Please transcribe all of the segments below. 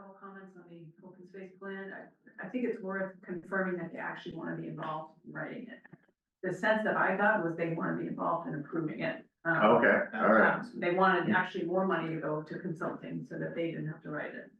general comments on the open space plan. I think it's worth confirming that they actually want to be involved in writing it. The sense that I got was they want to be involved in approving it. Okay, all right. They wanted actually more money to go to consulting so that they didn't have to write it.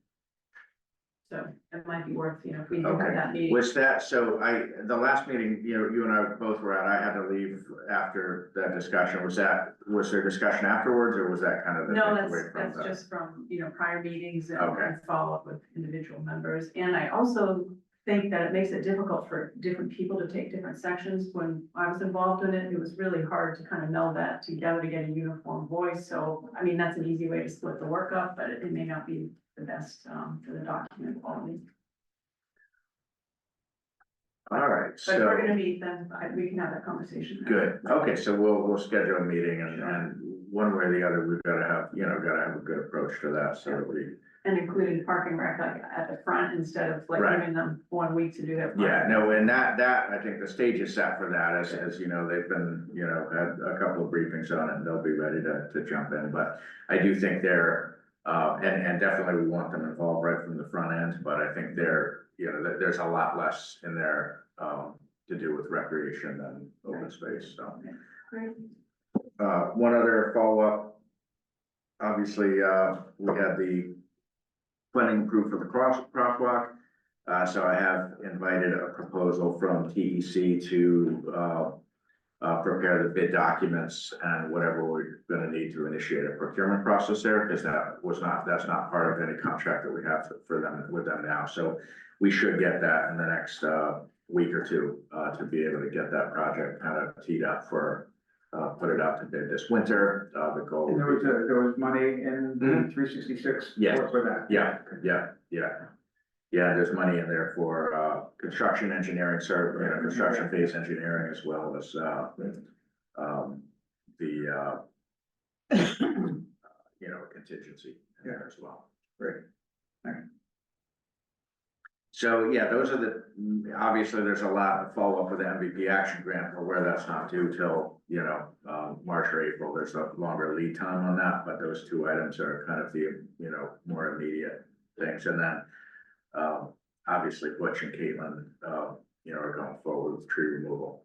So it might be worth, if we do have that meeting. Was that, so the last meeting, you and I both were at, I had to leave after that discussion. Was there discussion afterwards, or was that kind of the No, takeaway from that's just from, prior meetings and Okay. and follow up with individual members. And I also think that it makes it difficult for different people to take different sections. When I was involved in it, it was really hard to kind of meld that together to get a uniform voice. So, I mean, that's an easy way to split the work up, but it may not be the best for the document quality. All right, But if we're gonna meet, then we can have that conversation. good. Okay, so we'll schedule a meeting, and one way or the other, we've got to have, a good approach to that, so that we. And including parking rec like at the front instead of like Right. giving them 1 week to do their. Yeah, no, and that, I think the stage is set for that, as you know, they've been, had a couple of briefings on it, and they'll be ready to jump in, but I do think they're, and definitely we want them involved right from the front end, but I think there's a lot less in there, to do with recreation than open space, so. Great. One other follow-up, obviously, we had the planning proof of the crosswalk. So I have invited a proposal from TEC to prepare the bid documents and whatever we're gonna need to initiate a procurement process there, because that's not part of any contract that we have for them, with them now. So we should get that in the next week or two to be able to get that project kind of teed up for put it out to bid this winter. The goal. And there was money in 366 Yes. for that. Yeah. Yeah, there's money in there for construction engineering, construction phase engineering, as well as the contingency in there as well. Great. So, yeah, those are obviously there's a lot of follow up with the MVP action grant, but where that's not due till, March or April. There's a longer lead time on that, but those two items are kind of the, more immediate things. And then, obviously Butch and Caitlin, are going forward with tree removal.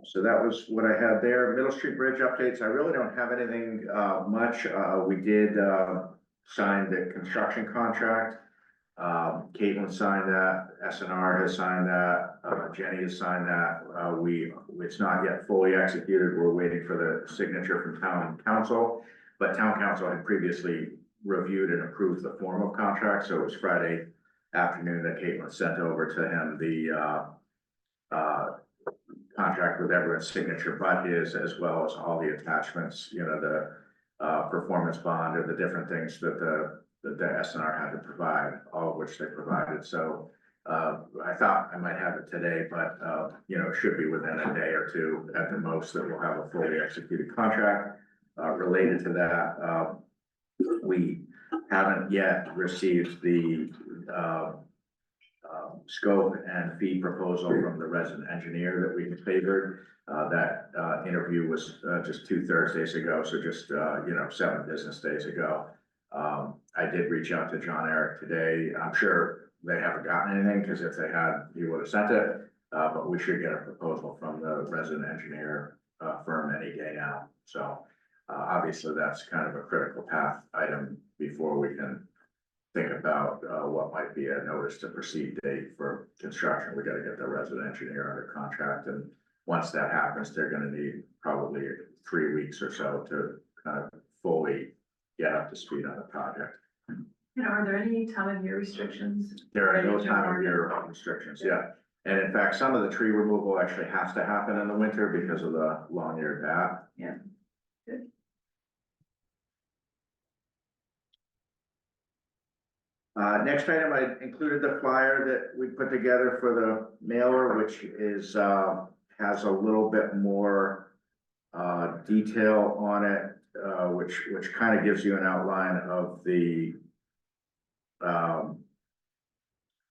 So that was what I had there. Middle Street Bridge updates. I really don't have anything, much. We did, sign the construction contract. Caitlin signed that, SNR has signed that, Jenny has signed that. It's not yet fully executed. We're waiting for the signature from town council, but town council had previously reviewed and approved the form of contract. So it was Friday afternoon that Caitlin sent over to him the contract with everyone's signature but his, as well as all the attachments, the performance bond or the different things that the SNR had to provide, all of which they provided. So I thought I might have it today, but it should be within a day or two at the most that we'll have a fully executed contract. Related to that, we haven't yet received the scope and fee proposal from the resident engineer that we favored. That interview was just 2 Thursdays ago, so just 7 business days ago. I did reach out to John Eric today. I'm sure they haven't gotten anything, because if they had, he would have sent it. But we should get a proposal from the resident engineer firm any day now. So obviously that's kind of a critical path item before we can think about what might be a notice to proceed date for construction. We got to get the resident engineer under contract, and once that happens, they're going to need probably 3 weeks or so to kind of fully get up to speed on the project. And are there any time of year restrictions? There are no time of year restrictions, yeah. And in fact, some of the tree removal actually has to happen in the winter because of the long-eared bat. Yeah. Good. Next item, I included the flyer that we put together for the mailer, which is has a little bit more detail on it, which kind of gives you an outline of the.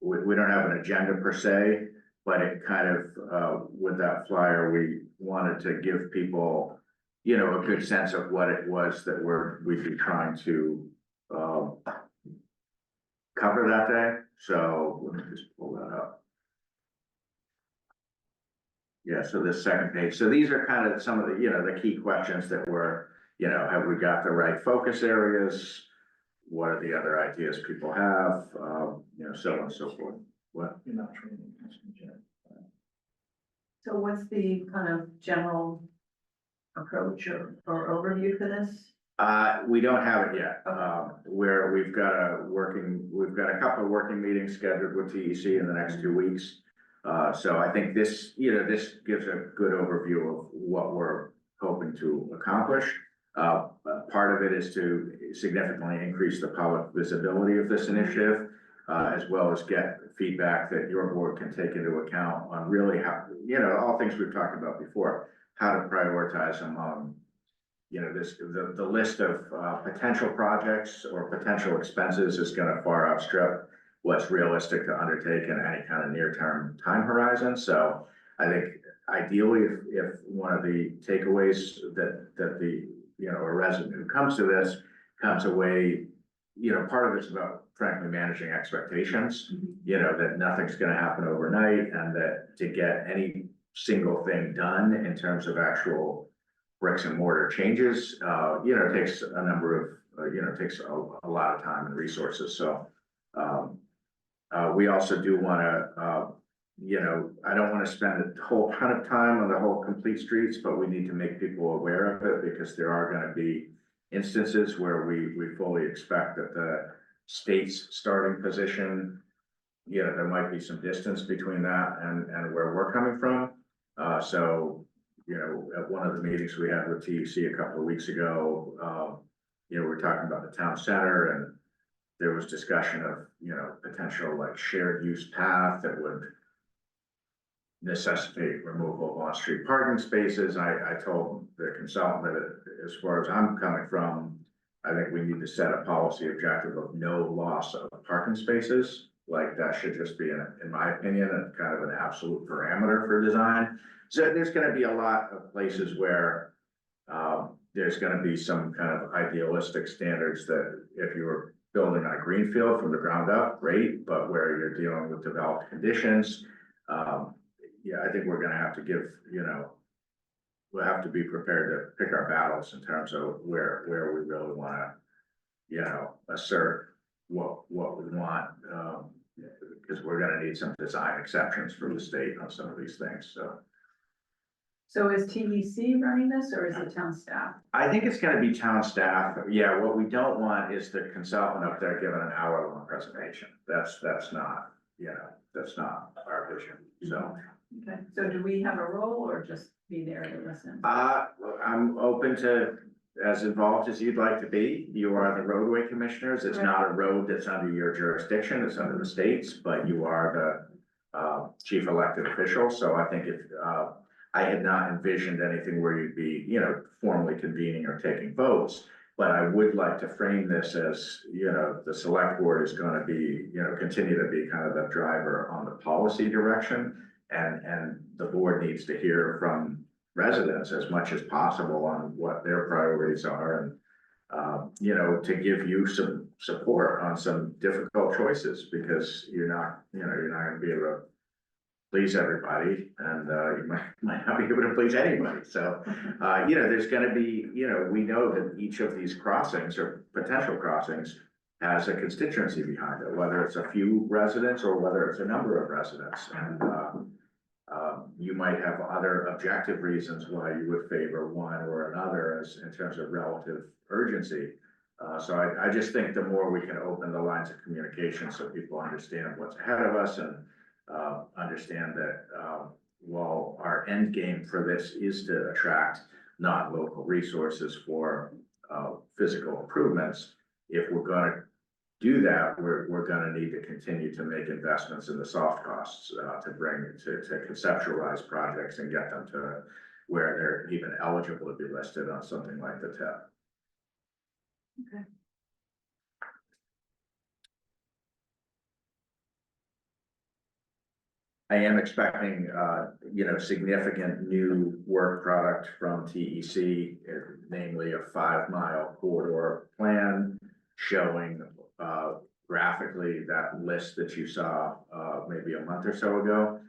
We don't have an agenda per se, but it kind of with that flyer, we wanted to give people you know, a good sense of what it was that we'd be trying to, cover that day. So let me just pull that up. Yeah, so this second page, so these are kind of some of the, you know, the key questions that were, you know, have we got the right focus areas? What are the other ideas people have, you know, so on and so forth. What? You're not training. yet. So what's the kind of general approach or overview for this? We don't have it yet, Okay. where we've got a couple of working meetings scheduled with TEC in the next 2 weeks. So I think this, you know, this gives a good overview of what we're hoping to accomplish. Part of it is to significantly increase the public visibility of this initiative, as well as get feedback that your board can take into account on really how, you know, all things we've talked about before, how to prioritize among, you know, the list of potential projects or potential expenses is going to far outstrip what's realistic to undertake in any kind of near-term time horizon. So I think ideally, if one of the takeaways that the, you know, a resident who comes to this comes away, you know, part of it's about frankly managing expectations, you know, that nothing's going to happen overnight, and that to get any single thing done in terms of actual bricks and mortar changes, you know, takes a number of, you know, takes a lot of time and resources. So we also do want to, you know, I don't want to spend a whole ton of time on the whole complete streets, but we need to make people aware of it, because there are going to be instances where we fully expect that the state's starting position, you know, there might be some distance between that and where we're coming from. So, you know, at one of the meetings we had with TEC a couple of weeks ago, you know, we were talking about the town center, and there was discussion of, you know, potential like shared use path that would necessitate removal of on-street parking spaces. I told the consultant that as far as I'm coming from, I think we need to set a policy objective of no loss of parking spaces. Like that should just be, in my opinion, a kind of an absolute parameter for design. So there's going to be a lot of places where there's going to be some kind of idealistic standards that if you were building on a greenfield from the ground up, great, but where you're dealing with developed conditions, yeah, I think we're going to have to give, you know, we'll have to be prepared to pick our battles in terms of where we really want to, you know, assert what we want, because we're going to need some design exceptions from the state on some of these things. So is TEC running this, or is it town staff? I think it's going to be town staff. Yeah, what we don't want is the consultant up there giving an hour-long presentation. That's not, you know, that's not our vision. So. Okay, so do we have a role, or just be there to listen? I'm open to as involved as you'd like to be. You are the roadway commissioners. It's not a road that's under your jurisdiction, it's under the state's, but you are the chief elected official. So I think if I had not envisioned anything where you'd be, you know, formally convening or taking votes, but I would like to frame this as, you know, the select board is going to be, you know, continue to be kind of the driver on the policy direction. And the board needs to hear from residents as much as possible on what their priorities are, and you know, to give you some support on some difficult choices, because you're not going to be able to please everybody, and you might not be able to please anybody. So you know, there's going to be, you know, we know that each of these crossings or potential crossings has a constituency behind it, whether it's a few residents or whether it's a number of residents, and you might have other objective reasons why you would favor one or another as in terms of relative urgency. So I just think the more we can open the lines of communication so people understand what's ahead of us, and understand that while our end game for this is to attract non-local resources for physical improvements, if we're going to do that, we're going to need to continue to make investments in the soft costs to conceptualize projects and get them to where they're even eligible to be listed on something like the TIP. Okay. I am expecting, significant new work product from TEC, namely a 5-mile corridor plan showing, graphically that list that you saw, maybe a month or so ago.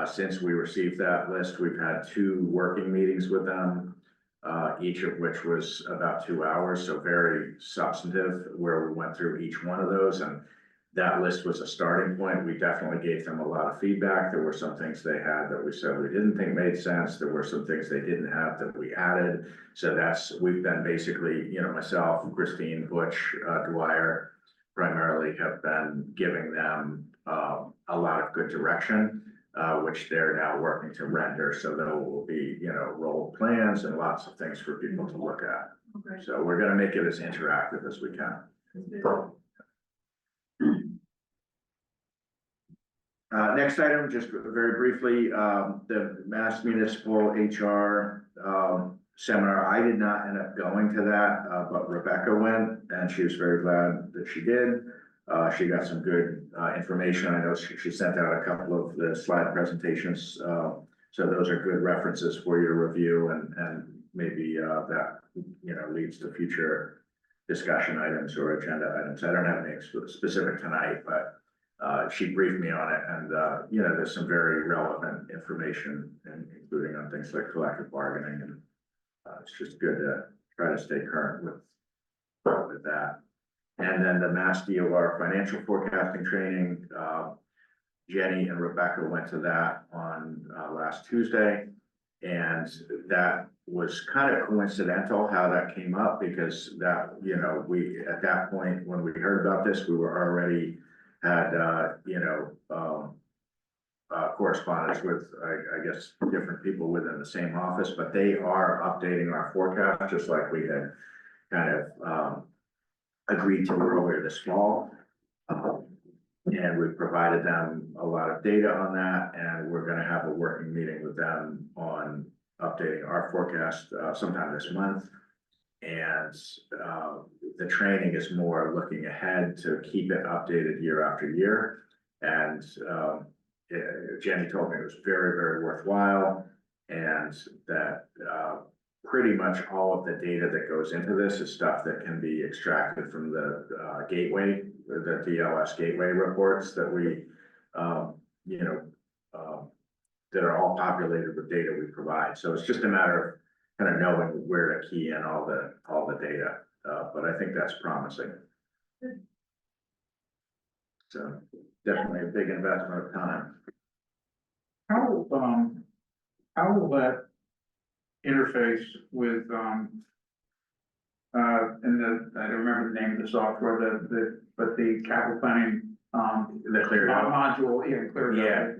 Since we received that list, we've had 2 working meetings with them, each of which was about 2 hours, so very substantive, where we went through each one of those, and that list was a starting point. We definitely gave them a lot of feedback. There were some things they had that we said we didn't think made sense. There were some things they didn't have that we added. So we've been basically, myself, Christine, Butch, Dwyer, primarily have been giving them a lot of good direction, which they're now working to render. So there will be, rolled plans and lots of things for people to look at. Okay. So we're gonna make it as interactive as we can. Next item, just very briefly, the Mass Municipal HR seminar. I did not end up going to that, but Rebecca went, and she was very glad that she did. She got some good information. I know she sent out a couple of the slide presentations, so those are good references for your review, and maybe that leads to future discussion items or agenda items. I don't have any specific tonight, but she briefed me on it, and there's some very relevant information, including on things like collective bargaining, and it's just good to try to stay current with that. And then the Mass DOR financial forecasting training, Jenny and Rebecca went to that on last Tuesday, and that was kind of coincidental how that came up, because that, we, at that point, when we heard about this, we were already had, correspondence with, I guess, different people within the same office, but they are updating our forecast, just like we had kind of agreed to earlier this fall. And we've provided them a lot of data on that, and we're gonna have a working meeting with them on updating our forecast sometime this month. And the training is more looking ahead to keep it updated year after year. And Jenny told me it was very, very worthwhile, and that pretty much all of the data that goes into this is stuff that can be extracted from the gateway, the DLS gateway reports that we, that are all populated with data we provide. So it's just a matter of kind of knowing where to key in all the data, but I think that's promising. So definitely a big investment of time. How will that interface with, I don't remember the name of the software, but the capital planning, The clear module, clear. Yeah.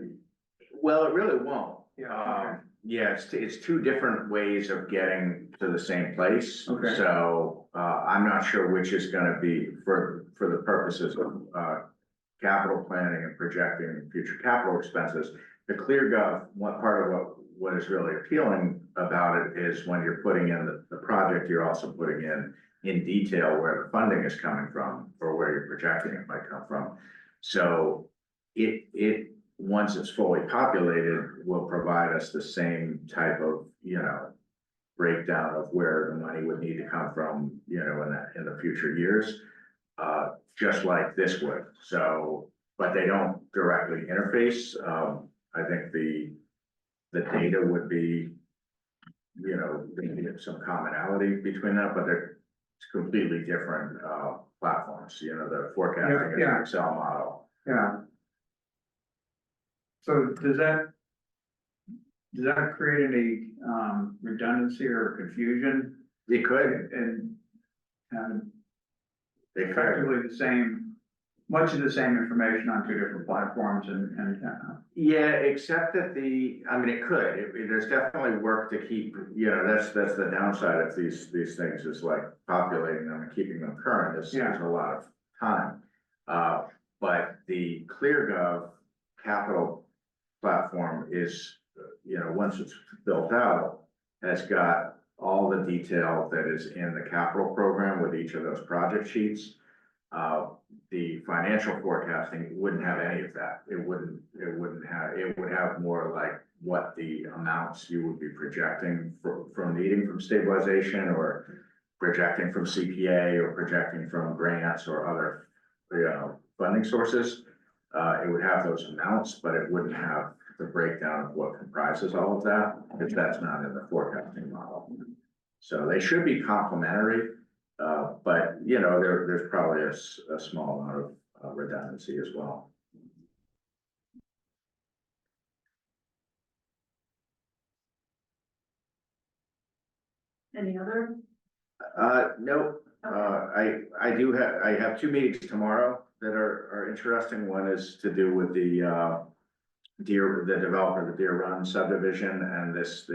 Well, it really won't. Yeah, okay. Yeah, it's 2 different ways of getting to the same place. Okay. So I'm not sure which is gonna be for the purposes of capital planning and projecting future capital expenses. The ClearGov, one part of what is really appealing about it is when you're putting in the project, you're also putting in detail where the funding is coming from, or where you're projecting it might come from. So it once it's fully populated, will provide us the same type of, breakdown of where the money would need to come from, in the future years, just like this would. So, but they don't directly interface. I think the data would be, maybe some commonality between that, but they're completely different platforms. The forecasting is an Excel model. Yeah. So does that create any redundancy or confusion? It could. And They could. effectively much of the same information on 2 different platforms and. Yeah, except that it could. There's definitely work to keep. That's the downside of these things, is like populating them and keeping them current. Is a lot of time. But the ClearGov capital platform is, once it's built out, has got all the detail that is in the capital program with each of those project sheets. The financial forecasting wouldn't have any of that. It would have more like what the amounts you would be projecting from needing from stabilization, or projecting from CPA, or projecting from grants or other, funding sources. It would have those amounts, but it wouldn't have the breakdown of what comprises all of that, because that's not in the forecasting model. So they should be complementary, but there's probably a small amount of redundancy as well. Any other? No, I have two meetings tomorrow that are interesting. One is to do with the developer of the Deer Run subdivision, and this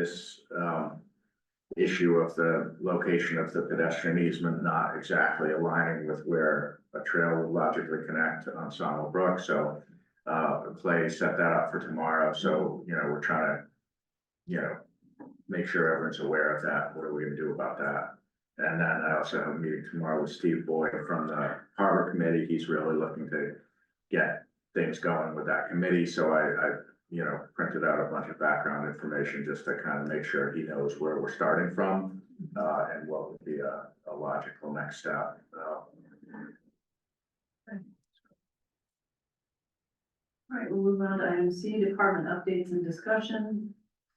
issue of the location of the pedestrian easement not exactly aligning with where a trail would logically connect on Sawmill Brook. So Clay set that up for tomorrow. So we're trying to make sure everyone's aware of that. What are we gonna do about that? And then I also have a meeting tomorrow with Steve Boyd from the Harbor Committee. He's really looking to get things going with that committee. So I printed out a bunch of background information just to kind of make sure he knows where we're starting from, and what would be a logical next step. All right, we'll move on to item C, department updates and discussion.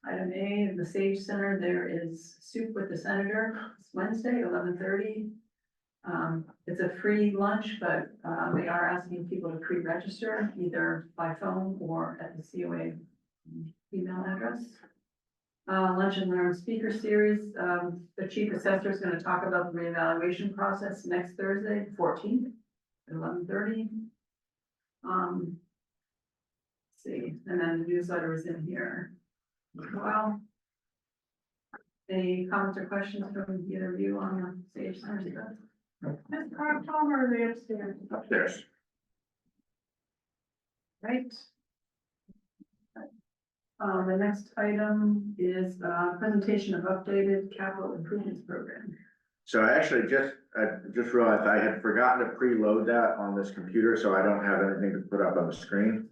Item A, the Sage Center, there is soup with the senator. It's Wednesday, 11:30. It's a free lunch, but they are asking people to pre-register either by phone or at the COA email address. Lunch and Learn speaker series. The chief assessor is going to talk about the reevaluation process next Thursday, 14th, at 11:30. Let's see, and then the newsletter is in here. Well, any comments or questions from either of you on the Sage Center stuff? That's Tom or the upstairs? Upstairs. Right. The next item is presentation of updated capital improvements program. So I just realized I had forgotten to preload that on this computer, so I don't have anything to put up on the screen.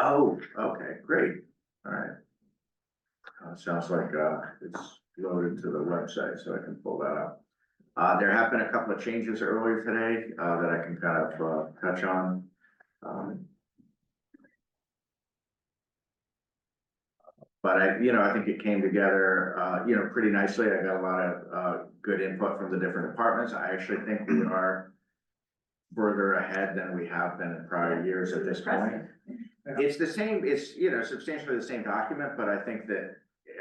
Oh, okay, great. All right. Sounds like it's loaded to the website, so I can pull that up. There have been a couple of changes earlier today that I can kind of touch on. But I think it came together, pretty nicely. I got a lot of good input from the different departments. I actually think we are further ahead than we have been in prior years at this point. It's the same, it's, substantially the same document, but I think that,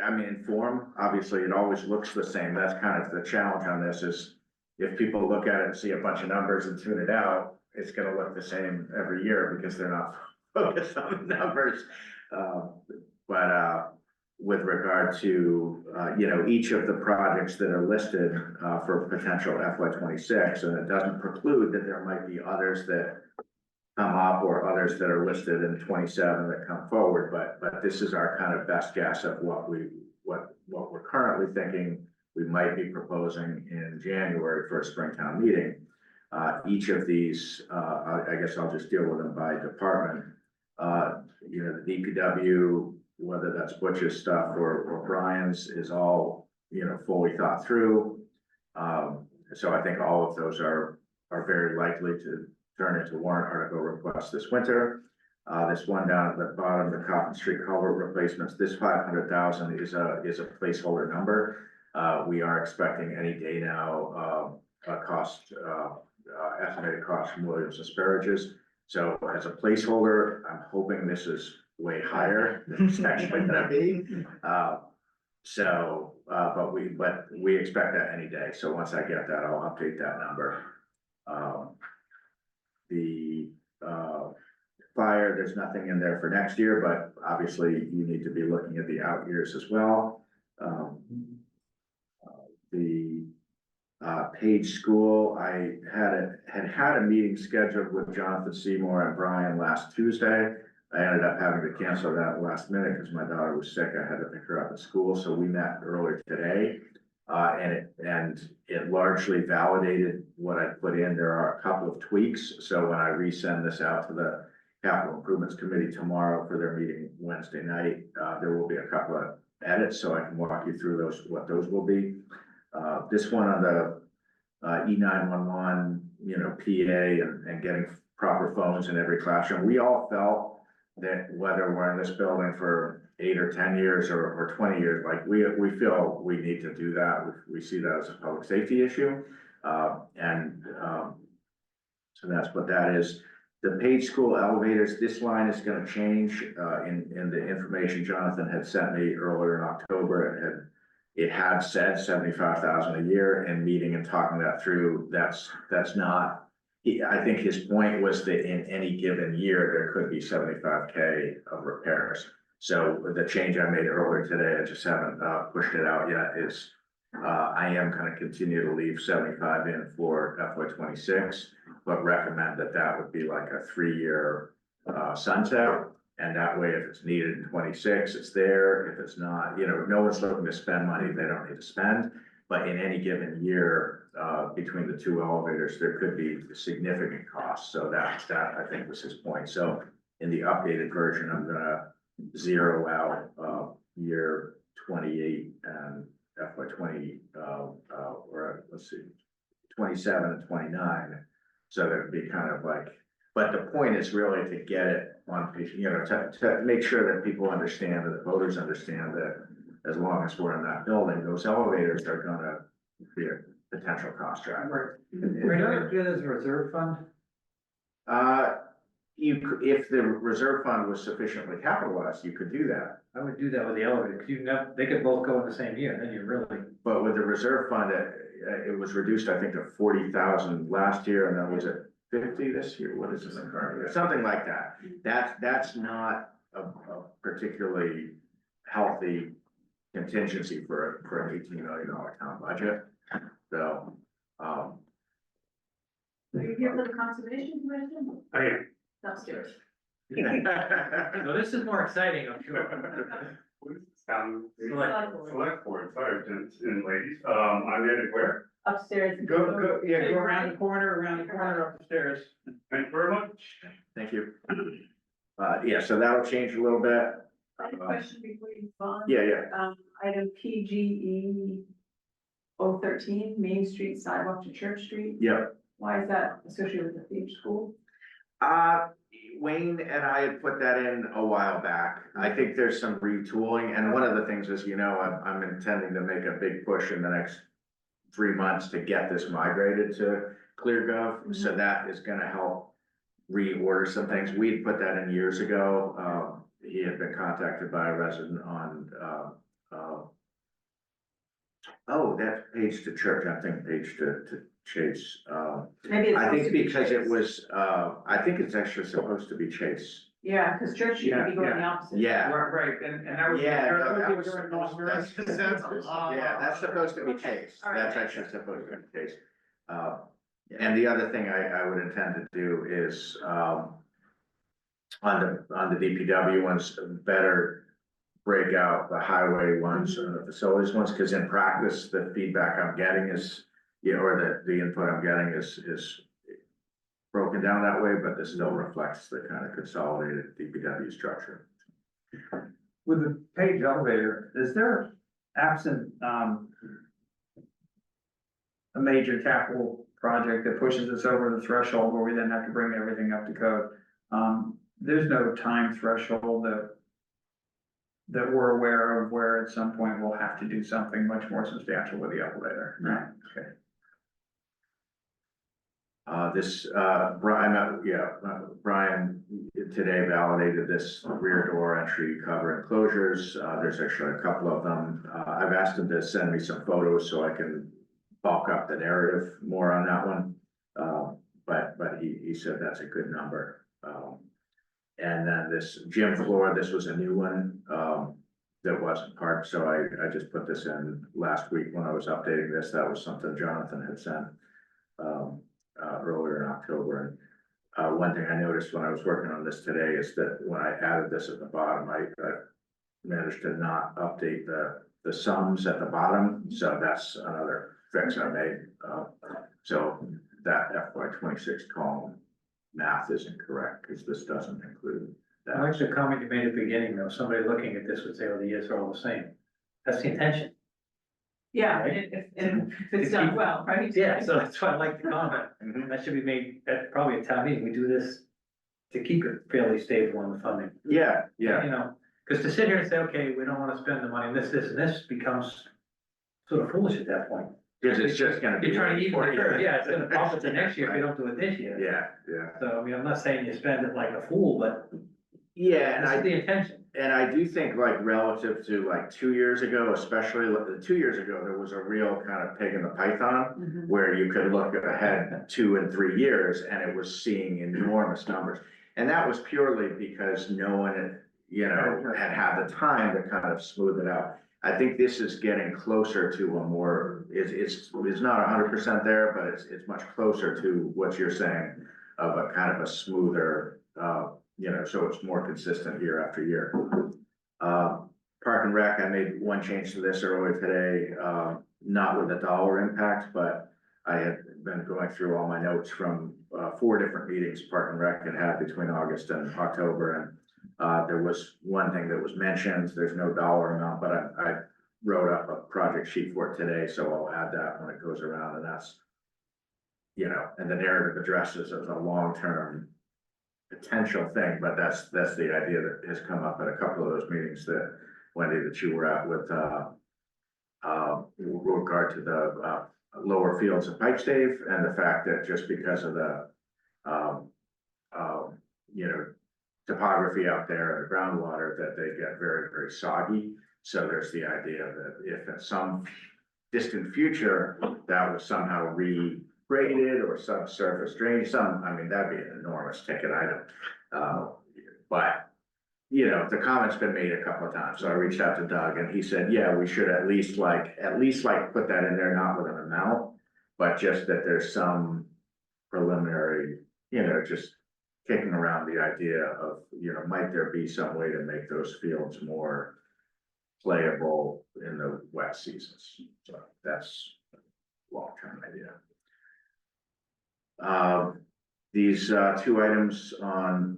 in form, obviously, it always looks the same. That's kind of the challenge on this is if people look at it and see a bunch of numbers and tune it out, it's gonna look the same every year because they're not focused on the numbers. But with regard to, each of the projects that are listed for potential FY26, and it doesn't preclude that there might be others that come up or others that are listed in 27 that come forward, but this is our kind of best guess of what we're currently thinking we might be proposing in January for a Springtown meeting. Each of these, I guess I'll just deal with them by department. The DPW, whether that's Butch's stuff or Brian's, is all, fully thought through. So I think all of those are very likely to turn into warrant article requests this winter. This one down at the bottom, the Coffin Street culvert replacements, this 500,000 is a placeholder number. We are expecting any day now, estimated cost from Williams Asparagus. So as a placeholder, I'm hoping this is way higher than it's actually gonna be. But we expect that any day. So once I get that, I'll update that number. The fire, there's nothing in there for next year, but obviously you need to be looking at the out years as well. The Page School, I had a meeting scheduled with Jonathan Seymour and Brian last Tuesday. I ended up having to cancel that last minute because my daughter was sick. I had to pick her up at school, so we met earlier today. And it largely validated what I put in. There are a couple of tweaks, so when I resend this out to the Capital Improvements Committee tomorrow for their meeting Wednesday night, there will be a couple of edits, so I can walk you through those, what those will be. This one on the E911, you know, PA and getting proper phones in every classroom. We all felt that whether we're in this building for 8 or 10 years or 20 years, like we feel we need to do that. We see that as a public safety issue. So that's what that is. The paid school elevators, this line is gonna change, in the information Jonathan had sent me earlier in October. It had said 75,000 a year, and meeting and talking that through, that's not. I think his point was that in any given year, there could be 75K of repairs. So the change I made earlier today, I just haven't pushed it out yet, is I am gonna continue to leave 75 in for FY26, but recommend that would be like a 3-year sunset. And that way, if it's needed in 26, it's there. If it's not, you know, no one's looking to spend money they don't need to spend. But in any given year, between the two elevators, there could be significant costs. So that I think was his point. So in the updated version, I'm gonna zero out year 28 and FY20, or let's see, 27 and 29. So that would be kind of like, but the point is really to get it on, you know, to make sure that people understand, that the voters understand that as long as we're in that building, those elevators are gonna be a potential cost driver. Where do I get as a reserve fund? If the reserve fund was sufficiently capitalized, you could do that. I would do that with the elevator, because they could both go in the same year, then you're really. But with the reserve fund, it was reduced, I think, to 40,000 last year, and then was it 50 this year? What is it? Something like that. That's not a particularly healthy contingency for an $18 million town budget. So, Are you here for the conservation commission? I am. Upstairs. So this is more exciting, I'm sure. Select board, sorry, gents and ladies, I'm Andy Ware. Upstairs. Go around the corner upstairs. Thank you very much. thank you. Yeah, so that'll change a little bit. I have a question before you move on. Yeah. Item PGE 013, Main Street sidewalk to Church Street. Yep. Why is that associated with the Page School? Wayne and I had put that in a while back. I think there's some retooling, and one of the things is, you know, I'm intending to make a big push in the next 3 months to get this migrated to ClearGov. So that is gonna help reorder some things. We'd put that in years ago. He had been contacted by a resident on, that Page to Church, I think Page to Chase. Maybe it's I supposed think to be because Chase. it was, I think it's actually supposed to be Chase. Yeah, because Church Street would be going the opposite. Yeah. Right, and that was. Yeah, no, that that was was during supposed- Congress. Yeah, that's supposed to be Chase. All right. That's actually supposed to be Chase. And the other thing I would intend to do is, on the DPW ones, better break out the highway ones and the facilities ones, because in practice, the feedback I'm getting is, you know, or the input I'm getting is broken down that way, but this still reflects the kind of consolidated DPW structure. With the Page elevator, is there absent, a major capital project that pushes us over the threshold where we then have to bring everything up to code? There's no time threshold that we're aware of where at some point we'll have to do something much more substantial with the elevator. Right. Okay. Brian today validated this rear door entry cover enclosures. There's actually a couple of them. I've asked him to send me some photos so I can bulk up the narrative more on that one. But he said that's a good number. And then this gym floor, this was a new one, that wasn't part, so I just put this in last week when I was updating this. That was something Jonathan had sent, earlier in October. And one thing I noticed when I was working on this today is that when I added this at the bottom, I managed to not update the sums at the bottom, so that's another fix I made. So that FY 26 column math isn't correct, because this doesn't include I like that. the comment you made at the beginning, though, somebody looking at this would say, oh, the years are all the same. That's the intention. Yeah, Right. if it's done well, right? Yeah, so that's why I like the comment. Mhm. That should be made at probably a town meeting. We do this to keep it fairly stable on the funding. Yeah, yeah, You know, because to sit here and say, okay, we don't want to spend the money, this, and this becomes sort of foolish at that point. because it's just gonna be. You're trying to even the for you. curve, yeah, it's gonna bump it to next year if you don't do it this year. Yeah, yeah. So, I mean, I'm not saying you spend it like a fool, but Yeah, and this is I, the intention. and I do think like relative to like 2 years ago, especially 2 years ago, there was a real kind of pig in the python. Mhm. Where you could look ahead 2 and 3 years and it was seeing enormous numbers. And that was purely because no one had, had the time to kind of smooth it out. I think this is getting closer to a more, it's not 100% there, but it's much closer to what you're saying of a kind of a smoother, so it's more consistent year after year. Park and Rec, I made one change to this earlier today, not with a dollar impact, but I had been going through all my notes from 4 different meetings Park and Rec had between August and October, and there was one thing that was mentioned. There's no dollar amount, but I wrote up a project sheet for it today, so I'll add that when it goes around, and that's, and the narrative addresses as a long-term potential thing, but that's the idea that has come up at a couple of those meetings that, Wendy, that you were at with regard to the lower fields of pipe stave, and the fact that just because of the topography out there and the groundwater, that they get very, very soggy. So there's the idea that if at some distant future that was somehow regraded or subsurface drainage, that'd be an enormous ticket item. But the comment's been made a couple of times, so I reached out to Doug and he said, yeah, we should at least put that in there, not with an amount, but just that there's some preliminary, just kicking around the idea of, might there be some way to make those fields more playable in the wet seasons? So that's a long-term idea. These 2 items on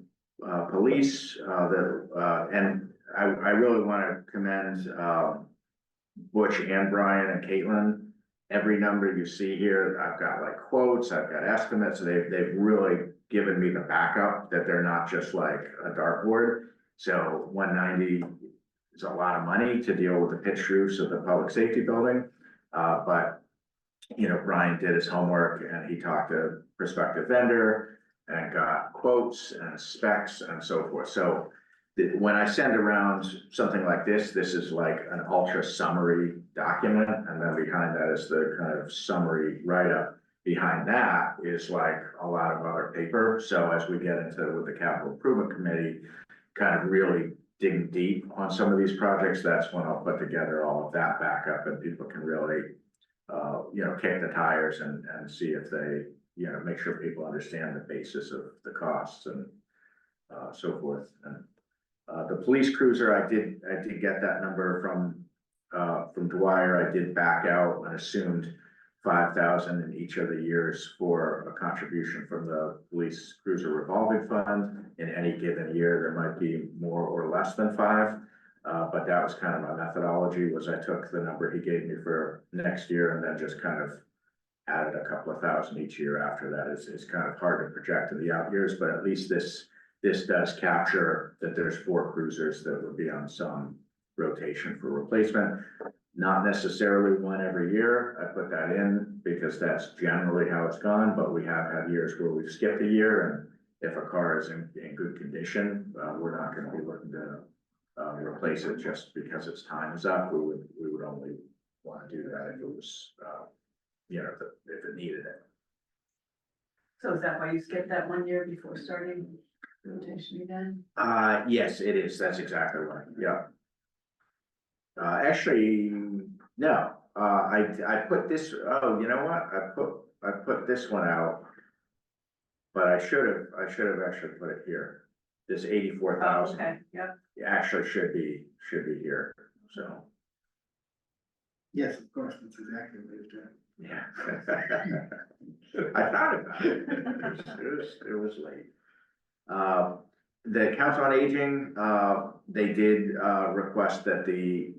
police, and I really want to commend Butch and Brian and Caitlin. Every number you see here, I've got like quotes, I've got estimates. They've really given me the backup that they're not just like a dartboard. So 190 is a lot of money to deal with the pitched roofs of the public safety building. But Brian did his homework and he talked to a prospective vendor and got quotes and specs and so forth. So when I send around something like this is like an ultra summary document. And then behind that is the kind of summary write-up. Behind that is like a lot of other paper. So as we get into with the capital improvement committee, kind of really digging deep on some of these projects, that's when I'll put together all of that backup and people can really, kick the tires and see if they, make sure people understand the basis of the costs and so forth. And the police cruiser, I did get that number from Dwyer. I did back out and assumed 5,000 in each of the years for a contribution from the police cruiser revolving fund. In any given year, there might be more or less than 5. But that was kind of my methodology, was I took the number he gave me for next year and then just kind of added a couple of thousand each year after that. It's kind of hard to project in the out years, but at least this does capture that there's 4 cruisers that would be on some rotation for replacement. Not necessarily one every year. I put that in because that's generally how it's gone, but we have had years where we've skipped a year, and if a car is in good condition, we're not going to be looking to replace it just because its time is up. We would only want to do that if it was, if it needed it. So is that why you skipped that 1 year before starting rotation again? Yes, it is. That's exactly right. Yeah. Actually, no, I put this, oh, you know what? I put this one out, but I should have actually put it here. this 84,000 Okay, yep. actually should be here, so, Yes, of course, that's exactly what he's doing. yeah. I thought about it, it was late. The Council on Aging, they did, request that the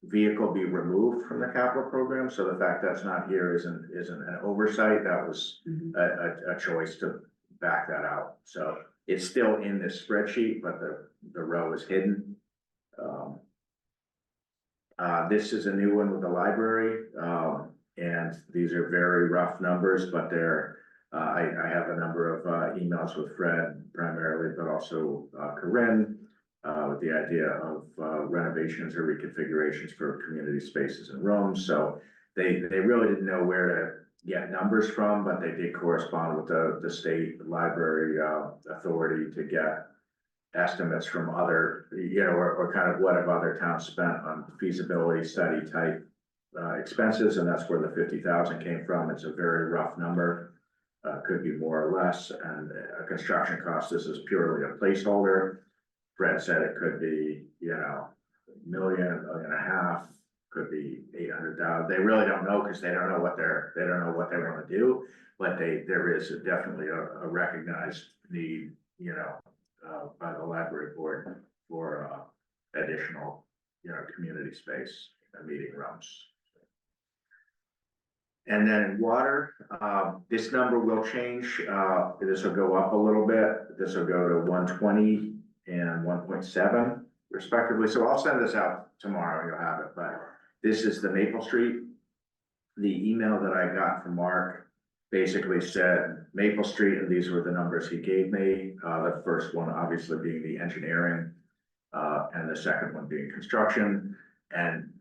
vehicle be removed from the capital program, so the fact that's not here isn't an oversight, that was Mhm. a choice to back that out. So it's still in this spreadsheet, but the row is hidden. This is a new one with the library, and these are very rough numbers, but they're, I have a number of, emails with Fred primarily, but also, Corinne, with the idea of, renovations or reconfigurations for community spaces and rooms. So they really didn't know where to get numbers from, but they did correspond with the state library, authority to get estimates from other, or kind of what have other towns spent on feasibility study type expenses, and that's where the 50,000 came from. It's a very rough number, could be more or less, and a construction cost, this is purely a placeholder. Fred said it could be, $1 million, $1.5 million, could be 800,000. They really don't know because they don't know what they want to do, but there is definitely a recognized need, by the library board for additional, community space and meeting rooms. And then in water, this number will change. This will go up a little bit. This will go to 120 and 1.7 respectively. So I'll send this out tomorrow. You'll have it, but this is the Maple Street. The email that I got from Mark basically said Maple Street, and these were the numbers he gave me. The first one obviously being the engineering, and the second one being construction.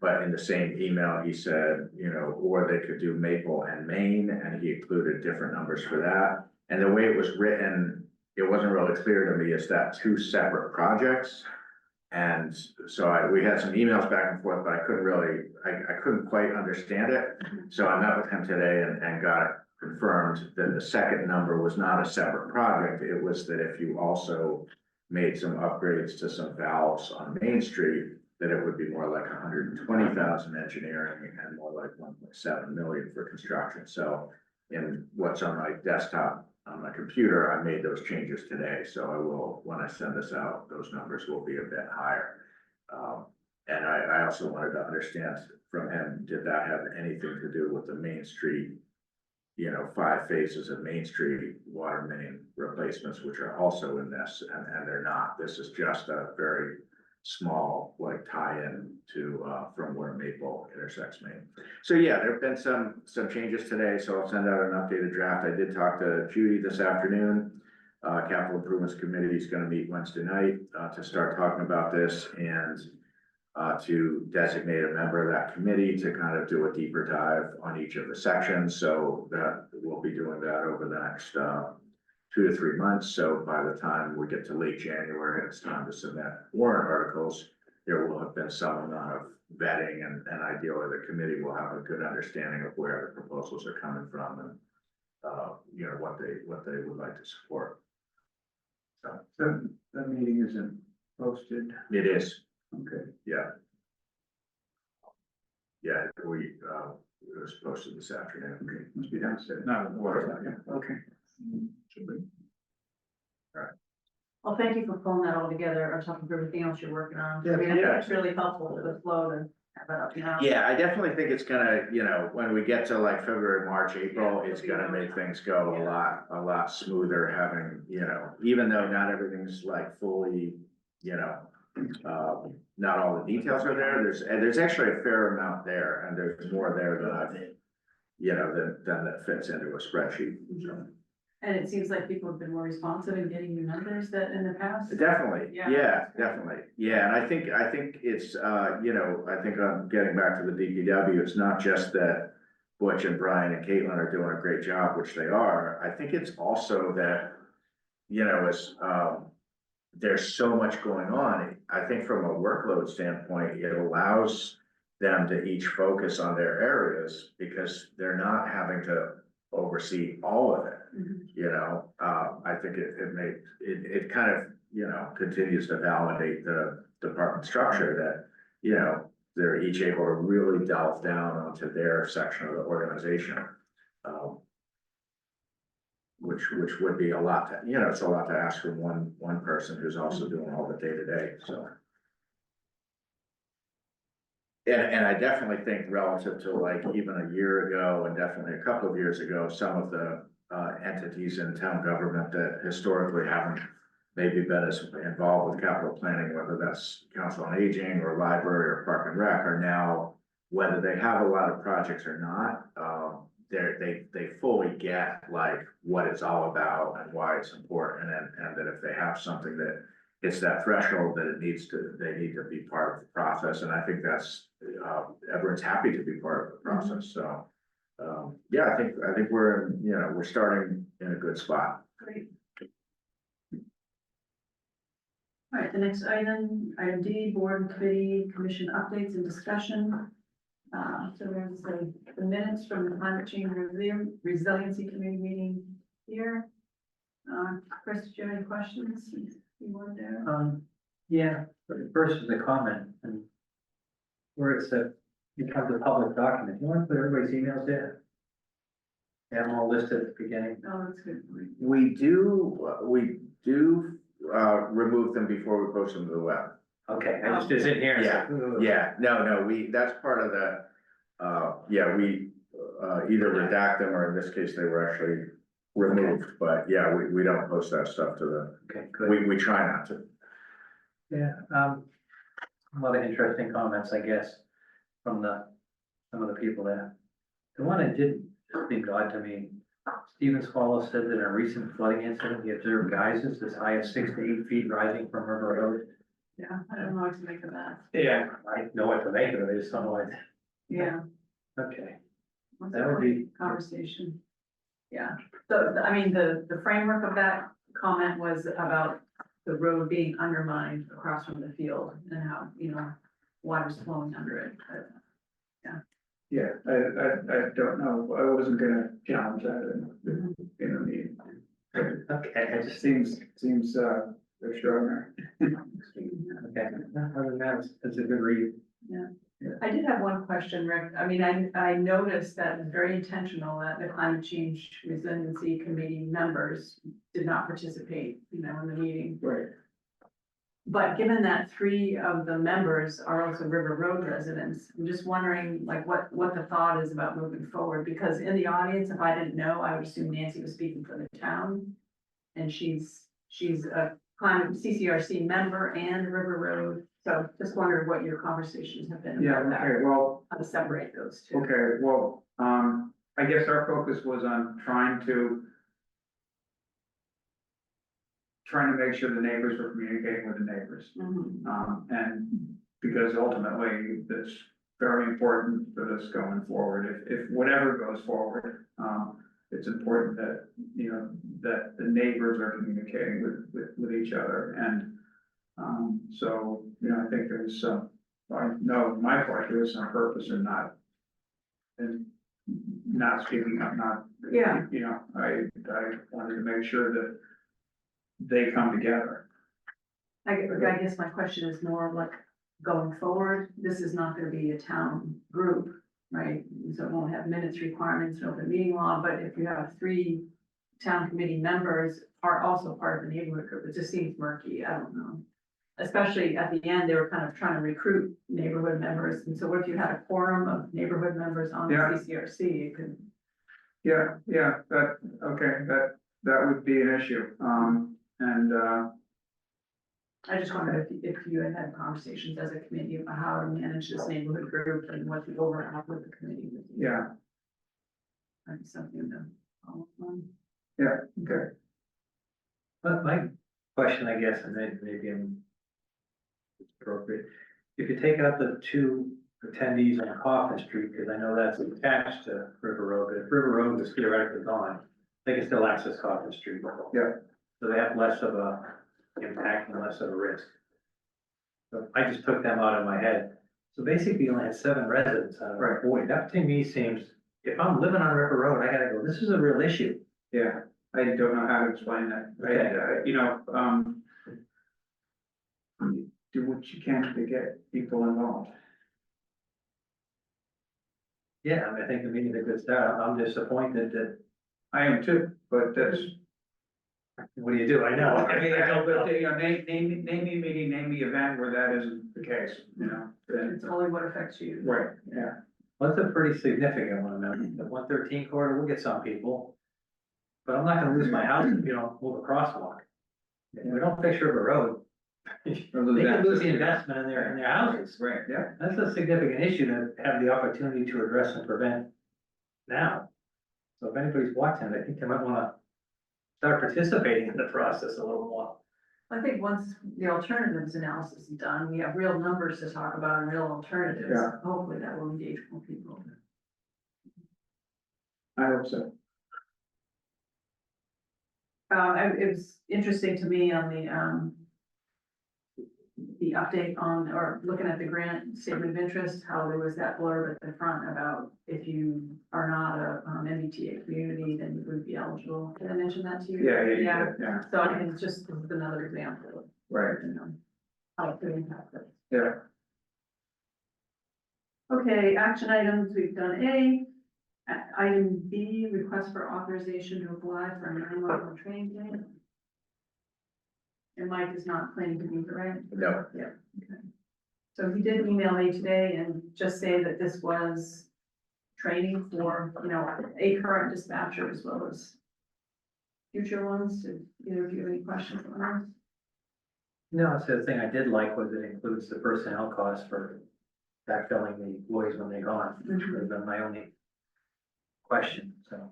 But in the same email, he said, or they could do Maple and Maine, and he included different numbers for that. And the way it was written, it wasn't really clear to me, is that two separate projects? And so we had some emails back and forth, but I couldn't quite understand it. So I met with him today and got it confirmed that the second number was not a separate project. It was that if you also made some upgrades to some valves on Main Street, that it would be more like 120,000 engineering and more like 1.7 million for construction. So in what's on my desktop on my computer, I made those changes today. So I will, when I send this out, those numbers will be a bit higher. And I also wanted to understand from him, did that have anything to do with the Main Street, 5 phases of Main Street water main replacements, which are also in this, and they're not. This is just a very small, tie-in to, from where Maple intersects Main. So yeah, there've been some changes today, so I'll send out an updated draft. I did talk to Judy this afternoon. Capital Improvements Committee is gonna meet Wednesday night, to start talking about this, and to designate a member of that committee to kind of do a deeper dive on each of the sections. So that we'll be doing that over the next 2 to 3 months. So by the time we get to late January, it's time to submit warrant articles. There will have been some amount of vetting, and ideally the committee will have a good understanding of where the proposals are coming from, and what they would like to support. So The meeting isn't posted. it is. Okay. Yeah. Yeah, it was posted this afternoon. Okay, must be downstairs. No, the water. Yeah. Okay. Should be. Well, thank you for pulling that all together on top of everything else you're working on. I mean, I think Yeah. it's really helpful to the flow to have that up now. Yeah, I definitely think it's gonna, when we get to like February, March, April, Yeah, it's it'll be gonna more make time. things go Yeah. a lot smoother having, even though not everything's like fully, not all the details are there. There's actually a fair amount there, and there's more there than I've, than that fits into a spreadsheet. So. And it seems like people have been more responsive in getting you numbers that in the past. Definitely, Yeah. yeah, definitely, yeah, and I think it's, I think I'm getting back to the DPW, it's not just that Butch and Brian and Caitlin are doing a great job, which they are. I think it's also that, there's so much going on. I think from a workload standpoint, it allows them to each focus on their areas because they're not having to oversee all of it. Mhm. I think it kind of, you know, continues to validate the department structure that, you know, they're each able to really delve down onto their section of the organization. Which would be a lot to, you know, it's a lot to ask from one person who's also doing all the day-to-day, so. And I definitely think relative to like even a year ago and definitely a couple of years ago, some of the entities in town government that historically haven't maybe been as involved with capital planning, whether that's council on aging or library or park and rec, are now, whether they have a lot of projects or not, they fully get like what it's all about and why it's important, and that if they have something that hits that threshold, that they need to be part of the process, and I think that's, everyone's happy to be part of the process, so. Yeah, I think we're, you know, we're starting in a good spot. Great. All right, the next item D, board and committee commission updates and discussion. So there's the minutes from the climate change resiliency committee meeting here. Chris, do you have any questions you want to? Yeah, but first is a comment, and where it's becomes a public document, you want to put everybody's emails there? Have them all listed at the beginning. Oh, that's good. We do remove them before we post them to the web. Okay, I just, is in here. It's like, ooh. Yeah, no, that's part of the, yeah, we, either redact them, or in this case, they were actually removed, but yeah, we don't post that stuff to the, Okay, good. we try not to. Yeah, a lot of interesting comments, I guess, from some of the people there. The one that did seem odd to me, Stephen Swallow said that in a recent flooding incident, he observed geysers as high as 6 to 8 feet rising from River Road. Yeah, I don't know what to make of that. Yeah, I know what to make of it, I just don't know what. Yeah. Okay, What's That would be- conversation. Yeah, so, I mean, the framework of that comment was about the road being undermined across from the field and how, you know, water's flowing under it. But Yeah, I don't know, I wasn't gonna challenge that in a meeting. okay, I just, Seems extraordinary. okay, other than that, it's a good read. I did have one question, Rick. I mean, I noticed that it's very intentional that the climate change resiliency committee members did not participate, you know, in the meeting. Right. But given that 3 of the members are also River Road residents, I'm just wondering like what the thought is about moving forward, because in the audience, if I didn't know, I would assume Nancy was speaking for the town. And she's a climate CCRC member and River Road, so just wondered what your conversations have been Yeah, about that, okay, well, how to separate those two. okay, well, I guess our focus was on trying to make sure the neighbors were communicating with the neighbors. Mhm. And because ultimately, that's very important for this going forward. If whatever goes forward, it's important that, you know, that the neighbors are communicating with each other. And, so, you know, I think there's some, I know on my part, there was some purpose in not speaking up, not. Yeah. You know, I wanted to make sure that they come together. I guess my question is more like going forward, this is not gonna be a town group, right? So it won't have minutes requirements, no open meeting law, but if you have 3 town committee members are also part of the neighborhood group, it just seems murky, I don't know. Especially at the end, they were kind of trying to recruit neighborhood members, and so what if you had a quorum of neighborhood members on the Yeah. CCRC, it could. Yeah, that would be an issue, I just wondered if you had conversations as a committee about how to manage this neighborhood group and what the overlap with the committee would be. yeah, Might be something to follow up on. okay, But my question, I guess, and maybe I'm appropriate, if you take out the 2 attendees on Coffin Street, because I know that's attached to River Road, but if River Road was theoretically gone, they can still access Coffin Street. Yeah. So they have less of a impact and less of a risk. So I just took them out of my head. So basically you only had 7 residents out of Right. 40. That to me seems, if I'm living on River Road, I gotta go, this is a real issue. yeah, I don't know how to explain that. Okay. You know, do what you can to get people involved. Yeah, I mean, I think the meeting's a good start. I'm disappointed that, I am too, but that's. what do you do? I know. I mean, I know, but, you know, name the meeting, name the event where that isn't the case, you know? It's only what affects you. Right, yeah. Well, it's a pretty significant one, I mean, the 113 corridor, we'll get some people. But I'm not gonna lose my house if you don't move a crosswalk. If we don't fix River Road, they can lose the investment in their houses. Right, yeah. That's a significant issue to have the opportunity to address and prevent now. So if anybody's watching, I think they might wanna start participating in the process a little more. I think once the alternatives analysis is done, we have real numbers to talk about and real alternatives. Yeah. Hopefully that will engage more people. I hope so. It was interesting to me on the update on, or looking at the grant statement of interest, how there was that blurb at the front about if you are not a MBTA community, then you would be eligible. Did I mention that to you? Yeah. So I think it's just, this is another example of, Right, you know, how it could impact it. yeah. Okay, action items, we've done A. Item B, request for authorization to apply for a 911 training day. And Mike is not planning to be here, right? No. Yeah, okay. So he did email me today and just say that this was training for, you know, a current dispatcher as well as future ones. Do either of you have any questions on this? No, it's the thing I did like was it includes the personnel costs for backfilling the employees when they're gone. Which would have been my only question, so.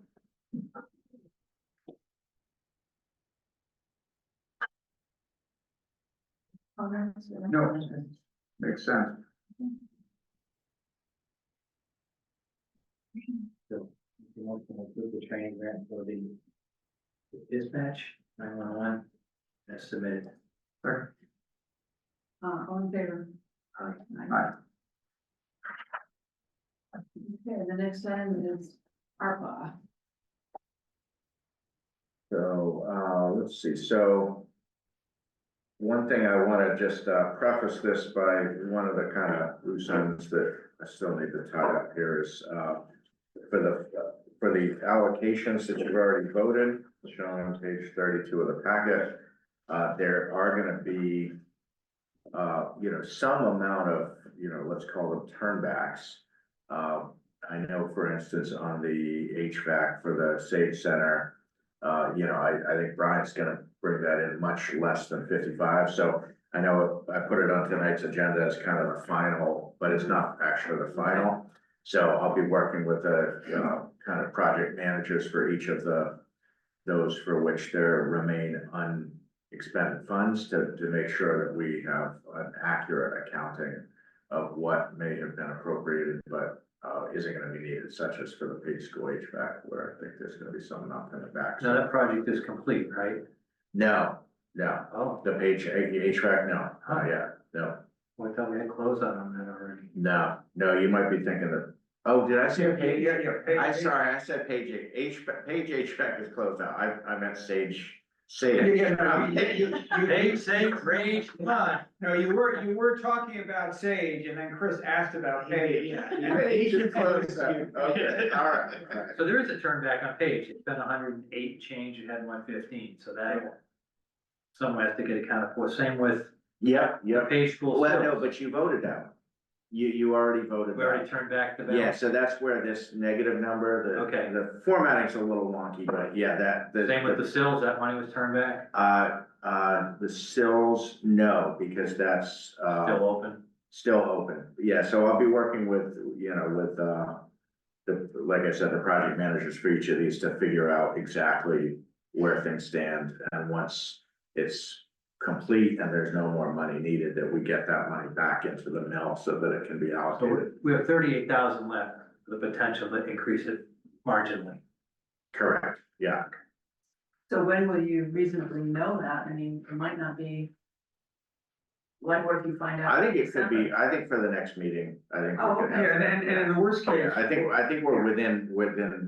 Comments? No. Makes sense. So, if you want to include the training grant for the dispatch, 911, that's submitted. Sorry. All in favor? Aye. Aye. Okay, the next item is ARPA. So, let's see, so. One thing I wanna just, preface this by one of the kind of loose ends that I still need to tie up here is, for the allocations that you've already voted, shown on page 32 of the packet, there are gonna be, you know, some amount of, you know, let's call them turnbacks. I know, for instance, on the HVAC for the Sage Center, you know, I think Brian's gonna bring that in much less than 55, so I know I put it on tonight's agenda as kind of the final, but it's not actually the final. So I'll be working with the, kind of project managers for each of those for which there remain unexpended funds to make sure that we have an accurate accounting of what may have been appropriated, but isn't gonna be needed, such as for the paid school HVAC, where I think there's gonna be some amount in the back. Now that project is complete, right? No, Oh, the page, HVAC, no, yeah, no, I thought we had closed on that already. no, you might be thinking that, oh, did I say page? Yeah. I said page page HVAC is closed out, I meant Sage. Hey, say, Rage, come on. No, you were talking about Sage, and then Chris asked about Page. Page is closed out, okay, all right. So there is a turn back on page. It's been 108 change, you had 115, so that someone has to get accounted for. Same with Yep, the yep, page school. well, no, skills. but you voted that. You already voted We already that. turned back the Yeah, balance. so that's where this negative number, Okay. the formatting's a little wonky, but yeah, Same with the sills, that money was turned back, the sills, no, because that's, still open. still open. Yeah, so I'll be working with, you know, with, like I said, the project managers for each of these to figure out exactly where things stand. And once it's complete and there's no more money needed, that we get that money back into the mill so that it can be So allocated. we have 38,000 left, the potential to increase it marginally. Correct, yeah. So when will you reasonably know that? I mean, it might not be Like, what if you find out? I think in it could be, December? I think for the next meeting, I think. we Oh, could okay. have Yeah, and in the worst case. Yeah, I think we're within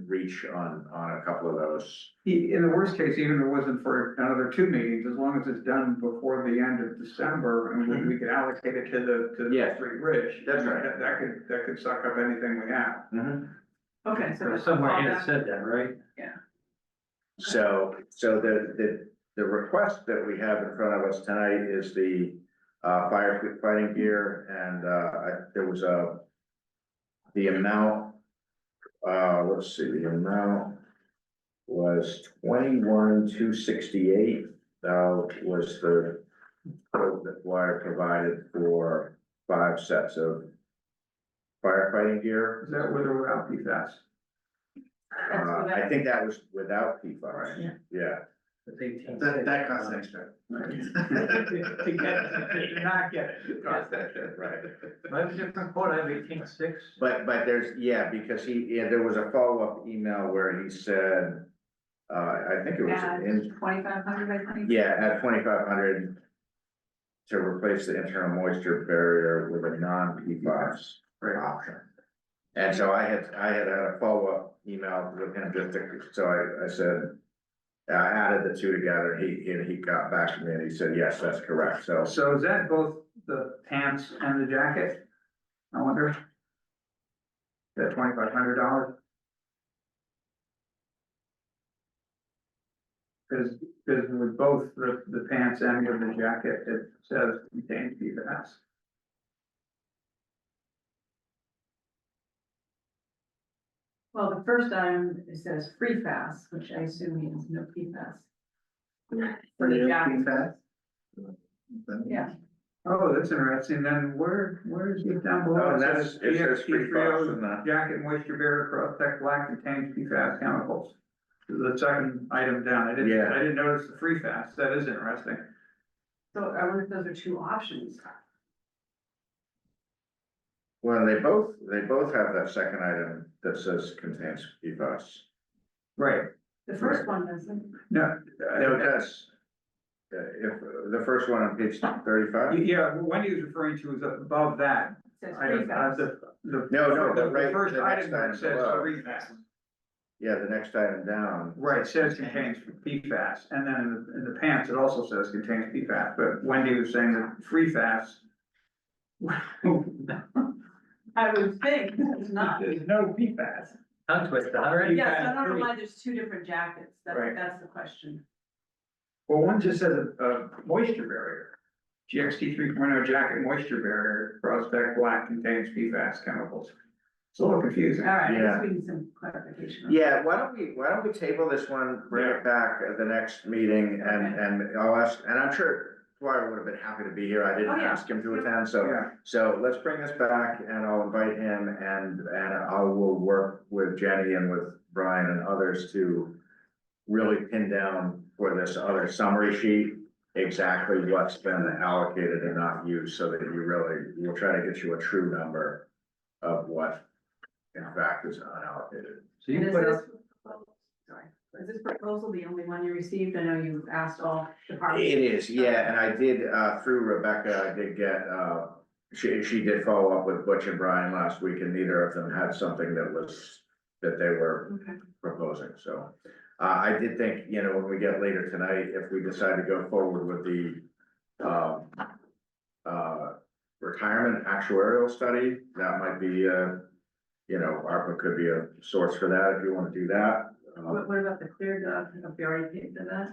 reach on a couple of those. In the worst case, even if it wasn't for another 2 meetings, as long as it's done before the end of December and we could allocate it to the Yeah. Street Ridge. That's right. That could suck up anything we have. Okay, so. Or somewhere in it said that, right? So the request that we have in front of us tonight is the firefighting gear, and there was the amount, let's see, the amount was 21,268. Was the quote that Wire provided for 5 sets of firefighting gear. Is that with or without PFAS? I think that was without PFAS. Yeah. Yeah. It's 18. That costs extra. To not get it. It costs extra, right. I have a different quote, I have 18.6. But there's, yeah, because there was a follow-up email where he said, I think it was in, 2,500, I think. yeah, at 2,500 to replace the internal moisture barrier with a non-PFAS option. And so I had a follow-up email with him so I said, I added the two together, he got back to me and he said, yes, that's correct, so. So is that both the pants and the jacket? I wonder. That $2,500? Because with both the pants and with the jacket, it says contains PFAS. Well, the first item, it says free fast, which I assume means no PFAS. For the jacket, yeah. Oh, that's interesting. Then where is it down below? Oh, It that's, says it says free PFAS fast in that. jacket moisture barrier cross tech black contains PFAS chemicals. The second item down, I Yeah. didn't notice the free fast. That is interesting. So I wonder if those are two options. Well, they both have that second item that says contains PFAS. Right. The first one doesn't. No. No, it does. If, the first one on page 35? Yeah, what Wendy was referring to is above that. It says Item, free fast. No, the right, first the next item there item says below. free fast. Yeah, the next item down. Right, says contains PFAS, and then in the pants, it also says contains PFAS, but Wendy was saying that free fast. I would think it's not. There's no PFAS. Tongue twister, all right? Yes, I PFAS don't know free. why there's two different jackets. Right. That's the question. Well, one just says a moisture barrier. GXT 3.0 jacket moisture barrier, Prospect Black contains PFAS chemicals. It's a little confusing. All right, I Yeah. guess we need some clarification. on Yeah, why don't we table this one, bring it back at the next meeting and I'll ask, and I'm sure Dwyer would have been happy to be here. I Oh, didn't yeah. ask him to attend, so. Yeah. So let's bring this back and I'll invite him and I will work with Jenny and with Brian and others to really pin down for this other summary sheet, exactly what's been allocated and not used, so that we'll try to get you a true number of what in fact is unallocated. So And you is put this, up, sorry, is this proposal the only one you received? I know you asked all departments. It is, yeah, and I did, through Rebecca, I did get, she did follow up with Butch and Brian last week, and neither of them had something that they were Okay. proposing, so. I did think, when we get later tonight, if we decide to go forward with the, retirement actuarial study, that might be, ARPA could be a source for that, if you wanna do that. What about the clear gov? Have you already paid for that?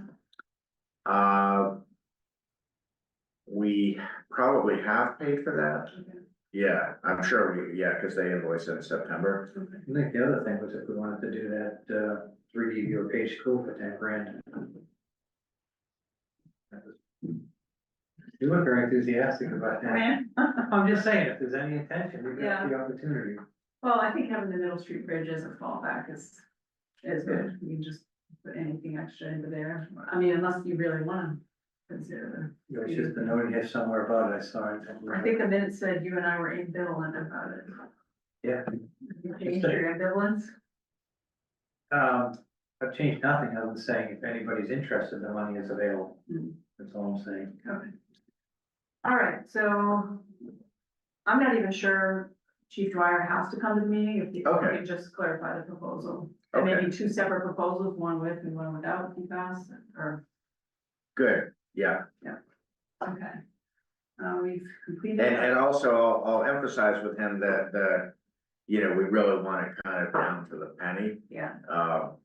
We probably have paid for that. Okay. Yeah, I'm sure cause they invoiced in September. Okay. I think the other thing was if we wanted to do that, 3D viewer page school for 10 grand. You weren't very enthusiastic about that. Man. I'm just saying, if there's any intention, we've Yeah. got the opportunity. Well, I think having the Middle Street Bridge as a fallback is good. You can just put anything extra into there. I mean, unless you really want to consider It's just a note here somewhere about it, I saw it. I think the minute said you and I were ambivalent about it. Yeah. You changed your ambivalence? I've changed nothing other than saying if anybody's interested, the money is available. Hmm. That's all I'm saying. Okay. All right, so I'm not even sure Chief Dwyer has to come to the meeting, if you Okay. can just clarify the proposal. And maybe Okay. two separate proposals, one with and one without PFAS, or, Good, yeah. okay. We've completed. And also, I'll emphasize with him that, you know, we really want it kind of down to the penny. Yeah,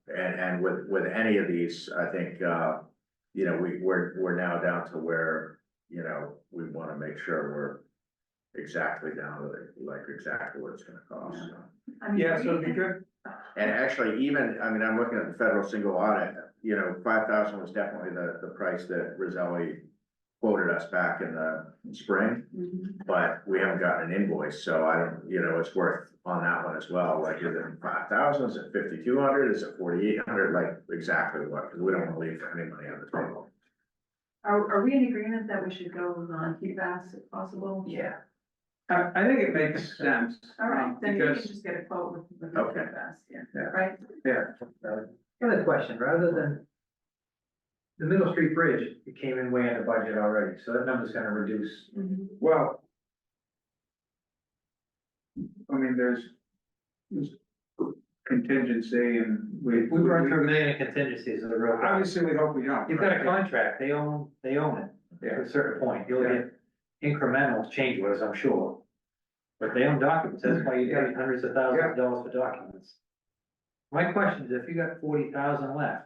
And with any of these, I think, you know, we're now down to where, you know, we wanna make sure we're exactly down to exactly what it's gonna cost. Yeah. So. I mean. Yeah, so it'd be good. And actually, even, I mean, I'm looking at the federal single audit, you know, 5,000 was definitely the price that Roselli quoted us back in the spring, Mhm. but we haven't gotten an invoice, so I don't, you know, it's worth on that one as well, like, is it 5,000, is it 5,200, is it 4,800, like, exactly what, because we don't want to leave any money on the table. Are we in agreement that we should go on PFAS if possible? Yeah. I think it makes sense. All right, then you can Because, just get a quote with Okay. PFAS, yeah, Yeah. right? yeah, Another question, rather than the Middle Street Bridge, it came in way under budget already, so that number's gonna reduce. Mhm. well. I mean, there's contingency and we. We run through a million contingencies of the real. Obviously, we hope we don't. You've got a contract, they own it to a certain point, you'll get incremental change orders, I'm sure. But they own documents, that's why you pay hundreds of thousands of dollars for documents. My question is, if you got 40,000 left,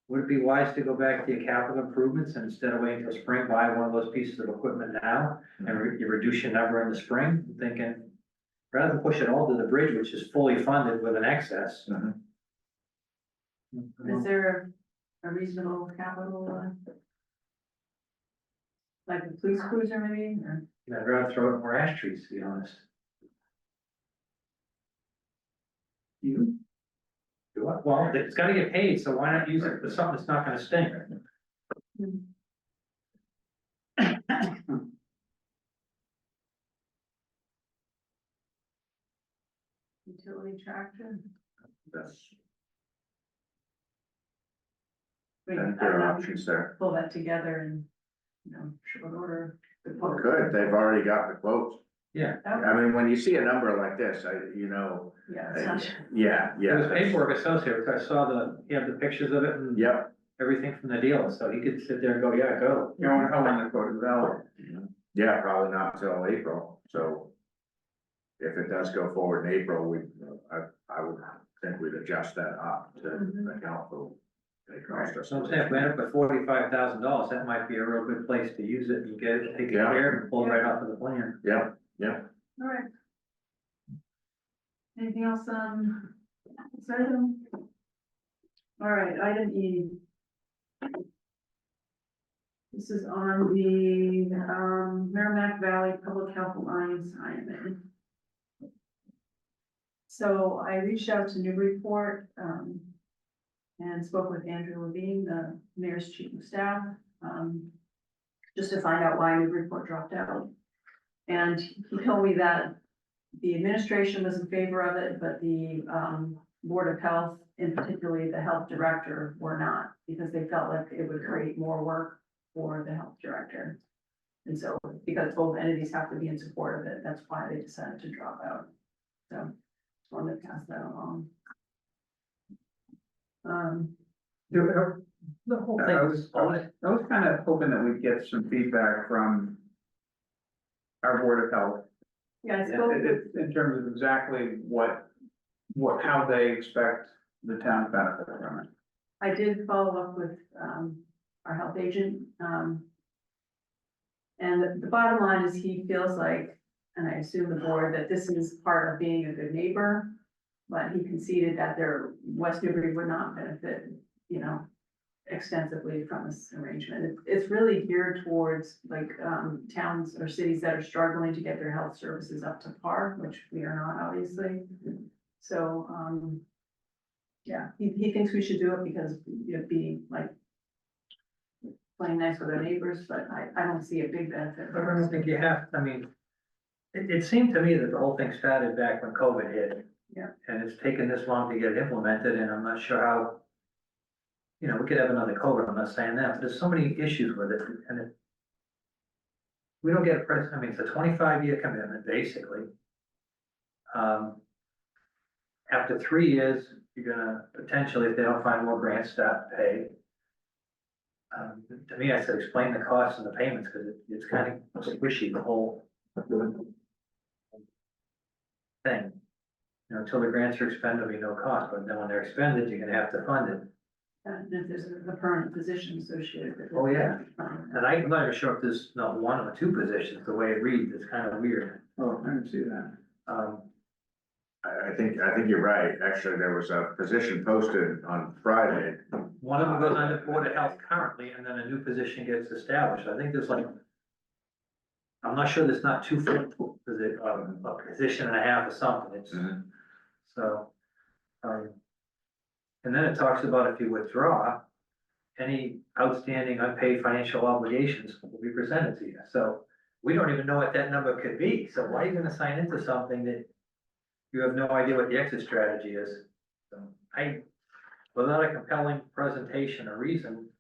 would it be wise to go back to your capital improvements and instead of waiting till spring, buy one of those pieces of equipment now? And you reduce your number in the spring, I'm thinking, rather than push it all to the bridge, which is fully funded with an excess. Mhm. Is there a reasonable capital, like a police cruiser maybe, or? I'd rather throw it in more ash trees, to be honest. You, Well, it's gotta get paid, so why not use it for something that's not gonna stink? Utility tractor? That's, I mean, and I there don't are know, options there. pull that together and, you know, short order. the quote. Good, they've already got the quotes. Yeah, Okay. I mean, when you see a number like this, you know, Yeah, it's not. yeah, there was yeah. paperwork associated, I saw he had the pictures of it and Yep, everything from the deal, so he could sit there and go, yeah, go. you know, how long the quote is valid. yeah, probably not until April, so. If it does go forward in April, I would think we'd adjust that up to Mhm. account for any cost. or So I'm saying, if we end up with $45,000, that might be a real good place to use it and get it taken Yeah. care of and pull it right off of the plan. Yeah, yeah. All right. Anything else on this item? All right, item E. This is on the, Merrimack Valley Public Health Alliance IMA. So I reached out to Newburyport, and spoke with Andrew Levine, the mayor's chief of staff, just to find out why Newburyport dropped out. And he told me that the administration was in favor of it, but the, Board of Health, and particularly the health director, were not, because they felt like it would create more work for the health director. And so, because both entities have to be in support of it, that's why they decided to drop out. So, just wanted to pass that along. The whole I thing was kind of hoping that we'd get some feedback from our Board of Health. Yeah, I spoke with, In terms of exactly how they expect the town to benefit from it. I did follow up with, our health agent, and the bottom line is he feels like, and I assume the board, that this is part of being a good neighbor. But he conceded that West Newbury would not benefit, you know, extensively from this arrangement. It's really geared towards like, towns or cities that are struggling to get their health services up to par, which we are not, obviously. So, yeah, he thinks we should do it because it'd be like playing nice with our neighbors, but I don't see a big benefit. I don't think you have, I mean, it seemed to me that the whole thing started back when COVID hit. Yeah. And it's taken this long to get it implemented, and I'm not sure how, you know, we could have another COVID, I'm not saying that, but there's so many issues with it, and we don't get a price, I mean, it's a 25-year commitment, basically. After 3 years, you're gonna potentially, if they don't find more grants, start to pay. To me, I said, explain the costs and the payments, because it's kind of squishy, the whole thing. You know, until the grants are expended, there'll be no cost, but then when they're expended, you're gonna have to fund it. And if there's a permanent position associated with it. Oh, yeah. And I'm not even sure if there's not one or two positions, the way it reads, it's kind of weird. Oh, I didn't see that. I think you're right. Actually, there was a position posted on Friday. One of them goes under Board of Health currently, and then a new position gets established. I think there's like, I'm not sure there's not 2 full, is it, a position and a half or something, it's, Mhm. so. And then it talks about if you withdraw, any outstanding unpaid financial obligations will be presented to you. So we don't even know what that number could be. So why are you gonna sign into something that you have no idea what the exit strategy is? So without a compelling presentation or reason,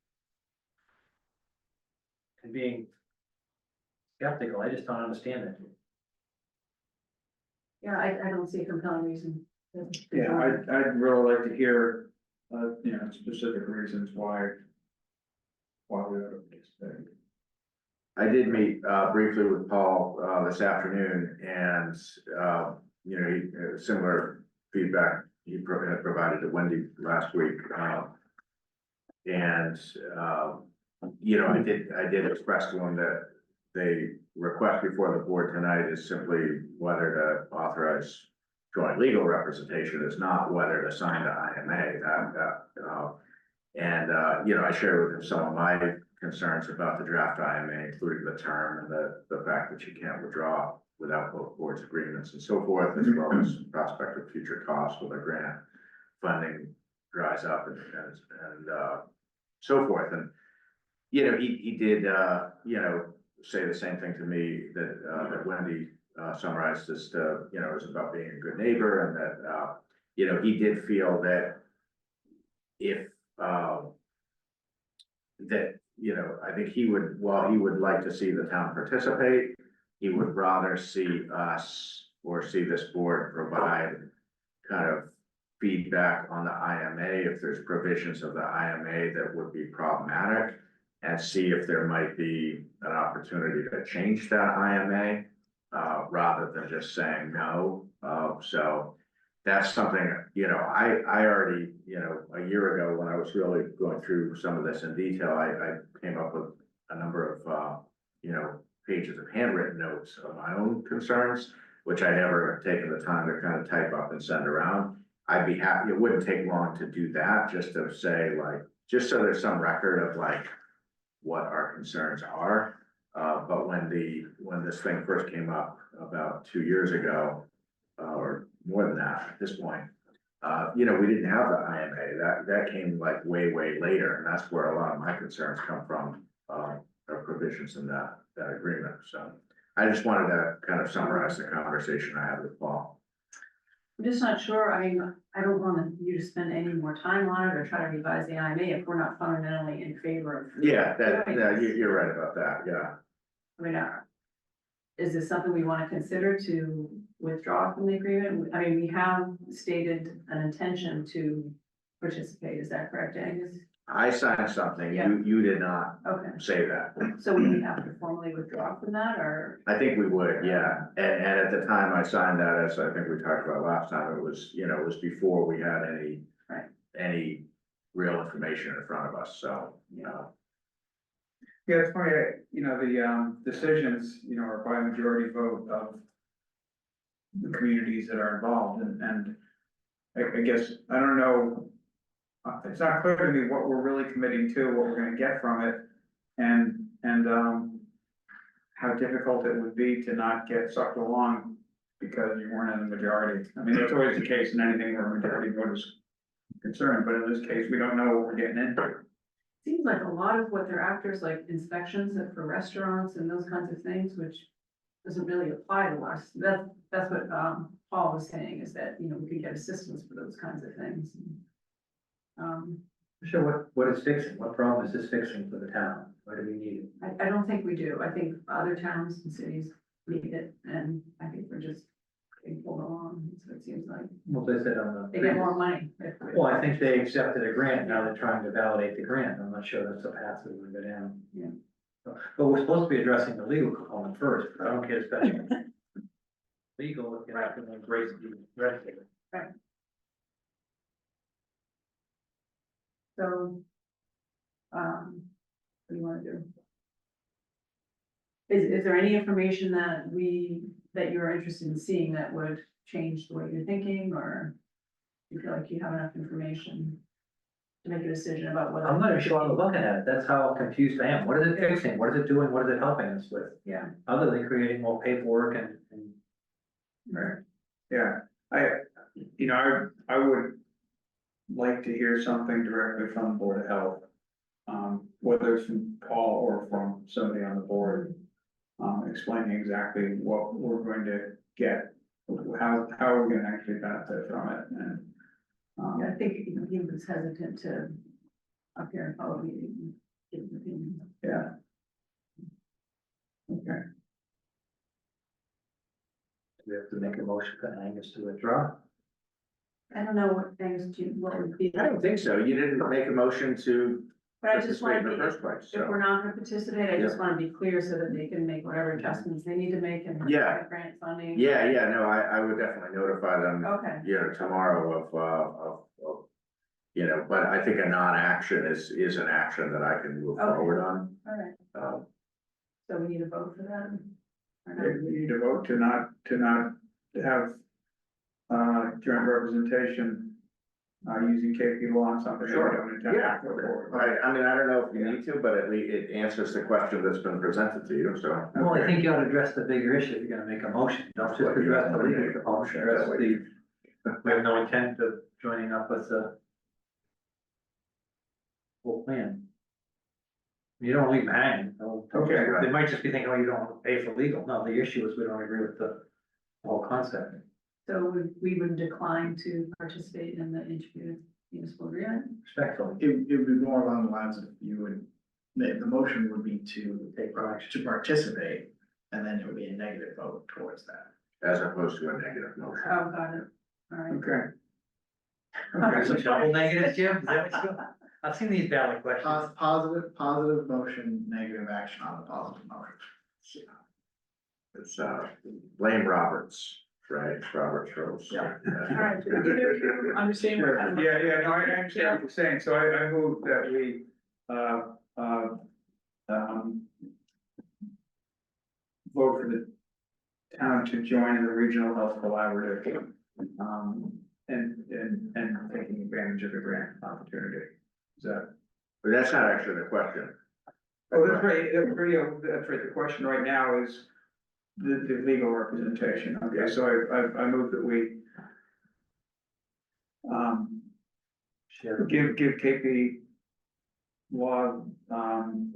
and being skeptical, I just don't understand it. Yeah, I don't see a compelling reason. Yeah, I'd really like to hear, you know, specific reasons why we ought to participate. I did meet briefly with Paul this afternoon, and you know, similar feedback he had provided to Wendy last week. And you know, I did express to him that the request before the board tonight is simply whether to authorize joint legal representation, is not whether to sign the IMA. You know, I shared with him some of my concerns about the draft IMA, including the term and the fact that you can't withdraw without both boards' agreements and so forth, as well as prospect of future costs when the grant funding dries up and so forth. And, you know, he did, you know, say the same thing to me that Wendy summarized as to, you know, it was about being a good neighbor, and that, you know, he did feel that if, that, you know, I think he would, while he would like to see the town participate, he would rather see us or see this board provide kind of feedback on the IMA, if there's provisions of the IMA that would be problematic, and see if there might be an opportunity to change that IMA, rather than just saying no. So that's something, you know, I already, you know, a year ago, when I was really going through some of this in detail, I came up with a number of, you know, pages of handwritten notes of my own concerns, which I never have taken the time to kind of type up and send around. I'd be happy, it wouldn't take long to do that, just to say, like, just so there's some record of like what our concerns are. But when this thing first came up about 2 years ago, or more than that at this point, you know, we didn't have the IMA. That came like way later, and that's where a lot of my concerns come from, are provisions in that agreement. So I just wanted to kind of summarize the conversation I had with Paul. I'm just not sure, I mean, I don't want you to spend any more time on it or try to revise the IMA if we're not fundamentally in favor of. Yeah, you're right about that, yeah. I mean, is this something we want to consider to withdraw from the agreement? I mean, we have stated an intention to participate, is that correct, Angus? I signed something, Yeah. you did not Okay, say that. so we have to formally withdraw from that, or? I think we would, yeah, and at the time I signed that, as I think we talked about last time, it was, you know, it was before we had Right. any real information in front of us, so, you know. Yeah, it's funny, you know, the decisions, you know, are by majority vote of the communities that are involved, and I guess, I don't know, it's not clear to me what we're really committing to, what we're gonna get from it, and how difficult it would be to not get sucked along because you weren't in the majority. I mean, that's always the case in anything where a majority vote is concerned, but in this case, we don't know what we're getting into. Seems like a lot of what they're after is like inspections for restaurants and those kinds of things, which doesn't really apply to us. That's what, Paul was saying, is that, you know, we could get assistance for those kinds of things. Sure, what it's fixing, what problem is this fixing for the town? Why do we need it? I don't think we do. I think other towns and cities need it, and I think we're just getting pulled along, so it seems like. Well, they said on the. They get more money. Well, I think they accepted a grant, now they're trying to validate the grant, I'm not sure that's the path that we're gonna go down. Yeah. But we're supposed to be addressing the legal component first, I don't care especially. Legal, if you're not gonna embrace the rest of it. So, what do you wanna do? Is there any information that you're interested in seeing that would change the way you're thinking, or you feel like you have enough information to make a decision about whether? I'm not even sure I'm looking at it, that's how confused I am, what is it fixing, what is it doing, what is it helping us with? Yeah, Other than creating more paperwork and. right, Yeah, I would like to hear something directly from the Board of Health. Whether it's from Paul or from somebody on the board, explaining exactly what we're going to get, how we're gonna actually benefit from it, and. yeah, I think he was hesitant to appear in public meeting and give his opinion. Yeah. Okay, Do we have to make a motion for Angus to withdraw? I don't know what would be. I don't think so. You didn't make a motion to But I just participate want in to the be, first place, if so. we're not gonna participate, I just wanna be clear so that they can make whatever adjustments they need to make and. Yeah. Grant funding. Yeah, no, I would definitely notify them, Okay, tomorrow of, but I think a non-action is an action that I can move Okay. forward on. all right, Um, so we need a vote for that? Or not? we need to vote to not have, joint representation, using KP law on something that we Sure. don't intend Yeah. to go forward. I mean, I don't know if you need to, but at least it answers the question that's been presented to you, so. Well, I think you ought to address the bigger issue if you're gonna make a motion, don't just Well, you address the don't wanna legal make a component, motion, address that way the, we have no intent of joining up with the full plan. You don't leave them hanging, Okay. they might just be thinking, oh, you don't pay for legal, no, the issue is we don't agree with the whole concept. So we would decline to participate in the interview municipal agreement? Respectfully, It would be more along the lines of you would, the motion would be to participate, and then it would be a negative vote towards that. As opposed to a negative motion. Oh, got it, all right. Okay. okay, so double negative, Jim, is that what you, I've seen these ballot questions. Positive motion, negative action on the positive motion. It's, blame Roberts, right, Robert Schultz. Yeah. All right, do either of you understand what kind of? Yeah, no, I understand what you're saying, so I move that we, vote for the town to join in the regional health collaborative, and taking advantage of the grant opportunity. Is that? But that's not actually the question. Oh, that's right, that's right, the question right now is the legal representation, okay, so I move that we Sure. give KP law,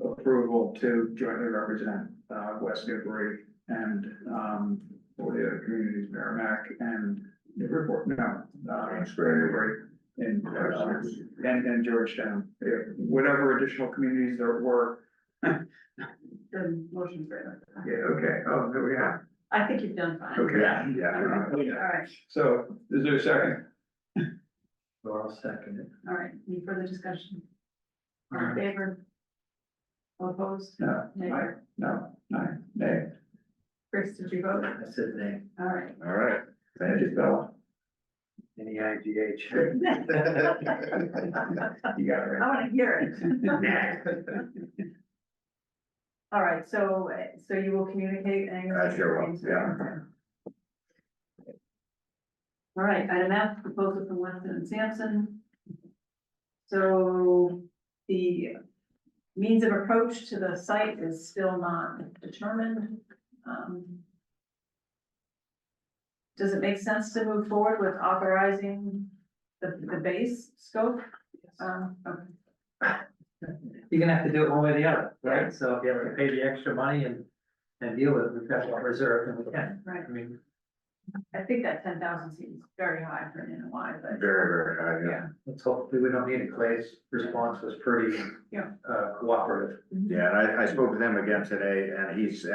approval to jointly represent, West Newbury and, all the other communities, Merrimack and Newburyport, Newbury. And Georgetown, whatever additional communities there were. The motion's right. Yeah, okay, oh, there we are. I think you've done fine. Okay. Yeah. All right, So, is there a second? Laurel seconded. all right, any further discussion? All in favor? All opposed? No, Nay. nay. Chris, did you vote? I said nay, All right. All right, Thank you, Bella. NEIGH. You got it I right. wanna hear it. All right, so you will communicate and. I sure will, yeah. All right, item F, proposal from Weston and Sampson. So the means of approach to the site is still not determined. Does it make sense to move forward with authorizing the base scope? Okay. You're gonna have to do it one way or the other, right? So if you have to pay the extra money and deal with it, we've got what reserved and we can. Right. I mean, I think that 10,000 seems very high for an NOI, but Very, very high, yeah. yeah. Let's hope we don't need it. Clay's response was pretty, Yeah. cooperative. Yeah, and I spoke with him again today, and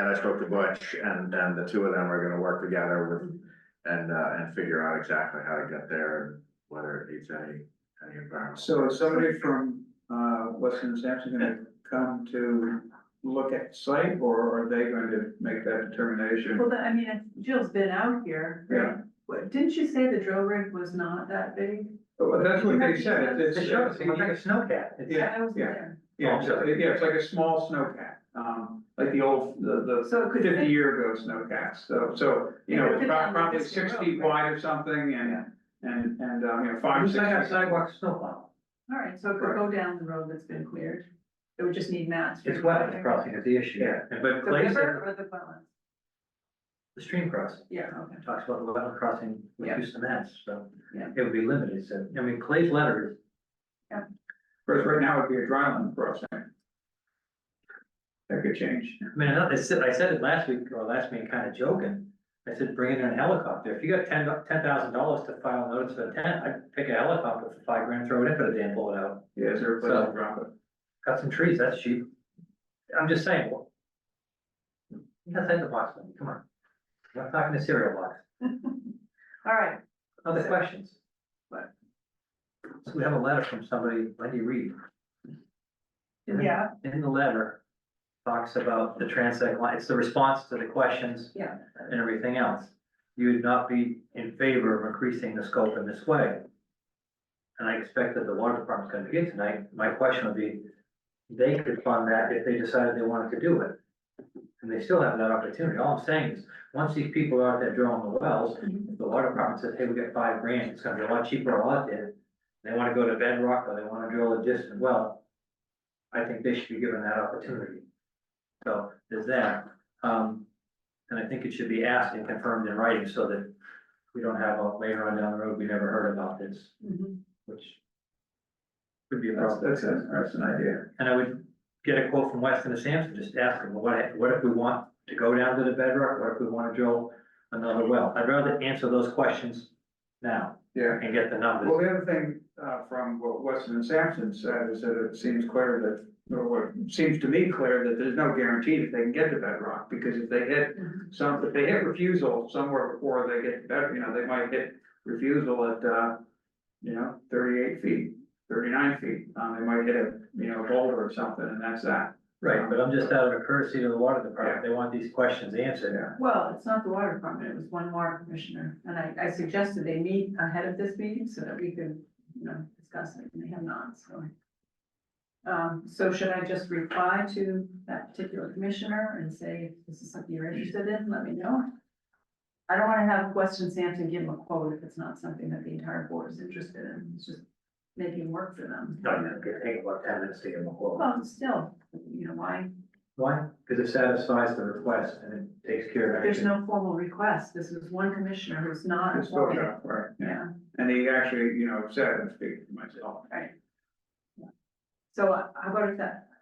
I spoke to Butch, and the two of them are gonna work together with, and figure out exactly how to get there, and whether it needs any environmental. So is somebody from, Weston and Sampson gonna come to look at the site, or are they going to make that determination? Well, I mean, if Jill's been out here, right? Yeah. Didn't you say the drill rig was not that big? Well, that's what they said, it's, It shows, it looks like a snowcat. It's- Yeah, I wasn't yeah. there. yeah, it's like a small snowcat, like the old, the So it could fit- 50-year ago snowcats, so, you know, It could it's fit on the probably existing 6 road, feet right? wide or something, and, you know, 5, Looks 6 like a feet. sidewalk snowplow. All right, so it could go down the road that's been cleared. It would just need mats. It's wetland crossing is the issue. Yeah. But The Clay said river or the wetlands? the stream crossing. Yeah, okay. Talks about the wetland crossing with Yeah. use of mats, so Yeah. it would be limited, so, I mean, Clay's letter is, Whereas right now it'd be a dryland crossing. That could change. I mean, I said it last week, or last meeting, kind of joking. I said, bring in a helicopter, if you got $10,000 to file notice of intent, I'd pick a helicopter for $5 grand, throw it in for the damn, pull it out. Yeah, is there a place to drop it? Cut some trees, that's cheap. I'm just saying, well, outside the box, man, come on. I'm not talking to cereal box. All right, Other questions? What? So we have a letter from somebody, Wendy Reed. yeah, In the letter, talks about the transect line, it's the response to the questions yeah. and everything else. You would not be in favor of increasing the scope in this way. And I expect that the water department's gonna begin tonight, my question would be, they could fund that if they decided they wanted to do it. And they still have that opportunity, all I'm saying is, once these people are out there drilling the wells, if the water department says, hey, we got $5 grand, it's gonna be a lot cheaper out there. They wanna go to bedrock, or they wanna drill a distant well, I think they should be given that opportunity. So there's that, and I think it should be asked and confirmed in writing so that we don't have later on down the road, we never heard about this, Mhm. which could be a That's, problem. that's an idea. And I would get a quote from Weston and Sampson, just ask them, what if we want to go down to the bedrock, what if we want to drill another well? I'd rather answer those questions now Yeah. and get the Well, numbers. the other thing, from what Weston and Sampson said is that it seems clear that, or what seems to me clear, that there's no guarantee that they can get to bedrock, because if they hit Mhm. if they hit refusal somewhere before they get to bed, you know, they might hit refusal at, 38 feet, 39 feet, they might hit a, boulder or something, and that's that. Right, but I'm just out of a courtesy to the water department, they want these questions answered. Well, it's not the water department, it was one water commissioner, and I suggested they meet ahead of this meeting so that we could, discuss it, and they have not, so. So should I just reply to that particular commissioner and say, if this is something you're interested in, let me know? I don't wanna have Weston Sampson give them a quote if it's not something that the entire board is interested in, it's just making work for them. It take about 10 minutes to get them a quote. Well, still, why? Why? Because it satisfies the request and it takes care of There's everything. no formal request, this is one commissioner who's not. It's still got, right, Yeah, and he actually, said, and speaking for myself, right. Yeah. So how about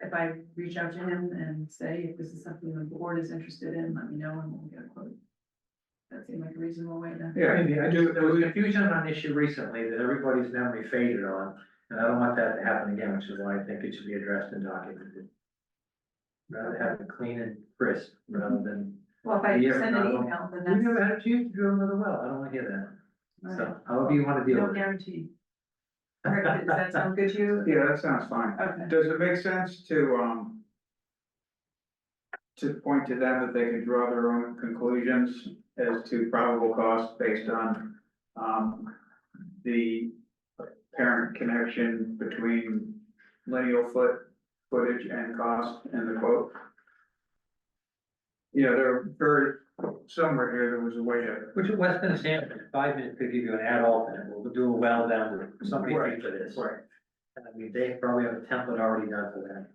if I reach out to him and say, if this is something the board is interested in, let me know and we'll get a quote. That seemed like a reasonable way to. yeah, Maybe, there was confusion on an issue recently that everybody's memory faded on, and I don't want that to happen again, which is why I think it should be addressed and documented. Rather have it clean and crisp, rather than, Well, if I Yeah, send an no. email, then we that's. never had a chance to drill another well, I don't wanna hear that. All So, right. however you wanna deal No with it. guarantee. All right, does that sound good to you? yeah, that sounds fine. Okay. Does it make sense to point to them that they can draw their own conclusions as to probable cost based on, the apparent connection between lineal footage and cost in the quote? They're very, somewhere here, there was a way to. Which at Weston and Sampson, 5 minutes could give you an ad alternate, we'll do a well down to somebody Right, paid for this. Right. And I mean, they probably have a template already done for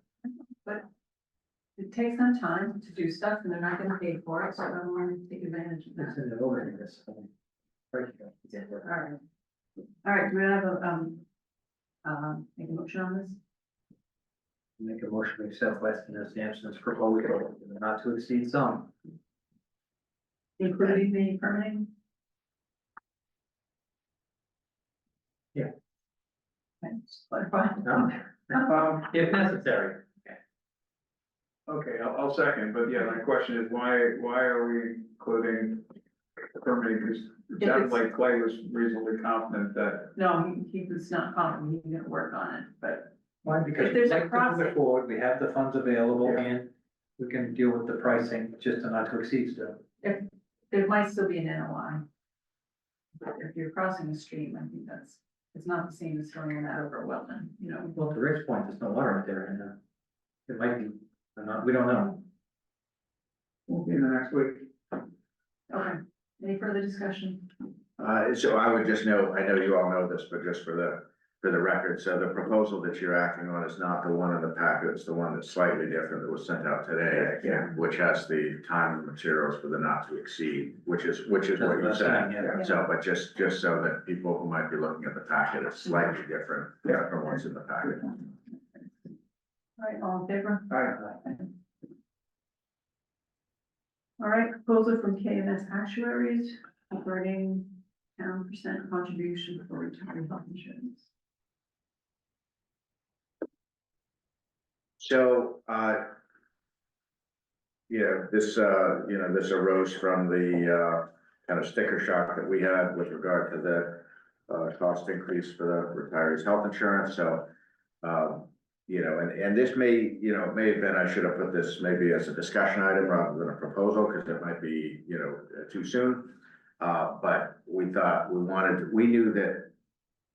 that. It takes them time to do stuff and they're not gonna pay for it, so I don't wanna take advantage of It's that. in the overhead, this. Break it up. Yeah. All right. All right, do we have make a motion on this? Make a motion to accept Weston and Sampson's proposal, not to exceed sum. Including the permitting? Just clarify. If necessary. Okay, I'll second, but yeah, my question is why are we including permitting? Because it sounded like Clay was reasonably confident that, No, he was not confident, he's gonna work on it, but Why? Because If there's a like to move crossing- it forward, we have the funds available Yeah. and we can deal with the pricing, just a not to exceed stuff. there might still be an NOI. But if you're crossing a stream, I think it's not the same as throwing that over a wetland, you know. Well, to Rick's point, there's no water up there, and it might be, or not, we don't know. we'll be in the next week. Okay, any further discussion? So I would just note, I know you all know this, but just for the record, so the proposal that you're acting on is not the one in the packet, it's the one that's slightly different that was sent out today. Yeah. Which has the time and materials for the not to exceed, which is what That's you what I'm said. saying, yeah. So, but just so that people who might be looking at the packet, it's slightly different from what's in the packet. All right, all in favor? All right, All right, proposal from KMS Actuaries, operating 10% contribution for retiree health insurance. So, this arose from the, kind of sticker shock that we had with regard to the, cost increase for the retirees' health insurance, so, and this may, may have been, I should have put this maybe as a discussion item rather than a proposal, because it might be, too soon. But we thought we knew that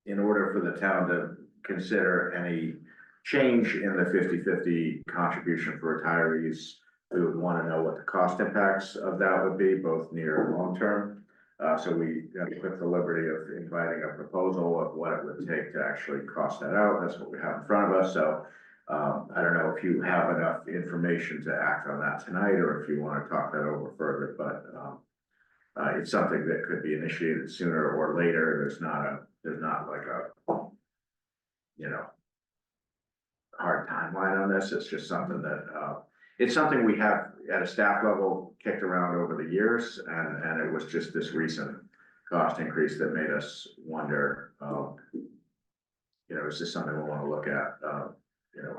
in order for the town to consider any change in the 50-50 contribution for retirees, we would want to know what the cost impacts of that would be, both near and long term. So we took the liberty of inviting a proposal of what it would take to actually cost that out. That's what we have in front of us. So I don't know if you have enough information to act on that tonight, or if you want to talk that over further, but it's something that could be initiated sooner or later. There's not like a, hard timeline on this. It's just something that, it's something we have at a staff level kicked around over the years, and it was just this recent cost increase that made us wonder, is this something we want to look at?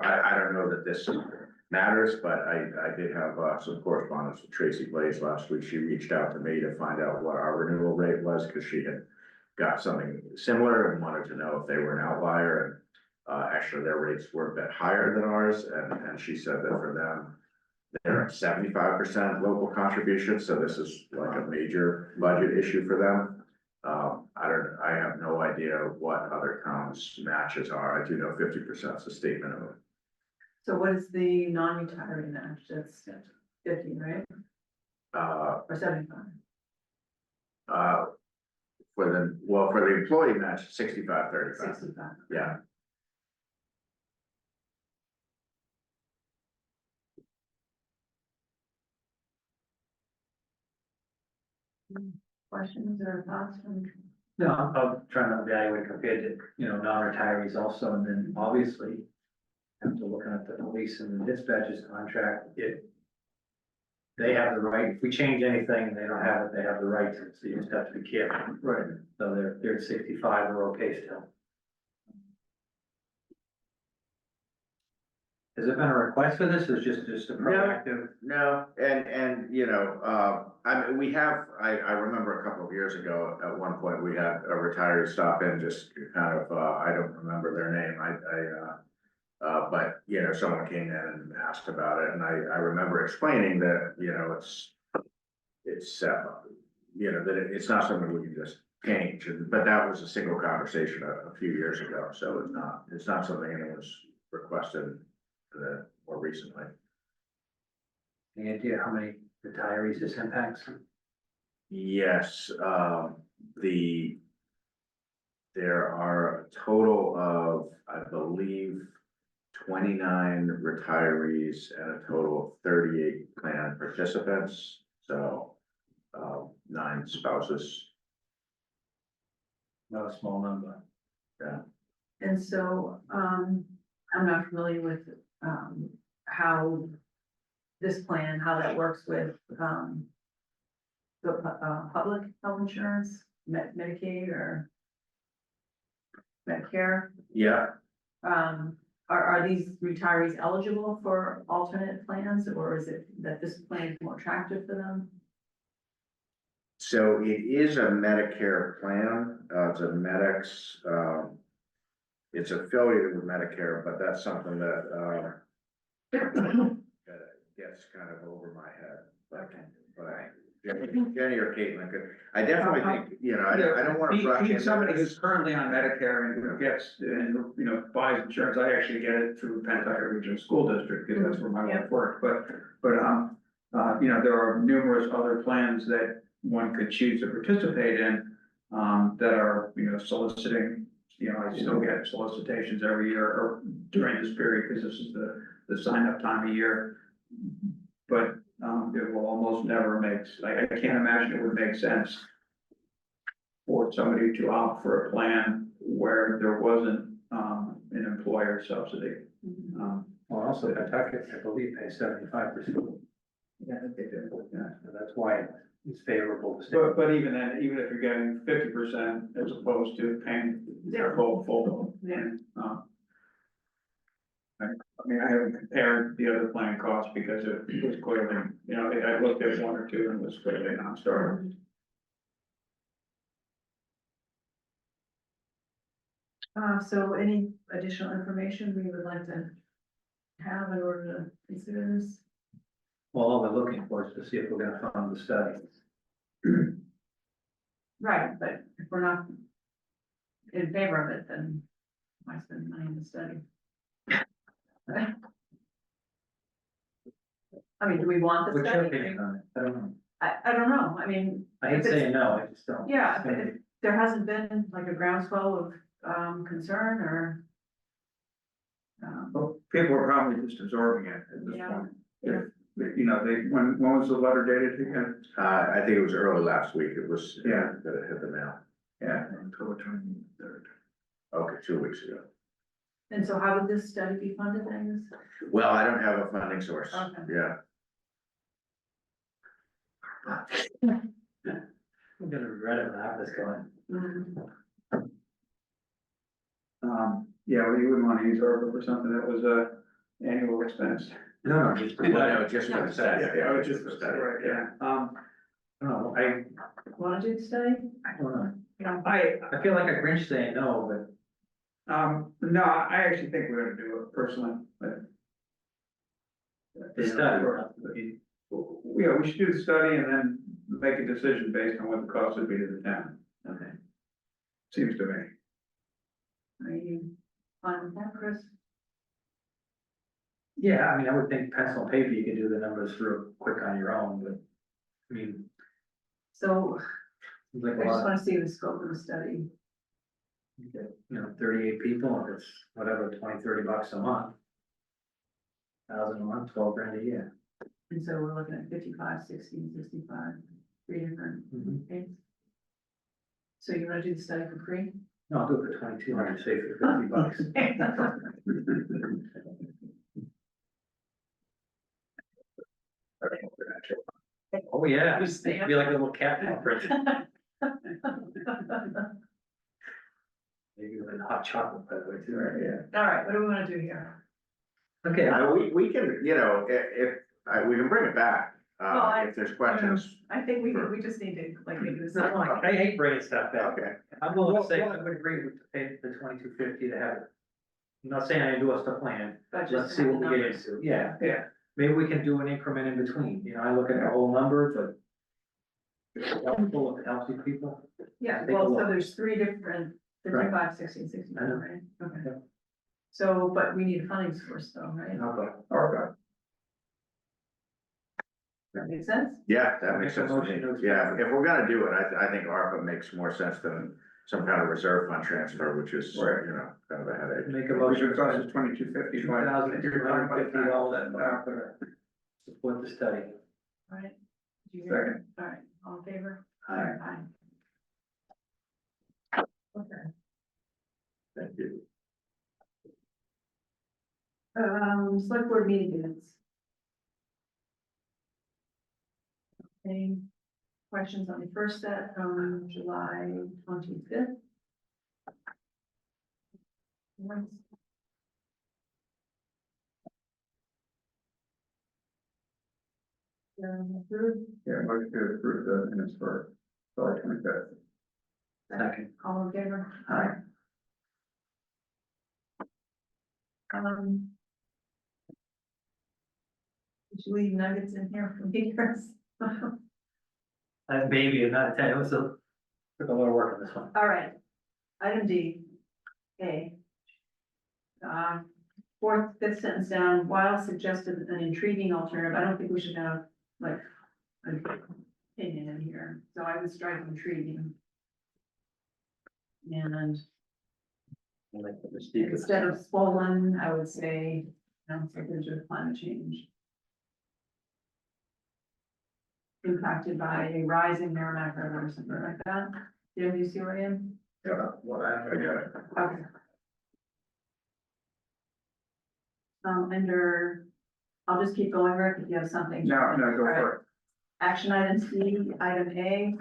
I don't know that this matters, but I did have some correspondence with Tracy Blaze last week. She reached out to me to find out what our renewal rate was, because she had got something similar and wanted to know if they were an outlier. And actually, their rates were a bit higher than ours, and she said that for them, they're at 75% local contribution, so this is like a major budget issue for them. I have no idea what other towns' matches are. I do know 50% is the state minimum. So what is the non-retiree match? That's 50, right? Or 75? For the employee match, 65-35. 65. Yeah. Questions or thoughts from? No, I'm trying to evaluate compared to, non-retirees also, and then obviously after looking at the police and the dispatchers contract, they have the right, if we change anything and they don't have it, they have the right to, so you just have to be careful. right. So they're at 65, we're okay still. Has it been a request for this, or is just a proactive? No, and, I mean, I remember a couple of years ago, at one point, we had a retiree stop in, just kind of, I don't remember their name, but, someone came in and asked about it, and I remember explaining that, it's, that it's not something we can just change, but that was a single conversation a few years ago, so it's not something anyone's requested more recently. Any idea how many retirees this impacts? Yes, there are a total of, I believe, 29 retirees and a total of 38 plan participants, so 9 spouses. Not a small number. And so, I'm not familiar with, how this plan, how that works with, the, public health insurance, Medicaid, or? Medicare. Yeah, Are these retirees eligible for alternate plans, or is it that this plan is more attractive for them? so it is a Medicare plan, it's a Medix, it's affiliated with Medicare, but that's something that, gets kind of over my head. Okay. But Jenny or Caitlin could, I definitely think, you know, I don't wanna Being- rush being into somebody this. who's currently on Medicare and gets, and, you know, buys insurance, I actually get it through Pentucket Regional School District, because that's where my wife worked, you know, there are numerous other plans that one could choose to participate in, that are, you know, soliciting, you know, I still get solicitations every year or during this period, because this is the sign up time of year. But, it will almost never make, I can't imagine it would make sense for somebody to opt for a plan where there wasn't, an employer subsidy. Mhm. Well, also Kentucky, I believe, pays 75%. Yeah, they do, yeah. So that's why it's favorable to stay. But even then, even if you're getting 50% as opposed to paying their full. Yeah. I mean, I haven't compared the other plan costs because it was clearly, you know, I looked at one or two and it was clearly a non-starter. So any additional information we would like to have in order to consider this? Well, all we're looking for is to see if we're gonna fund the study. Right, but if we're not in favor of it, then why spend money on the study? I mean, do we want the What's your study? opinion on it? I don't know. I don't know, I mean, I hate If it's- saying no, I just don't. yeah, if there hasn't been like a groundswell of, concern or. Well, people are probably just absorbing it at this Yeah. point. If, you know, when was the letter dated again? I think it was early last week, it was, Yeah. that it hit the mail, Yeah, October 23rd. okay, 2 weeks ago. And so how would this study be funded then? Well, I don't have a funding source, Okay. yeah. I'm gonna regret it when I have this going. Mhm. Yeah, well, you wouldn't want to use ARPA for something that was a annual expense. No, just. Well, no, just for the study. Yeah, I was just, for the study, right, yeah. No, I Wanna do the study? don't know. Yeah. I feel like a Grinch saying no, but No, I actually think we're gonna do it personally, but. the study. Yeah, we should do the study and then make a decision based on what the cost would be to the town, Okay, seems to me. are you fine with that, Chris? Yeah, I mean, I would think pencil and paper, you could do the numbers real quick on your own, but, I mean, So seems like I a just lot, wanna see the scope of the study. you get, 38 people, if it's whatever, 20, $30 a month. 1,000 a month, 12 grand a year. And so we're looking at 55, 60, 65, three different Mhm. things. So you wanna do the study for free? No, I'll do it for 2,200, say for $50. Oh, yeah, it'd be like a little cat print. Maybe with hot chocolate, by the way, too. Yeah. All right, what do we wanna do here? Okay, We can, you know, if, we can bring it back, Well, I- if there's questions. I think we just need to like make this. no, I hate bringing stuff back. Okay, I'm willing to say, I would agree with pay the 2250 to have it. I'm not saying I endorse the plan, But just let's to see have what the we get numbers. into, yeah. Yeah. Maybe we can do an increment in between, you know, I look at the whole number, but. If it's helpful, if it helps you people. Yeah, Take a well, so look. there's three different, Right. 55, 60, and 65, I know. right? Okay. Yeah. So, but we need a funding source though, right? ARPA. That makes sense? yeah, that makes Make a sense to me, motion to- yeah, if we're gonna do it, I think ARPA makes more sense than some kind of reserve fund transfer, which is, you Right. know, kind of a headache. Make a Which motion. would cost us $22.50. $2,250 for support the study. All right. Did you hear? Second. All right, all in favor? Aye. Okay. Thank you. Select board meeting minutes. Any questions on the first set from July 25th? Yeah, motion to approve the minutes for July 25th. Second. All in favor? Aye. Did you leave nuggets in here for me, Chris? Maybe, I'm not, it was took a lot of work on this one. All right, item D, A. Fourth, fifth sentence down, while suggested an intriguing alternative, I don't think we should have like an opinion in here, so I would strike intriguing. And Like the mistake. instead of swollen, I would say, something to do with climate change. Impacted by a rising Merrimack River or something like that. Do you see where I am? Yeah, well, I got it. Okay. Under, I'll just keep going, Rick, if you have something. No, go All right. for it. Action item C, item A,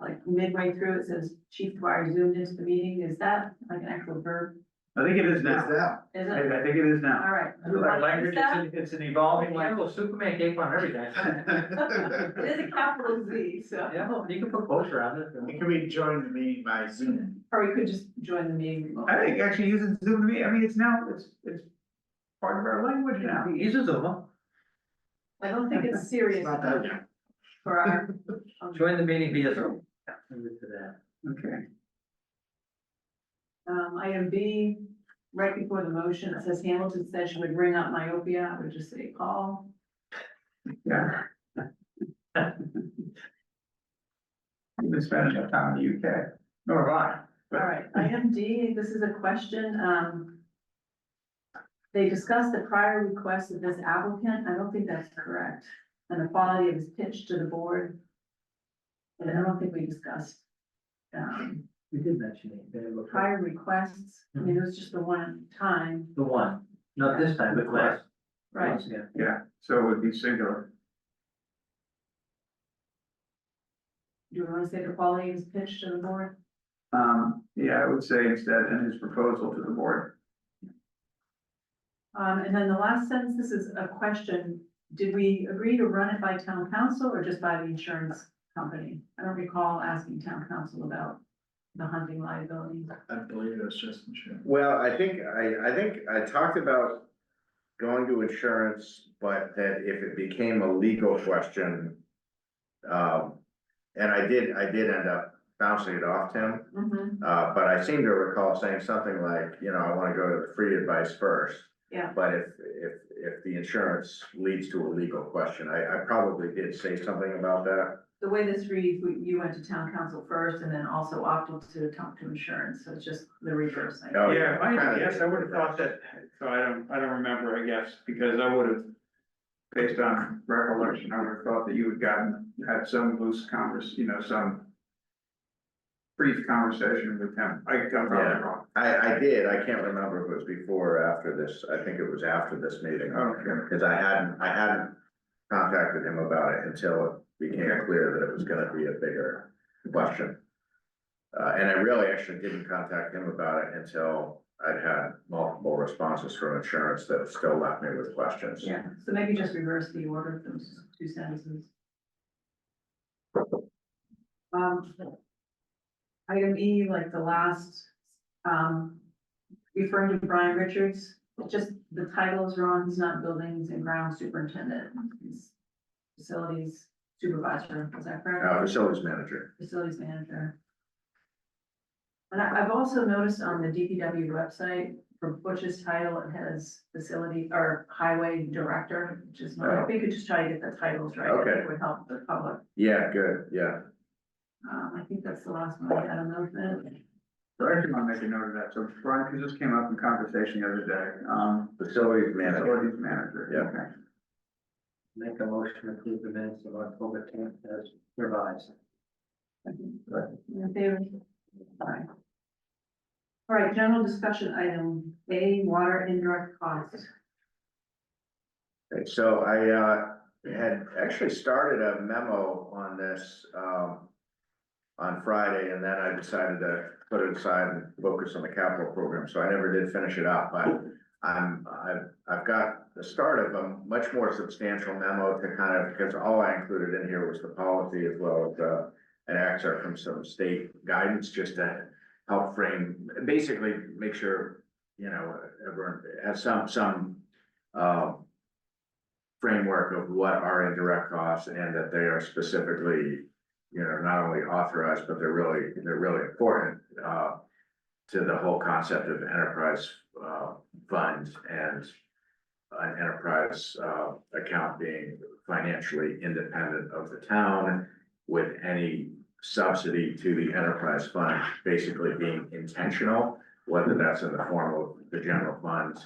like midway through, it says Chief Dwyer zoomed into the meeting. Is that like an actual verb? I think it is It's now. that. Is I it? think it is now. All right. Our language, Is that? it's an evolving language, Superman came on everything. It is a capital Z, so. Yeah, you can put quotes around it. It can be joined the meeting by Zoom. Or we could just join the meeting remotely. I think actually using Zoom to me, I mean, it's now, it's part of our language now. He's a Zoomer. I don't think it's serious It's not that enough yet. for our. Join the meeting via Zoom. Move it to that. Okay. Item B, right before the motion, it says Hamilton said she would bring up myopia, I would just say call. Yeah. You've been spending enough time in the UK, nor have I. All right, item D, this is a question, they discussed the prior request of this applicant, I don't think that's correct, and the quality of his pitch to the board. And I don't think we discussed, We did mention it. They were prior requests, I mean, it was just the one time, The one, not this time, but last. right? Yeah. Yeah, so it would be singular. Do you want to say the quality of his pitch to the board? Yeah, I would say instead in his proposal to the board. And then the last sentence, this is a question, did we agree to run it by town council or just by the insurance company? I don't recall asking town council about the hunting liability. I believe it was just insurance. Well, I think I talked about going to insurance, but that if it became a legal question, and I did end up bouncing it off Tim, Mm-hmm. but I seem to recall saying something like, I wanna go to the free advice first. Yeah. But if the insurance leads to a legal question, I probably did say something about that. The way this reads, you went to town council first and then also opted to talk to insurance, so it's just the reverse. I Oh, guess. Yeah, I kinda guess I would have thought that, so I don't remember, I guess, because I would have, based on recollection, I would have thought that you had some loose some brief conversation with him. I'm probably Yeah. wrong. I did, I can't remember if it was before or after this, I think it was after this meeting. Okay. Cause I hadn't contacted him about it until it became Okay. clear that it was gonna be a bigger question. And I really actually didn't contact him about it until I'd had multiple responses from insurance that still left me with questions. Yeah, so maybe just reverse the order of those two sentences. Item E, like the last, referring to Brian Richards, just the title is wrong, he's not buildings and ground superintendent, he's facilities supervisor, is that correct? Facilities manager. Facilities manager. And I've also noticed on the DPW website, for Butch's title, it has facility or highway director, which is not, if we could just try to get the titles right, I think it would help the public. Yeah, good, yeah. I think that's the last one I had on those minutes. So I actually want to make a note of that. So Brian, because this came up in conversation the other day, Facilities manager. facilities manager. Yeah. Okay. Make a motion to approve the minutes of October 10th as revised. In favor? Aye. All right, general discussion item, A, water indirect costs. Okay, so I had actually started a memo on this on Friday, and then I decided to put it aside and focus on the capital program, so I never did finish it up, but I've got the start of a much more substantial memo to kind of, because all I included in here was the policy as well as, an excerpt from some state guidance, just to help frame, basically make sure, you know, everyone has some, framework of what are indirect costs and that they are specifically, you know, not only authorized, but they're really important, to the whole concept of enterprise, fund and an enterprise, account being financially independent of the town, with any subsidy to the enterprise fund basically being intentional, whether that's in the form of the general fund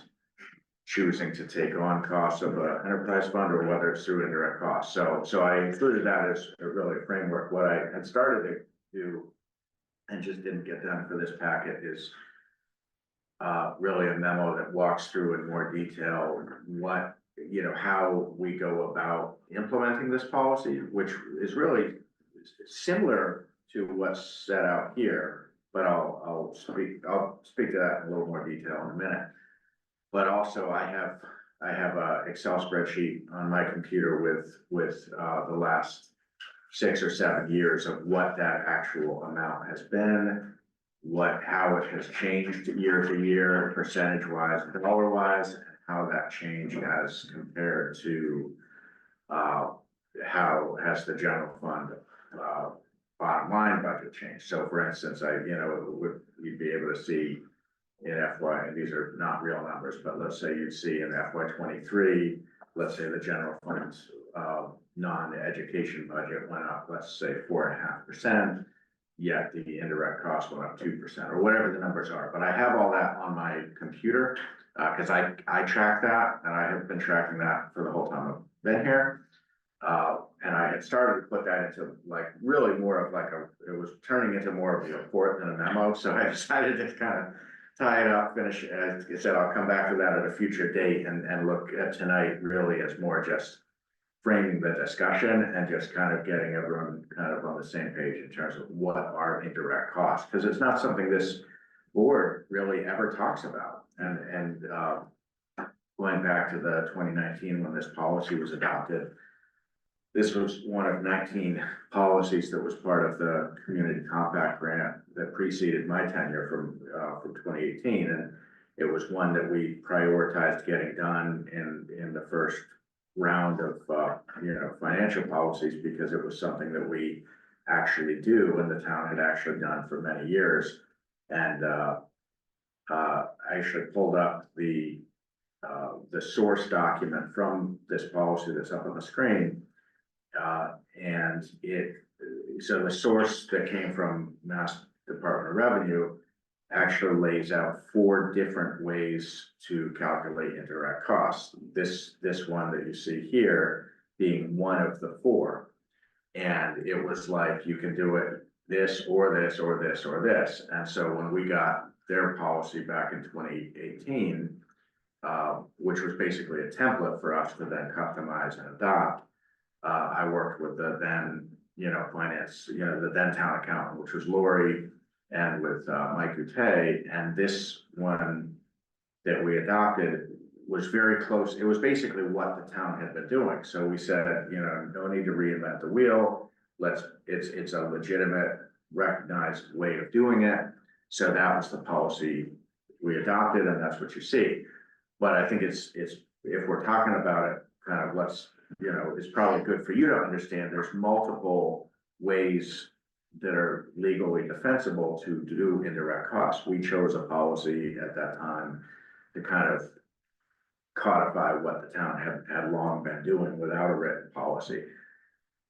choosing to take on costs of an enterprise fund or whether it's through indirect costs. So I included that as a really framework. What I had started to do and just didn't get done for this packet is really a memo that walks through in more detail what, you know, how we go about implementing this policy, which is really similar to what's set out here, but I'll speak to that in a little more detail in a minute. But also I have a Excel spreadsheet on my computer with the last 6 or 7 years of what that actual amount has been, how it has changed year to year, percentage wise, dollar wise, and how that change has compared to how has the general fund bottom line budget changed. So for instance, you'd be able to see in FY, and these are not real numbers, but let's say you'd see in FY 23, let's say the general fund's non-education budget went up, let's say 4.5%, yet the indirect cost went up 2% or whatever the numbers are. But I have all that on my computer because I track that, and I have been tracking that for the whole time I've been here. And I had started to put that into like really more of like it was turning into more of a report than a memo. So I decided to kind of tie it up, finish, as I said, I'll come back to that at a future date and look at tonight really as more just framing the discussion and just kind of getting everyone kind of on the same page in terms of what are indirect costs, because it's not something this board really ever talks about. And going back to the 2019 when this policy was adopted, this was one of 19 policies that was part of the community compact grant that preceded my tenure from 2018. And it was one that we prioritized getting done in the first round of, financial policies, because it was something that we actually do and the town had actually done for many years. And I actually pulled up the source document from this policy that's up on the screen. So the source that came from Mass Department of Revenue actually lays out 4 different ways to calculate indirect costs. This one that you see here being one of the 4. And it was like, you can do it this or this or this or this. And so when we got their policy back in 2018, which was basically a template for us to then customize and adopt, I worked with the then, finance, the then town accountant, which was Lori, and with Mike Goutet, and this one that we adopted was very close. It was basically what the town had been doing. So we said, no need to reinvent the wheel. It's a legitimate, recognized way of doing it. So that was the policy we adopted, and that's what you see. But I think it's if we're talking about it, kind of it's probably good for you to understand there's multiple ways that are legally defensible to do indirect costs. We chose a policy at that time to kind of codify what the town had long been doing without a written policy.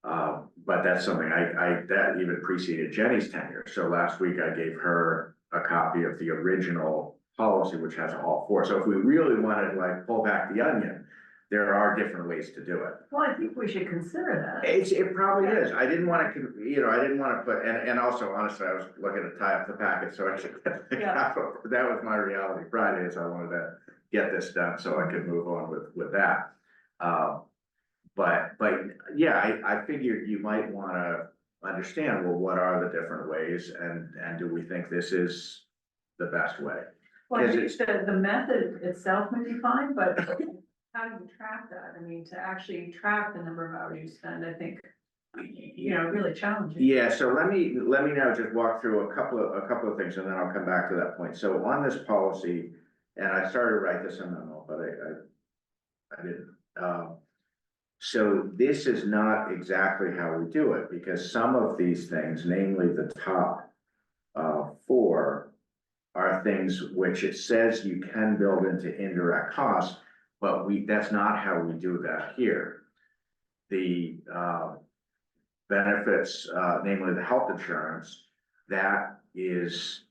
But that's something that even preceded Jenny's tenure. So last week I gave her a copy of the original policy, which has all 4. So if we really wanted to like pull back the onion, there are different ways to do it. Well, I think we should consider that. It probably is. I didn't want to, I didn't want to put, and also honestly, I was looking to tie up the packet, so I should. Yeah. That was my reality Friday, is I wanted to get this done so I could move on with that. But yeah, I figured you might want to understand, well, what are the different ways and do we think this is the best way? Well, I Because think the method itself may be fine, but how do you track that? I mean, to actually track the number of hours you spend, I think, really challenging. Yeah, so let me now just walk through a couple of things and then I'll come back to that point. So on this policy, and I started to write this in memo, but I didn't. So this is not exactly how we do it, because some of these things, namely the top four, are things which it says you can build into indirect costs, but that's not how we do that here. The benefits, namely the health insurance, that is,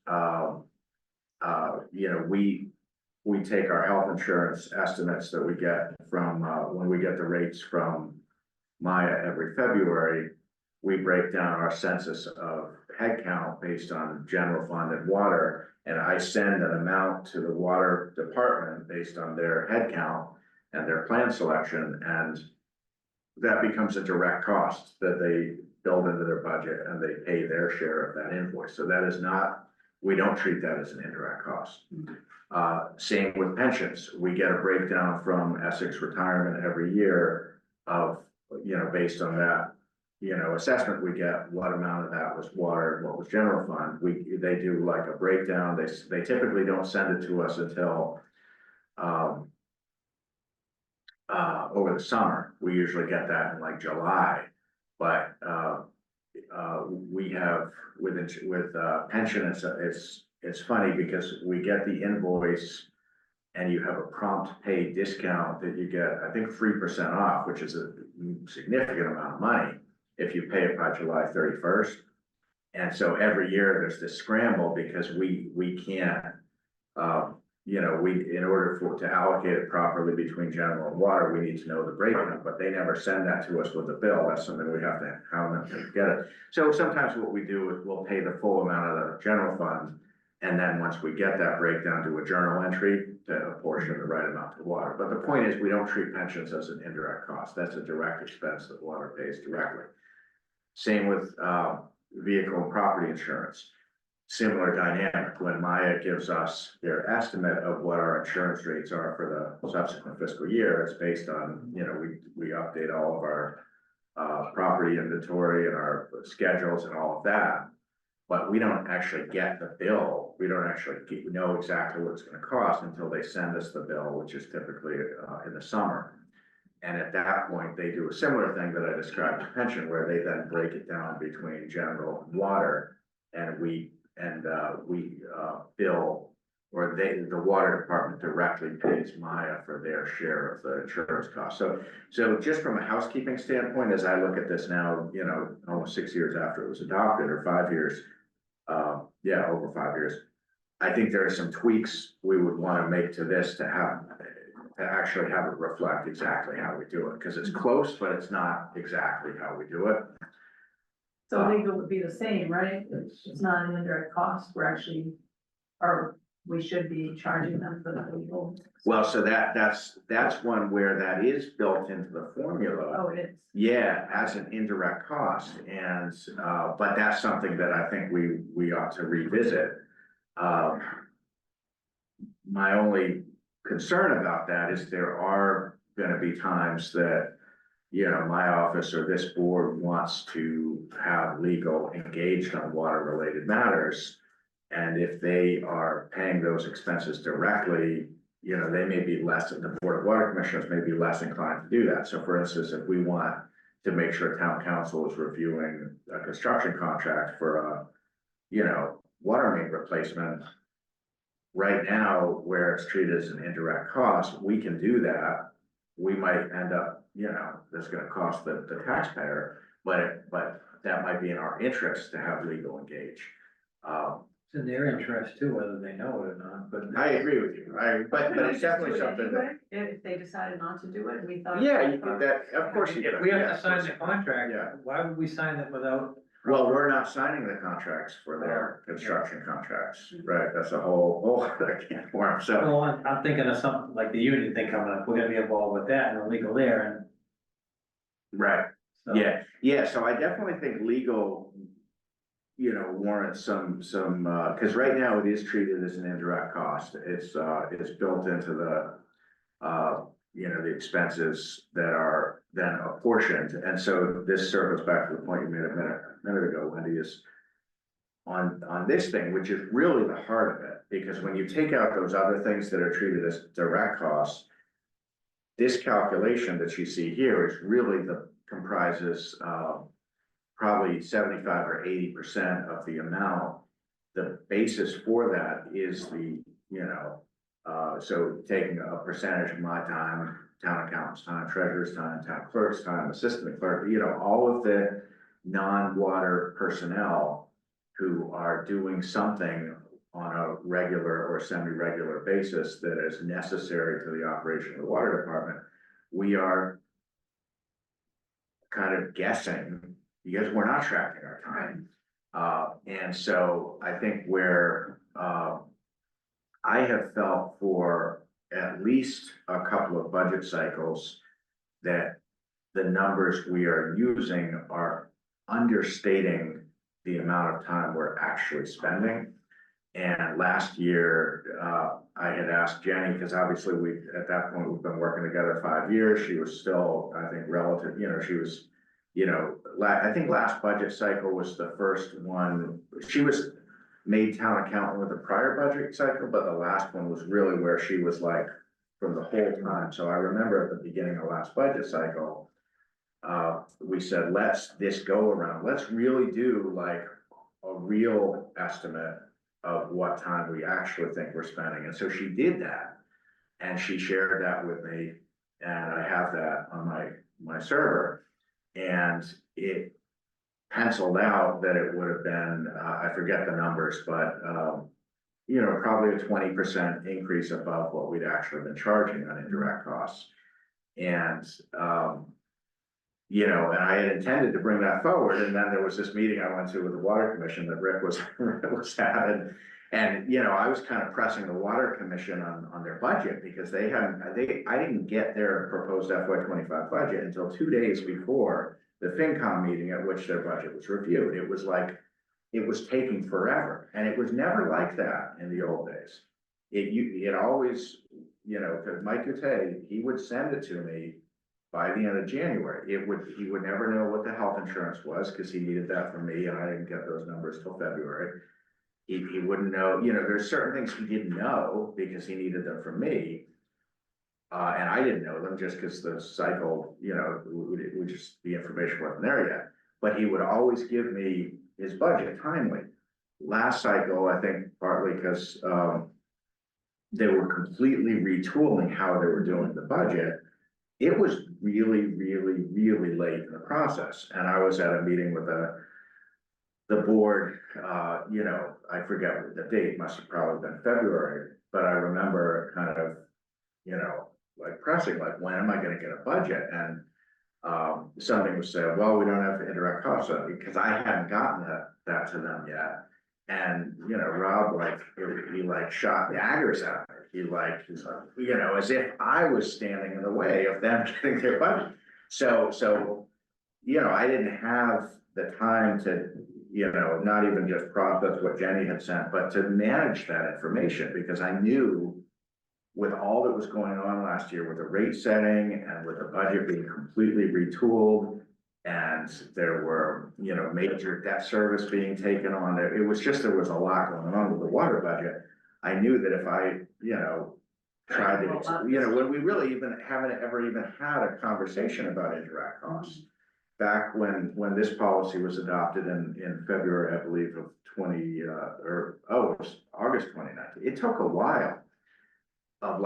we take our health insurance estimates that we get from, when we get the rates from Maya every February, we break down our census of headcount based on general fund and water, and I send an amount to the water department based on their headcount and their plan selection, and that becomes a direct cost that they build into their budget and they pay their share of that invoice. So that is not, we don't treat that as an indirect cost. Same with pensions. We get a breakdown from Essex Retirement every year of, based on that, assessment we get, what amount of that was water and what was general fund. They do like a breakdown. They typically don't send it to us until over the summer. We usually get that in like July, but we have with pension, it's funny because we get the invoice and you have a prompt pay discount that you get, I think 3% off, which is a significant amount of money if you pay it by July 31st. And so every year there's this scramble because we can't, in order to allocate it properly between general and water, we need to know the breakdown, but they never send that to us with the bill. That's something we have to hound them to get it. So sometimes what we do is we'll pay the full amount of the general fund. And then once we get that breakdown, do a journal entry to apportion the right amount to water. But the point is, we don't treat pensions as an indirect cost. That's a direct expense that water pays directly. Same with vehicle and property insurance. Similar dynamic. When Maya gives us their estimate of what our insurance rates are for the subsequent fiscal year, it's based on, we update all of our property inventory and our schedules and all of that. But we don't actually get the bill. We don't actually know exactly what it's going to cost until they send us the bill, which is typically in the summer. And at that point, they do a similar thing that I described to pension, where they then break it down between general and water, and we bill, or the water department directly pays Maya for their share of the insurance cost. So just from a housekeeping standpoint, as I look at this now, almost 6 years after it was adopted, or 5 years, over 5 years, I think there are some tweaks we would want to make to this to actually have it reflect exactly how we do it, because it's close, but it's not exactly how we do it. So legal would be the same, right? It's not an indirect cost. We should be charging them for the legal. Well, so that's one where that is built into the formula. Oh, it is. Yeah, as an indirect cost, and but that's something that I think we ought to revisit. My only concern about that is there are going to be times that, my office or this board wants to have legal engaged on water related matters. And if they are paying those expenses directly, they may be less, the Board of Water Commissioners may be less inclined to do that. So for instance, if we want to make sure town council is reviewing a construction contract for a, water main replacement, right now, where it's treated as an indirect cost, we can do that. We might end up, that's gonna cost the taxpayer, but that might be in our interest to have legal engage. It's in their interest too, whether they know it or not, but. I agree with you, but it's definitely something that. If they decided not to do it, we thought. Yeah, of course you If could. we have Yeah, to of sign course the you could. contract, Yeah. why would we sign it without? Well, we're not signing the contracts for their construction contracts, right? That's a whole other can of worms, so. Well, I'm thinking of something like the union thing coming up, we're gonna be involved with that and the legal there, and Right, So. Yeah, so I definitely think legal, warrants cause right now it is treated as an indirect cost. It's built into the expenses that are then apportioned. And so this circles back to the point you made a minute ago, Wendy, is on this thing, which is really the heart of it, because when you take out those other things that are treated as direct costs, this calculation that you see here is really comprises probably 75 or 80% of the amount. The basis for that is so taking a percentage of my time, town accountant's time, treasurer's time, town clerk's time, assistant clerk, all of the non-water personnel who are doing something on a regular or semi-regular basis that is necessary to the operation of the water department. We are kind of guessing, because we're not tracking our time. And so I think where I have felt for at least a couple of budget cycles that the numbers we are using are understating the amount of time we're actually spending. And last year, I had asked Jenny, because obviously at that point, we've been working together 5 years. She was still, I think, relative, she was, I think last budget cycle was the first one. She was made town accountant with the prior budget cycle, but the last one was really where she was like from the whole time. So I remember at the beginning of last budget cycle, we said, this go around, let's really do like a real estimate of what time we actually think we're spending. And so she did that, and she shared that with me, and I have that on my server, and it penciled out that it would have been, I forget the numbers, but probably a 20% increase above what we'd actually been charging on indirect costs. And and I had intended to bring that forward, and then there was this meeting I went to with the Water Commission that Rick was at, and I was kind of pressing the Water Commission on their budget, because I didn't get their proposed FY25 budget until 2 days before the FinCom meeting at which their budget was reviewed. It was like, it was taking forever, and it was never like that in the old days. It always, because Mike Goutet, he would send it to me by the end of January. He would never know what the health insurance was, because he needed that from me, and I didn't get those numbers till February. He wouldn't know, there's certain things he didn't know because he needed them from me. And I didn't know them just because the cycle, the information wasn't there yet. But he would always give me his budget timely. Last cycle, I think partly because they were completely retooling how they were doing the budget. It was really, really, really late in the process. And I was at a meeting with the board, I forget what the date, must have probably been February, but I remember kind of, like pressing, like, when am I gonna get a budget? And something was said, well, we don't have indirect costs, because I hadn't gotten that to them yet. And, Rob, he shot daggers at me. He's like, as if I was standing in the way of them getting their budget. So, I didn't have the time to, not even just process what Jenny had sent, but to manage that information, because I knew with all that was going on last year with the rate setting and with the budget being completely retooled, and there were, major debt service being taken on there. It was just, there was a lot going on with the water budget. I knew that if I, tried to, when we really haven't ever even had a conversation about indirect costs. Back when this policy was adopted in February, I believe, of it was August 2019. It took a while of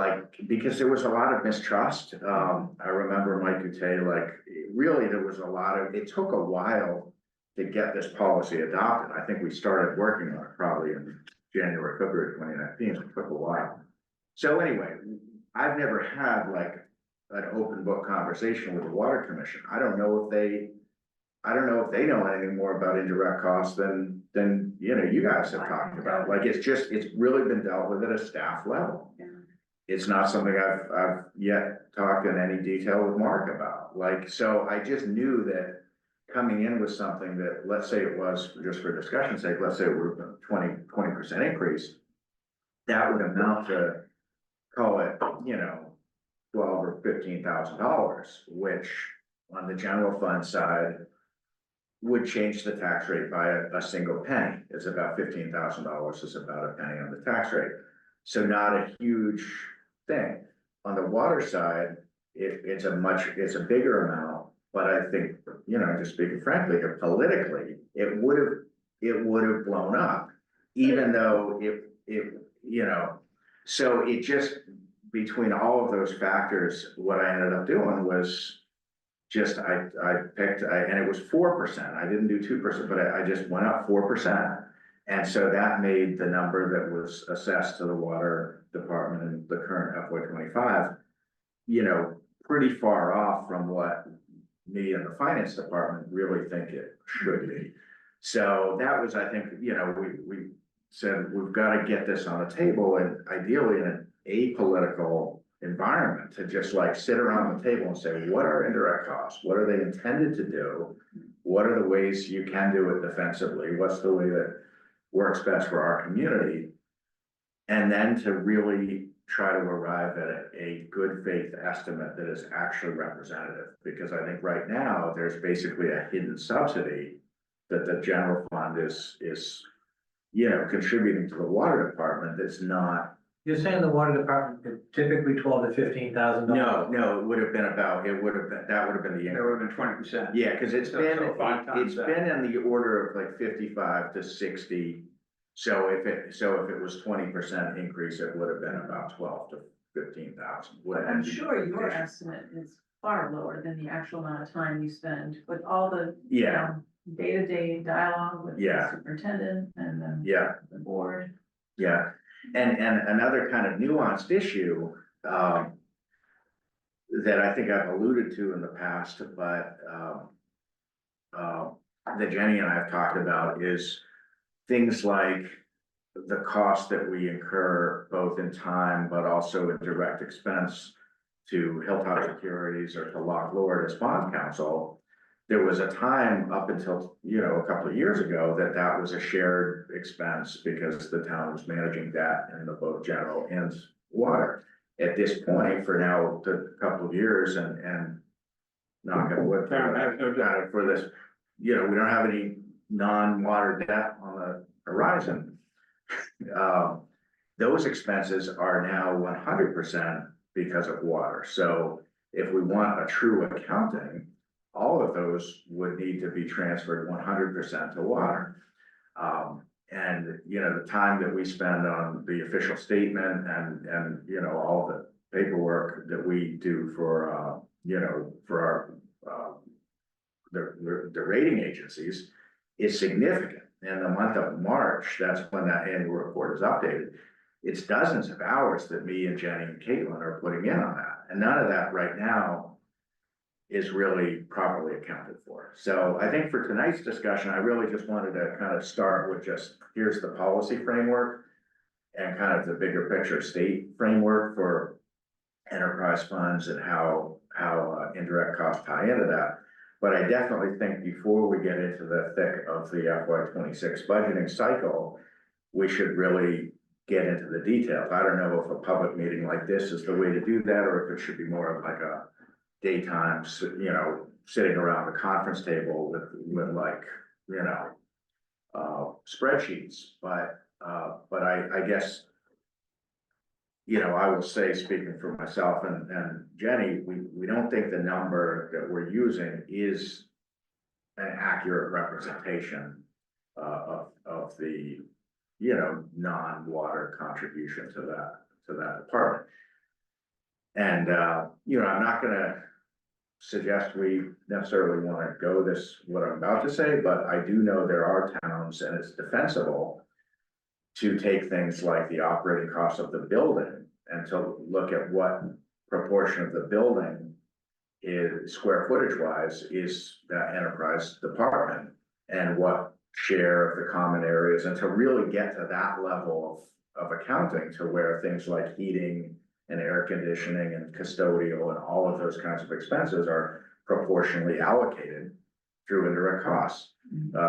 because there was a lot of mistrust. I remember Mike Goutet, really there was it took a while to get this policy adopted. I think we started working on it probably in January, February 2019. It took a while. So anyway, I've never had an open book conversation with the Water Commission. I don't know if they know anything more about indirect costs than you guys have talked about. It's really been dealt with at a staff level. Yeah. It's not something I've yet talked in any detail with Mark about. So I just knew that coming in with something that, let's say it was, just for discussion's sake, let's say it were 20% increase. That would amount to, call it, you know, $12,000 or $15,000, which on the general fund side would change the tax rate by a single penny. It's about $15,000 is about a penny on the tax rate. So not a huge thing. On the water side, it's a bigger amount, but I think, you know, just speaking frankly, politically, it would have blown up, even though you know, so it just, between all of those factors, what I ended up doing was just, I picked, and it was 4%. I didn't do 2%, but I just went up 4%. And so that made the number that was assessed to the water department in the current FY25, you know, pretty far off from what me and the finance department really think it should be. So that was, I think, you know, we said, we've got to get this on the table, and ideally in an apolitical environment, to just like sit around the table and say, what are indirect costs? What are they intended to do? What are the ways you can do it defensively? What's the way that works best for our community? And then to really try to arrive at a good faith estimate that is actually representative. Because I think right now, there's basically a hidden subsidy that the general fund is, you know, contributing to the water department that's not. You're saying the water department could typically $12,000 to $15,000? No, it would have been about, that would have been the. That would have been 20%. Yeah, because it's been, So 5 times it's that. been in the order of like 55 to 60. So if it was 20% increase, it would have been about 12 to 15,000. I'm sure your estimate is far lower than the actual amount of time you spend with all the, you Yeah. know, day-to-day dialogue with the Yeah. superintendent and then Yeah, the board. yeah. And another kind of nuanced issue, that I think I've alluded to in the past, but, that Jenny and I have talked about is things like the cost that we incur both in time, but also in direct expense to Hilltop Securities or to Lock Lord as bond counsel. There was a time up until, you know, a couple of years ago that was a shared expense because the town was managing debt in the both general and water. At this point, for now, a couple of years and knock on wood for this, you know, we don't have any non-water debt on the horizon. Those expenses are now 100% because of water. So if we want a true accounting, all of those would need to be transferred 100% to water. And, you know, the time that we spend on the official statement and, you know, all the paperwork that we do for, you know, for our, the rating agencies is significant. In the month of March, that's when that annual report is updated. It's dozens of hours that me and Jenny and Caitlin are putting in on that. And none of that right now is really properly accounted for. So I think for tonight's discussion, I really just wanted to kind of start with just, here's the policy framework and kind of the bigger picture state framework for enterprise funds and how indirect costs tie into that. But I definitely think before we get into the thick of the FY26 budgeting cycle, we should really get into the details. I don't know if a public meeting like this is the way to do that, or if it should be more of like a daytime, you know, sitting around the conference table with like, you know, spreadsheets. But I guess, you know, I will say, speaking for myself and Jenny, we don't think the number that we're using is an accurate representation of the, you know, non-water contribution to that department. And, you know, I'm not gonna suggest we necessarily want to go what I'm about to say, but I do know there are towns, and it's defensible to take things like the operating costs of the building and to look at what proportion of the building is square footage wise is that enterprise department and what share of the common areas, and to really get to that level of accounting to where things like heating and air conditioning and custodial and all of those kinds of expenses are proportionally allocated through indirect costs.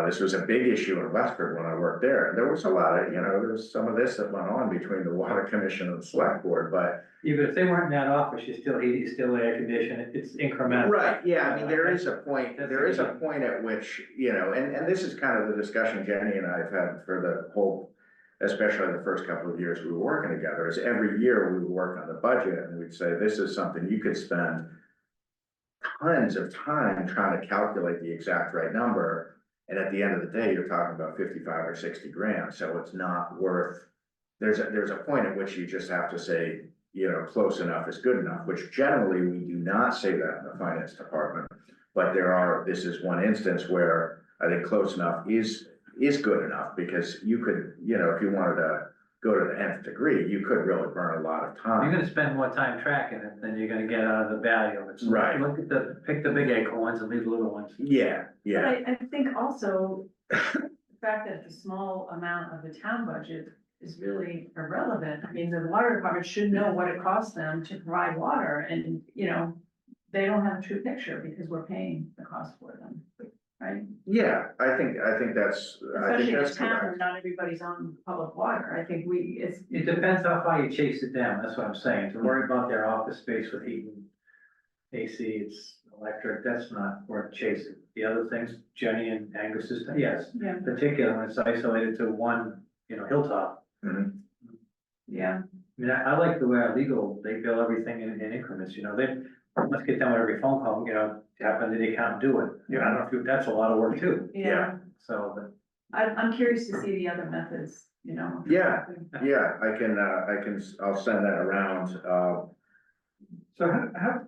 This was a big issue in Westford when I worked there. There was a lot of, there was some of this that went on between the water commission and the select board, but. Even if they weren't in that office, you still heat, you still air condition, it's incremental. Right, yeah, I mean, there is a point at which, and this is kind of the discussion Jenny and I have had for the whole, especially the first couple of years we were working together, is every year we would work on the budget and we'd say, this is something you could spend tons of time trying to calculate the exact right number. And at the end of the day, you're talking about 55 or 60 grand, so it's not worth, there's a point at which you just have to say, close enough is good enough, which generally we do not say that in the finance department. But this is one instance where I think close enough is good enough, because you could, if you wanted to go to the nth degree, you could really burn a lot of time. You're gonna spend more time tracking it than you're gonna get out of the value of it. So Right. Look at pick the big acorns and leave the little ones. Yeah, But yeah, I think also the fact that the small amount of the town budget is really irrelevant. I mean, the water department should know what it costs them to provide water and, they don't have a true picture because we're paying the cost for them, right? yeah, I think that's Especially in a that's town where correct. not everybody's on public water. I think It depends how far you chase it down, that's what I'm saying. To worry about their office space with heating, AC, it's electric, that's not worth chasing. The other things, Jenny and Angus is, yes, yeah, particularly when it's isolated to one, hilltop. Mhm. yeah. I mean, I like the way our legal, they bill everything in increments, they, let's get done with every phone call, tap into the account and do it. I don't know if that's a lot of work too, Yeah, so, but. I'm curious to see the other methods, Yeah. Yeah, I'll send that around, So how,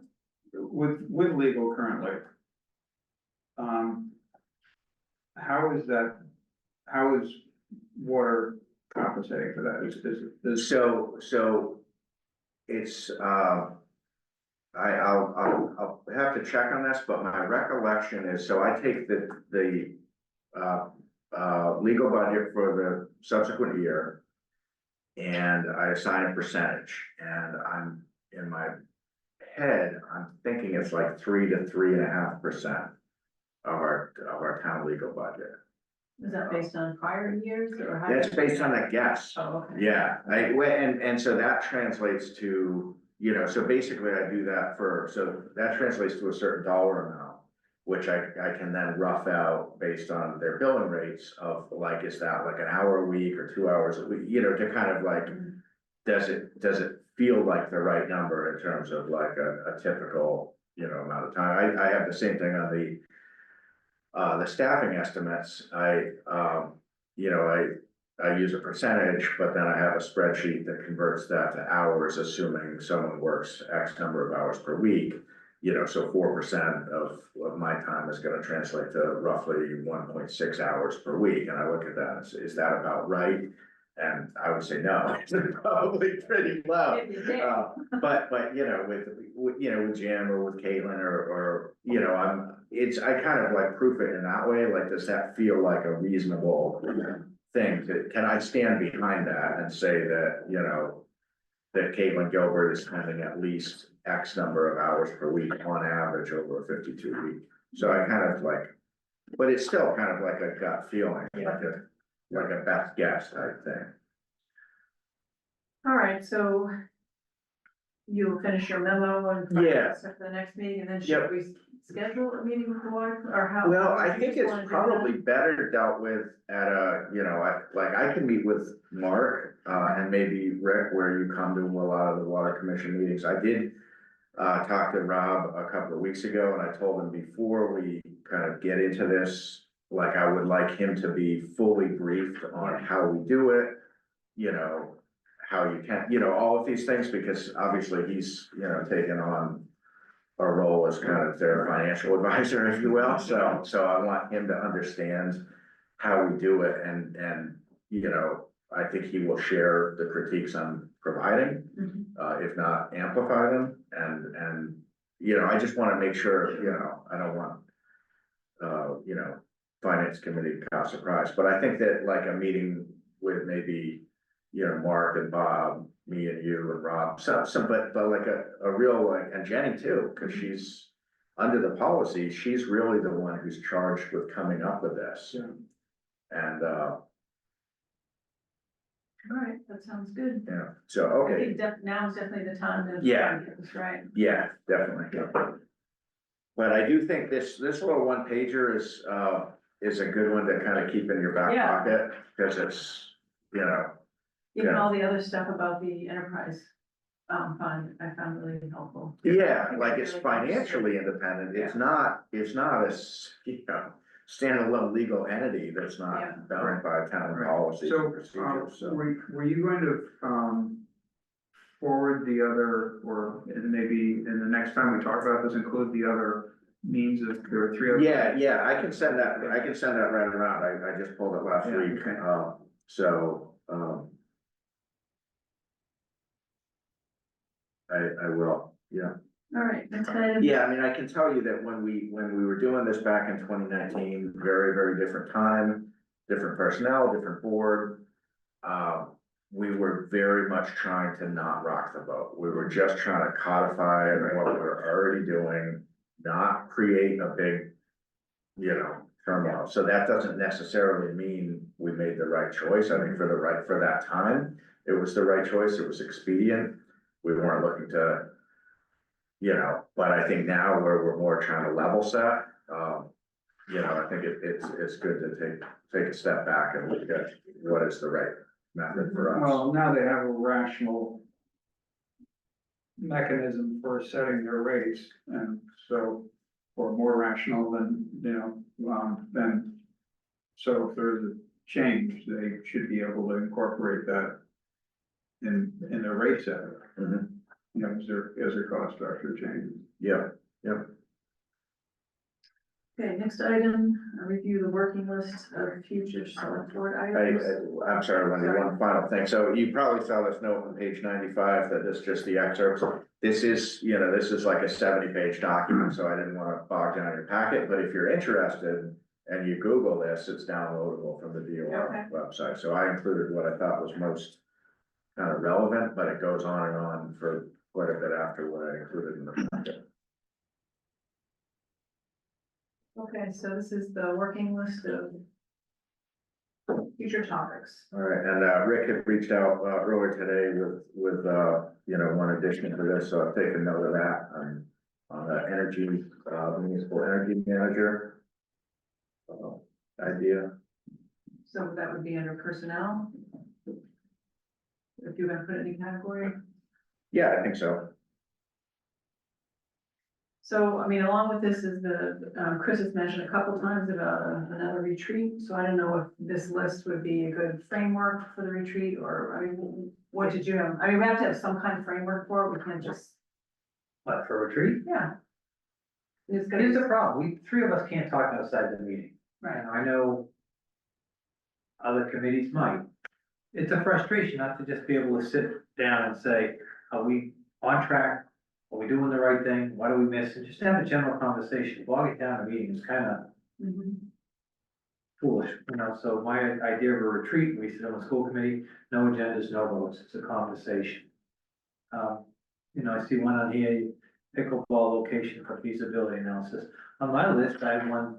with legal currently, how is water compensating for that? Is so it's, I'll have to check on this, but my recollection is, so I take the legal budget for the subsequent year and I assign a percentage, and in my head, I'm thinking it's like 3 to 3.5% of our town legal budget. Is that based on prior years or how? That's based on a guess. Oh, okay. Yeah, and so that translates to, so basically I do that so that translates to a certain dollar amount, which I can then rough out based on their billing rates of like, is that like an hour a week or 2 hours a week, to kind of like, does it feel like the right number in terms of like a typical, amount of time? I have the same thing on the staffing estimates. I use a percentage, but then I have a spreadsheet that converts that to hours, assuming someone works X number of hours per week. So 4% of my time is gonna translate to roughly 1.6 hours per week, and I look at that and say, is that about right? And I would say, no, it's probably pretty low. But with Jim or with Caitlin or I kind of like proof it in that way, like, does that feel like a reasonable thing? Can I stand behind that and say that, that Caitlin Gilbert is spending at least X number of hours per week on average over a 52-week? So I kind of like, but it's still kind of like a gut feeling, like a best guess type thing. All right, so you'll finish your memo and. Yeah. For the next meeting, and then Yep. should we schedule a meeting with the water, or how? Well, how I do you think just it's wanna do probably that? better dealt with at I can meet with Mark, and maybe Rick, where you come to a lot of the water commission meetings. I did talk to Rob a couple of weeks ago, and I told him before we kind of get into this, like, I would like him to be fully briefed on how we do it, how you can, all of these things, because obviously he's, taken on a role as kind of their financial advisor, if you will. So I want him to understand how we do it, and I think he will share the critiques I'm providing, Mhm. if not amplify them, and I just want to make sure, I don't want finance committee caught surprise, but I think that like a meeting with maybe, Mark and Bob, me and you and Rob, but like a real, like, and Jenny too, because she's, under the policy, she's really the one who's charged with coming up with this. Yeah. And, All right, that sounds good. yeah, so, I okay, think now is definitely the time to. Yeah. Get this right. yeah, definitely. But I do think this little one pager is a good one to kind of keep in your back Yeah. pocket, because it's, you know, Even Yeah. all the other stuff about the enterprise, fund, I found really helpful. yeah, I like think it's it really helps. financially independent, it's Yeah. not a, you know, standalone legal entity that's Yeah. not bound by town Right. policies and So, procedures, so. were you going to, forward the other, or maybe in the next time we talk about this, include the other means of, there are three other. Yeah, I can send that right around, I just pulled it last Yeah, week, okay. so, I will, yeah. All right, next item. Yeah, I mean, I can tell you that when we were doing this back in 2019, very, very different time, different personnel, different board. We were very much trying to not rock the boat. We were just trying to codify what we were already doing, not create a big, you know, turmoil. So that doesn't necessarily mean we made the right choice. I think for that time, it was the right choice. It was expedient. We weren't looking to, you know, but I think now where we're more trying to level set, you know, I think it's good to take a step back and look at what is the right method for us. Well, now they have a rational mechanism for setting their rates, and so, or more rational than, you know, than. So if there's a change, they should be able to incorporate that in their rate setting, Mhm. you know, as their cost structure changes. Yeah, Okay, next item, review the working list of future select board I, items. I'm sorry, Wendy, one final thing. So you probably saw this note on page 95 that this is just the excerpts. This is, you know, this is like a 70-page document, so I didn't want to bog down your packet, but if you're interested and you Google this, it's downloadable from the DOR website. So I included what I thought was most kind of relevant, but it goes on and on for quite a bit after what I included in the packet. Okay, so this is the working list of future topics. All right, and Rick had reached out earlier today with you know, one addition to this, so I've taken note of that. On the energy, municipal energy manager idea. So that would be under personnel. If you're gonna put it in a category. Yeah, I think so. So, I mean, along with this is Chris has mentioned a couple times about another retreat, so I don't know if this list would be a good framework for the retreat, or, I mean, what did you have? I mean, we have to have some kind of framework for it, we can't just, But for a retreat, yeah. It's gonna here's be, the problem, three of us can't talk outside the meeting. right, And I know other committees might. It's a frustration not to just be able to sit down and say, are we on track? Are we doing the right thing? What do we miss? And just have a general conversation. Bog it down a meeting is kind of mhm. foolish, you know? So my idea of a retreat, we sit on the school committee, no agendas, no votes. It's a conversation. You know, I see one on here, pickleball location for feasibility analysis. On my list, I have one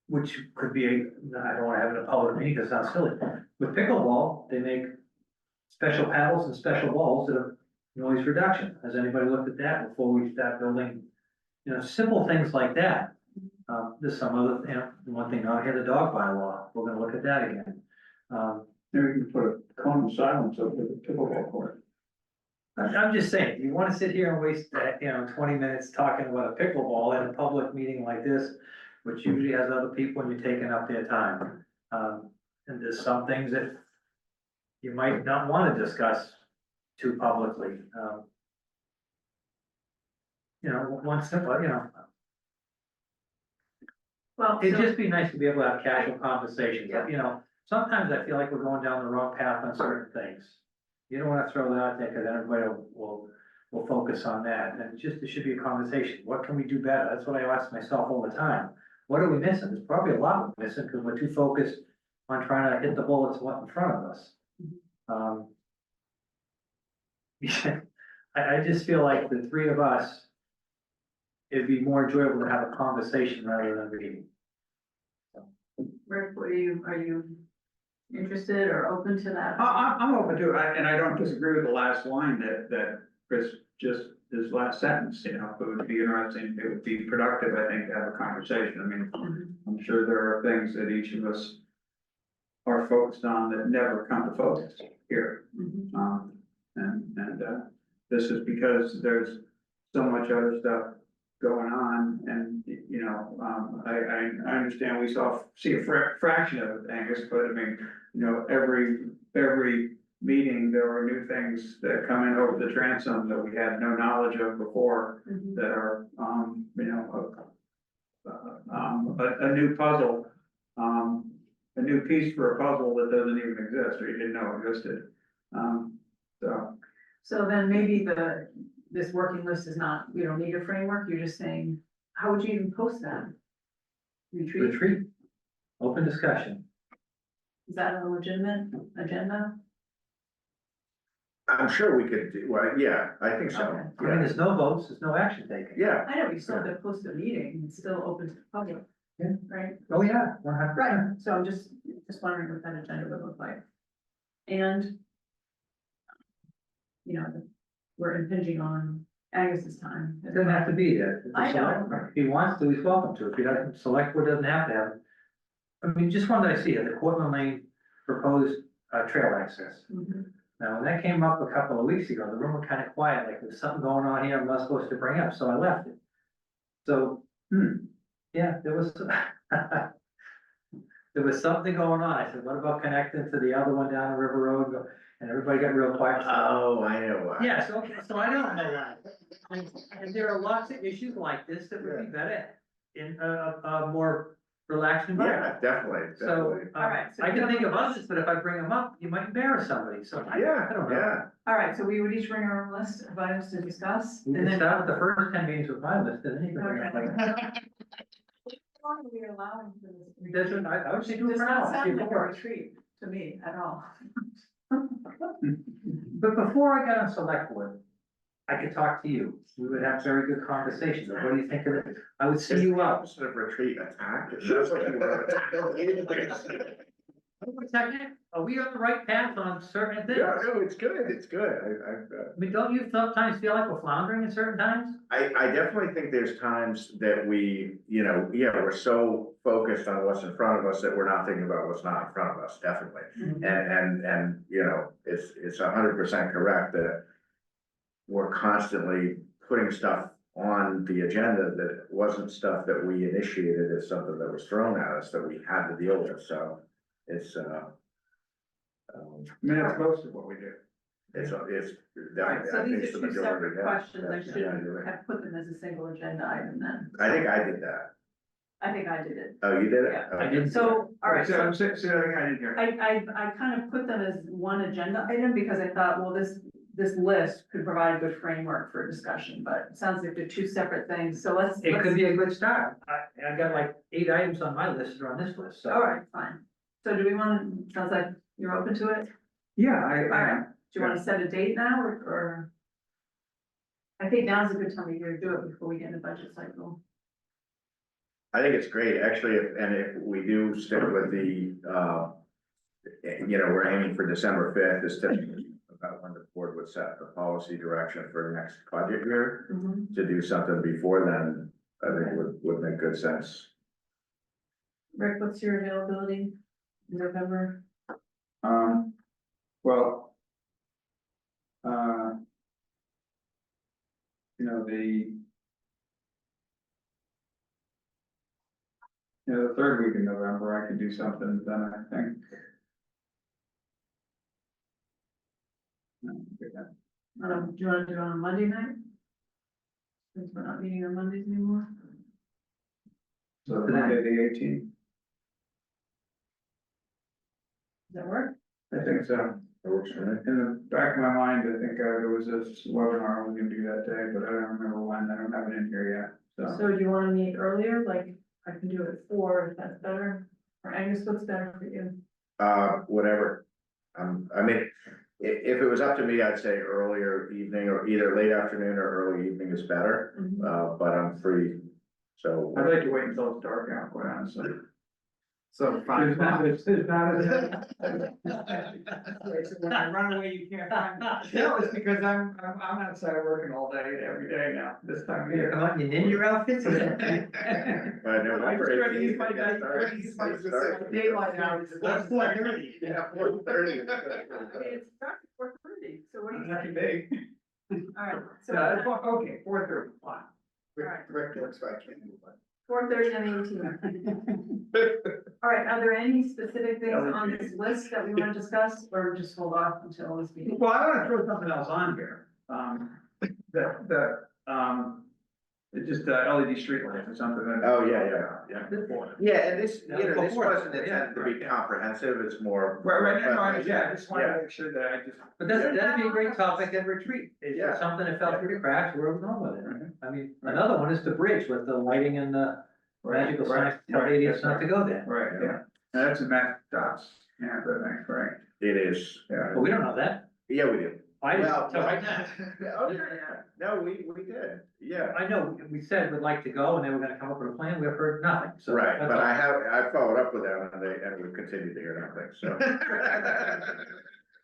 which could be I don't wanna have it in a public meeting because it sounds silly. With pickleball, they make special paddles and special balls that are noise reduction. Has anybody looked at that before we start building? You know, simple things like that. There's some other, you know, one thing out here, the dog bylaw, we're gonna look at that again. Maybe we can put a cone of silence over the pickleball court. I'm just saying, you wanna sit here and waste, you know, 20 minutes talking about a pickleball in a public meeting like this, which usually has other people and you're taking up their time. And there's some things that you might not wanna discuss too publicly. You know, one simple, you know, Well, it'd so, just be nice to be able to have casual conversations, you know, sometimes I feel like we're going down the wrong path on certain things. You don't wanna throw that out there, cause then everybody will focus on that, and it should be a conversation, what can we do better? That's what I ask myself all the time. What are we missing? There's probably a lot we're missing, cause we're too focused on trying to hit the bullets what's in front of us. I just feel like the three of us, it'd be more enjoyable to have a conversation rather than reading. Rick, are you interested or open to that? I'm open to it, and I don't disagree with the last line that Chris just, his last sentence, you know, it would be interesting, it would be productive, I think, to have a conversation. I mean, Mhm. I'm sure there are things that each of us are focused on that never come to focus here. Mhm. This is because there's so much other stuff going on, and, you know, I understand we see a fraction of it, Angus, but I mean, you know, every meeting, there are new things that come in over the transom that we had no knowledge of before, Mhm. that are, you know, a new puzzle, a new piece for a puzzle that doesn't even exist, or you didn't know existed. So, So then maybe this working list is not, you don't need a framework, you're just saying, how would you even post that? Retreat, Retreat, open discussion. is that a legitimate agenda? I'm sure we could, well, yeah, I think so. Okay. I mean, there's no votes, there's no action taken. Yeah, I know, you still have to post a meeting, it's still open to the public. Yeah. Right? Oh, yeah, 100%. Right, so I'm just wondering what that agenda would look like. And, you know, we're impinging on Agus's time. It doesn't have to be there. If the I know. select- If he wants to, he's welcome to. If he doesn't, select board doesn't have to have it. I mean, just one that I see, the Cortland Lane proposed, trail access. Mhm. Now, when that came up a couple of weeks ago, the room was kind of quiet, like there's something going on here I'm not supposed to bring up, so I left it. So, yeah, there was, there was something going on. I said, what about connecting to the other one down the River Road? And everybody got real quiet. oh, I know why. Yeah, so I don't know why. And there are lots of issues like this that would be better in a more relaxed environment. Yeah, definitely, So, definitely. All right, so I you can have think a of list. others, but if I bring them up, you might embarrass somebody, so I Yeah, don't know. yeah, All right, so we would each bring our own list of items to discuss. We and can then start with the first 10 meetings with my list, and then you can bring up like. How long are we allowing for this? Doesn't, I would say do it Does for not now, see sound if like it a works. retreat to me at all. But before I got on select board, I could talk to you, we would have very good conversations, of what do you think of it? I would see you out. Opposite of retreat, attack. That's what you were. Wait a second, are we on the right path on certain things? Yeah, no, it's good, it's good. I mean, don't you sometimes feel like we're floundering at certain times? I definitely think there's times that we, you know, yeah, we're so focused on what's in front of us that we're not thinking about what's not in front of us, definitely. And, you know, it's 100% correct that we're constantly putting stuff on the agenda that wasn't stuff that we initiated, as something that was thrown at us that we had to deal with, so it's, I mean, that's most of what we do. it's All right, definitely, so I think these it's are the two majority, separate yeah. questions, I Yeah, should you're right. have put them as a single agenda item then. I think I did that. I think I did it. Oh, you did it? Yeah. Oh, I didn't. So, all right, so Say that again, I didn't hear. I kind of put them as one agenda item because I thought, well, this list could provide a good framework for discussion, but it sounds like they're two separate things, so let's. It could be a good start, I got like 8 items on my list that are on this list, so. All right, fine. So do we want to, sounds like you're open to it? Yeah, All right, do you want to set a date now or? I think now's a good time of year to do it before we get in the budget cycle. I think it's great, actually, if we do stick with the, you know, we're aiming for December 5th, is typically about when the board would set the policy direction for the next budget year. Mhm. To do something before then, I think would make good sense. Rick, what's your availability in November? Well, you know, the third week in November, I could do something then, I think. Do you want to do it on a Monday night? Since we're not meeting on Mondays anymore. So Monday, the 18th, Does that work? I think so. That works for me. In the back of my mind, I think there was this webinar I was gonna do that day, but I don't remember when, I don't have it in here yet, so. So do you want to meet earlier? Like, I can do it at 4 if that's better. Or Angus, what's better for you? Whatever. I mean, If it was up to me, I'd say earlier evening or either late afternoon or early evening is better, Mhm. but I'm free, so. I'd like to wait until it's dark out, quite honestly. So 5 There's not, o'clock. there's not as. When I run away, you can't find me. No, it's because I'm outside working all day, every day now, this time of Yeah, year. come on, your ninja outfits. By November trying to use 18th, my it gets dark. use my It's dark. Daylight hours. That's 4:30. Yeah, 4:30. It's dark at 4:30, so what do you Lucky think? me. All right, so, Yeah, that's okay, 4:30, fine. Rick works, so I can't do it. 4:30 on the 18th. All right, are there any specific things on this list that we want to discuss, or just hold off until this meeting? Well, I wanna throw something else on here, it's just LED street lights or something. Oh, yeah. Before. Yeah, and this, you know, this Before, wasn't intended to be comprehensive, it's more. Right, no, I Yeah, understand, I just wanted to make sure that I just. But that'd be a great topic at retreat, is there Yeah. something that fell through the cracks, where are we going with it? Mhm. I mean, Right. another one is the bridge with the lighting and the magical signs, to tell idiots not to go there. Right, yeah, and that's a Mac dots, yeah, but thanks, right, It is, yeah. But we don't know that, yeah, we did. I Well, didn't, till right now. Oh, yeah, no, we did, yeah. I know, we said we'd like to go, and they were gonna come up with a plan, we've heard nothing, so. Right, that's but all. I followed up with them and we've continued to hear nothing, so.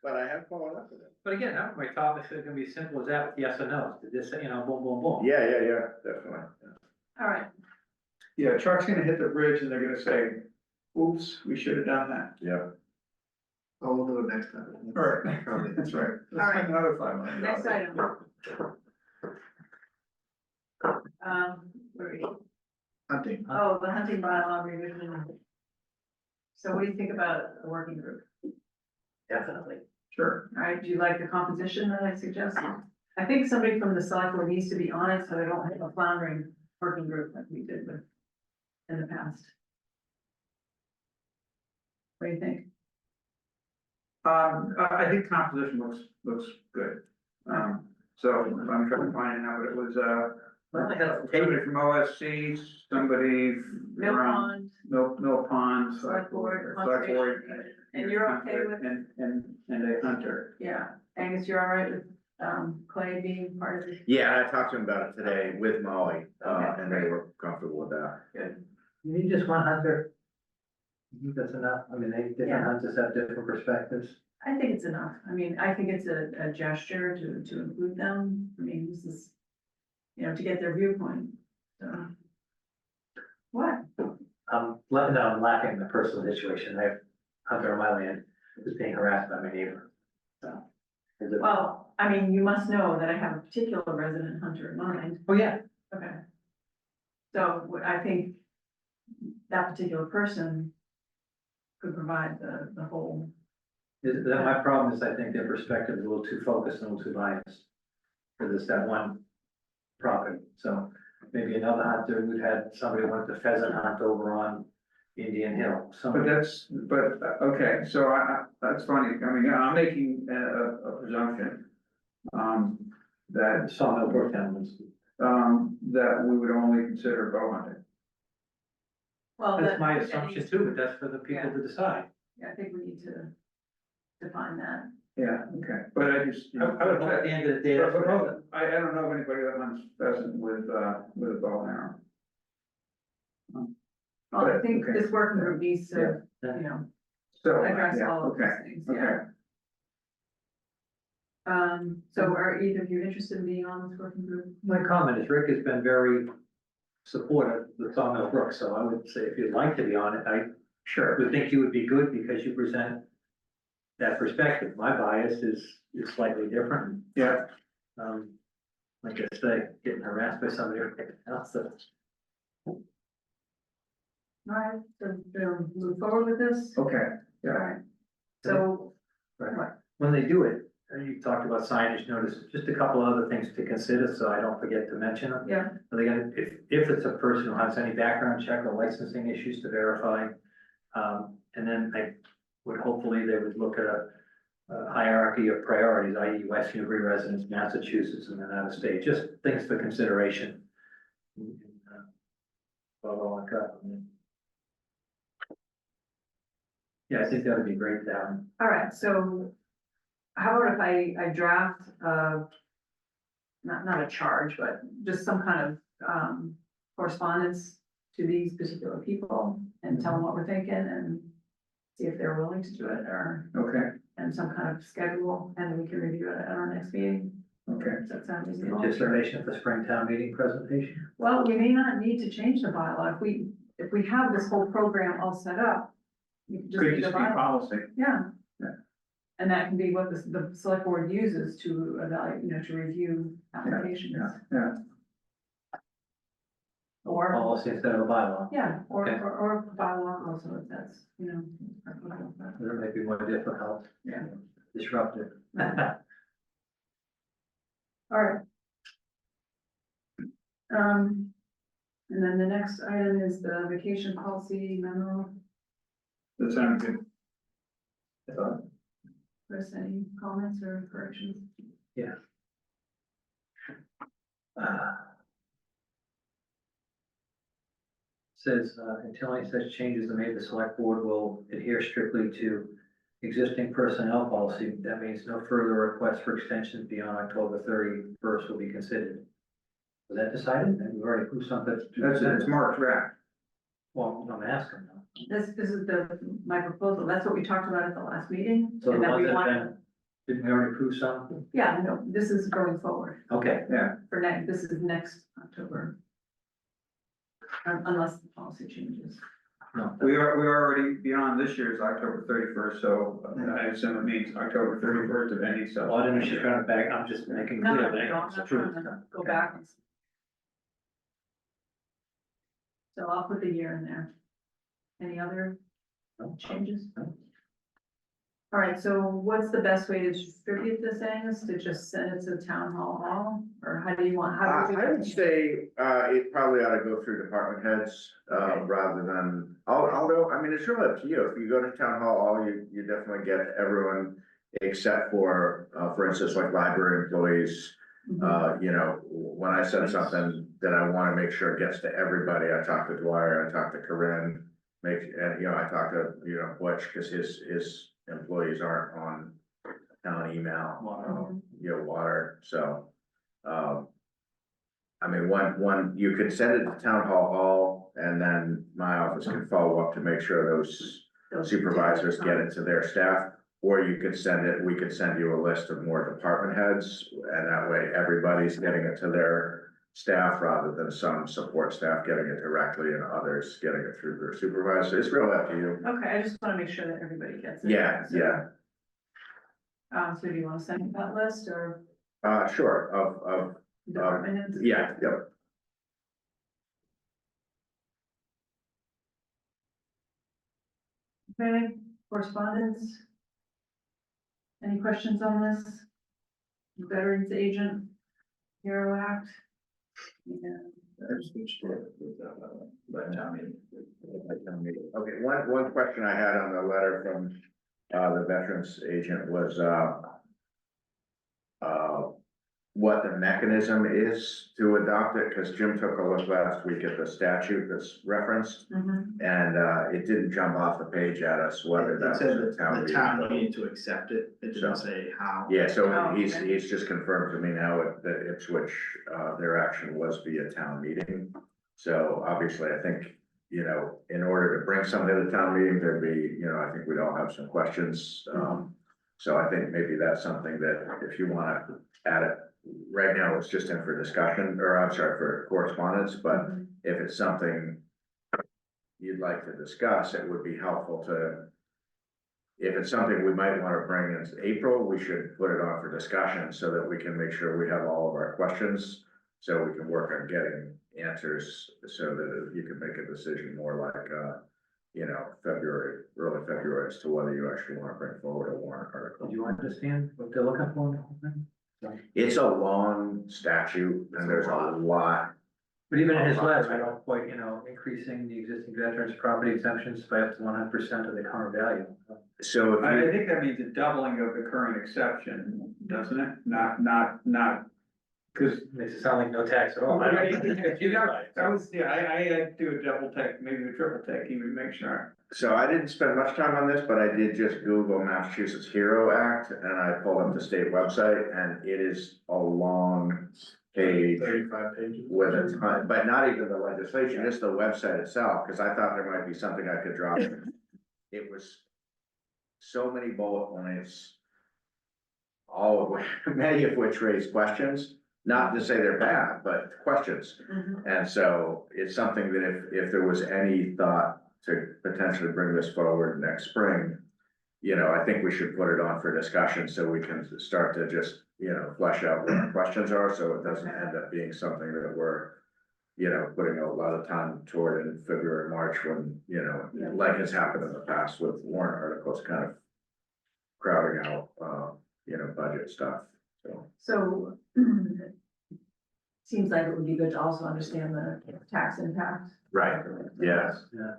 But I have followed up with them. But again, my topics are gonna be simple as that, with yes or no, just, you know, boom, boom, boom. Yeah, definitely. All right, Yeah, truck's gonna hit the bridge and they're gonna say, oops, we should have done that. Yeah, Oh, we'll do it next time. Right, Probably. that's right. Let's All right. spend another $5 million. next item. Where are you? Hunting. Oh, the hunting bylaw revision. So what do you think about a working group? Definitely. Sure. All right, do you like the composition that I suggested? I think somebody from the select board needs to be on it, so they don't have a floundering working group like we did with in the past. What do you think? I think composition looks good. So I'm trying to find it now, but it was, Well, I have somebody from OSC, somebody Mill from Pond, Mill Pond, Select Board, Select Board. Conservation, and you're okay with- And a hunter. yeah, Angus, you're all right with, Clay being part of it? yeah, I talked to him about it today with Molly, Okay, and they great. were comfortable with that. Good. You need just one hunter. You think that's enough, I mean, different Yeah. hunters have different perspectives. I think it's enough. I mean, I think it's a gesture to include them. I mean, this is, you know, to get their viewpoint, so. What? I'm laughing at the personal situation, I have a hunter on my land who's being harassed by my neighbor, so. is it- Well, I mean, you must know that I have a particular resident hunter in mind. Oh, yeah, Okay. So I think that particular person could provide the whole, That my problem is, I think their perspective is a little too focused and a little too biased. For this, that one property, so maybe another hunter, we've had somebody went to pheasant hunt over on Indian Hill, But somebody. okay, so that's funny, I mean, I'm making a presumption. That, Sawmill Brooktown was, that we would only consider bow hunting. well. that's my that assumption needs- too, but that's for the people to decide. Yeah, I think we need to define that. Yeah, okay, but I just. I would hope at the end of the day, that's what happens. I don't know of anybody that hunts pheasant with a bow and arrow. Well, I But, think okay. this working group needs to, Yeah. you know, So, address yeah, all of these okay, things, yeah. okay. So are either of you interested in being on this working group? My comment is Rick has been very supportive of the Sawmill Brook, so I would say if you'd like to be on it, I Sure. would think you would be good because you present that perspective. My bias is slightly different. Yeah, Like I say, getting harassed by somebody else, so. All right, so we'll move forward with this? okay, All right. So, Right. When they do it, you talked about signage notice, just a couple other things to consider, so I don't forget to mention them. yeah, Are they gonna, if it's a person who has any background check or licensing issues to verify, and then I would hopefully they would look at a hierarchy of priorities, i.e. West Newbury residents, Massachusetts, and then out of state, just things for consideration. Well, I got. Yeah, I think that would be great, all right, so how about if I draft, not a charge, but just some kind of, correspondence to these particular people and tell them what we're thinking and see if they're willing to do it or, Okay, and some kind of schedule, and then we can review it at our next meeting. okay. Does that sound reasonable? Anticipation of the Springtown meeting presentation. Well, we may not need to change the bylaw. If we have this whole program all set up, we can just Could need a just be bylaw. policy. Yeah. Yeah. And that can be what the select board uses to evaluate, to review applications. Yeah, Or, Policy instead of a bylaw. yeah, Okay. or bylaw also, if that's, That might be more difficult. Yeah. Disruptive. all right. And then the next item is the vacation policy memo. that sounds good. Chris, any comments or corrections? Says, until any such changes are made, the select board will adhere strictly to existing personnel policy. That means no further requests for extensions beyond October 31st will be considered. Was that decided? And we've already approved something. It's Mark's draft. Well, I'm asking now. This is my proposal. That's what we talked about at the last meeting. So the And that ones we that have want, been, didn't we already approve some? yeah, no, this is going forward Okay, for this is next October. Unless the policy changes. no. We're already beyond this year's October 31st, so I assume it means October 31st of any Well, I sub. didn't know she's trying to back, I'm just making No, clear no, that no, I'm it's not trying approved. to go backwards. So I'll put the year in there. Any other No. changes? No. All right, so what's the best way to distribute this, Angus? To just send it to the town hall, or how do you want, how do we? I would say, it probably ought to go through department heads, Okay. rather than, although, I mean, it's really up to you. If you go to town hall, you definitely get everyone except for instance, like library employees. Mhm. When I send something that I wanna make sure it gets to everybody, I talk to Dwyer, I talk to Corinne. I talk to, Butch, cause his employees aren't on town email, water, so. I mean, you could send it to town hall, and then my office can follow up to make sure those Those supervisors get different it to their staff. Or we could send you a list of more department heads, and that way everybody's getting it to their staff rather than some support staff getting it directly and others getting it through their supervisor. It's really up to you. Okay, I just wanna make sure that everybody gets it. Yeah, So, yeah, so do you wanna send me that list or sure, of, department heads? yeah, yep. Okay, correspondence? Any questions on this? Veterans Agent, Hero Act? I switched it with, by town meeting. Okay, one question I had on the letter from, the veterans agent was, what the mechanism is to adopt it, because Jim took a look last week at the statute that's referenced, Mhm. and it didn't jump off the page at us whether It that's said a that town the town meeting. needed to accept it, it didn't say how. Yeah, so Oh, he's okay. just confirmed to me now that Ipswich, their action was via town meeting. So obviously, I think, in order to bring something to the town meeting, there'd be, I think we'd all have some questions. So I think maybe that's something that if you wanna add it, right now, it's just in for discussion, or I'm sorry, for correspondence, but if it's something you'd like to discuss, it would be helpful to, if it's something we might want to bring in April, we should put it on for discussion so that we can make sure we have all of our questions. So we can work on getting answers so that you can make a decision more like, February, early February as to whether you actually want to bring forward a warrant article. Do you understand what they're looking for? It's a long statute and there's a lot. But even in his letter, I don't quite, increasing the existing veterans property exemptions by up to 100% of the current value. So if I you, think that means a doubling of the current exception, doesn't it? Not Cause Makes it sound like no tax at all. I don't think it's you got, right. that was, yeah, I do a double take, maybe a triple take, even make sure. So I didn't spend much time on this, but I did just Google Massachusetts HERO Act and I pulled up the state website and it is a long page 35 pages. with a ton, but not even the legislation, just the website itself, because I thought there might be something I could drop in. It was so many bullet points, all of which, many of which raise questions, not to say they're bad, but questions. Mhm. And so it's something that if there was any thought to potentially bring this forward next spring, you know, I think we should put it on for discussion so we can start to just, you know, flesh out what our questions are, so it doesn't end up being something that we're, you know, putting a lot of time toward in February, March, when, you know, Yeah. like has happened in the past with warrant articles kind of crowding out, you know, budget stuff, so. So, seems like it would be good to also understand the tax impact. Right, yes. Yeah,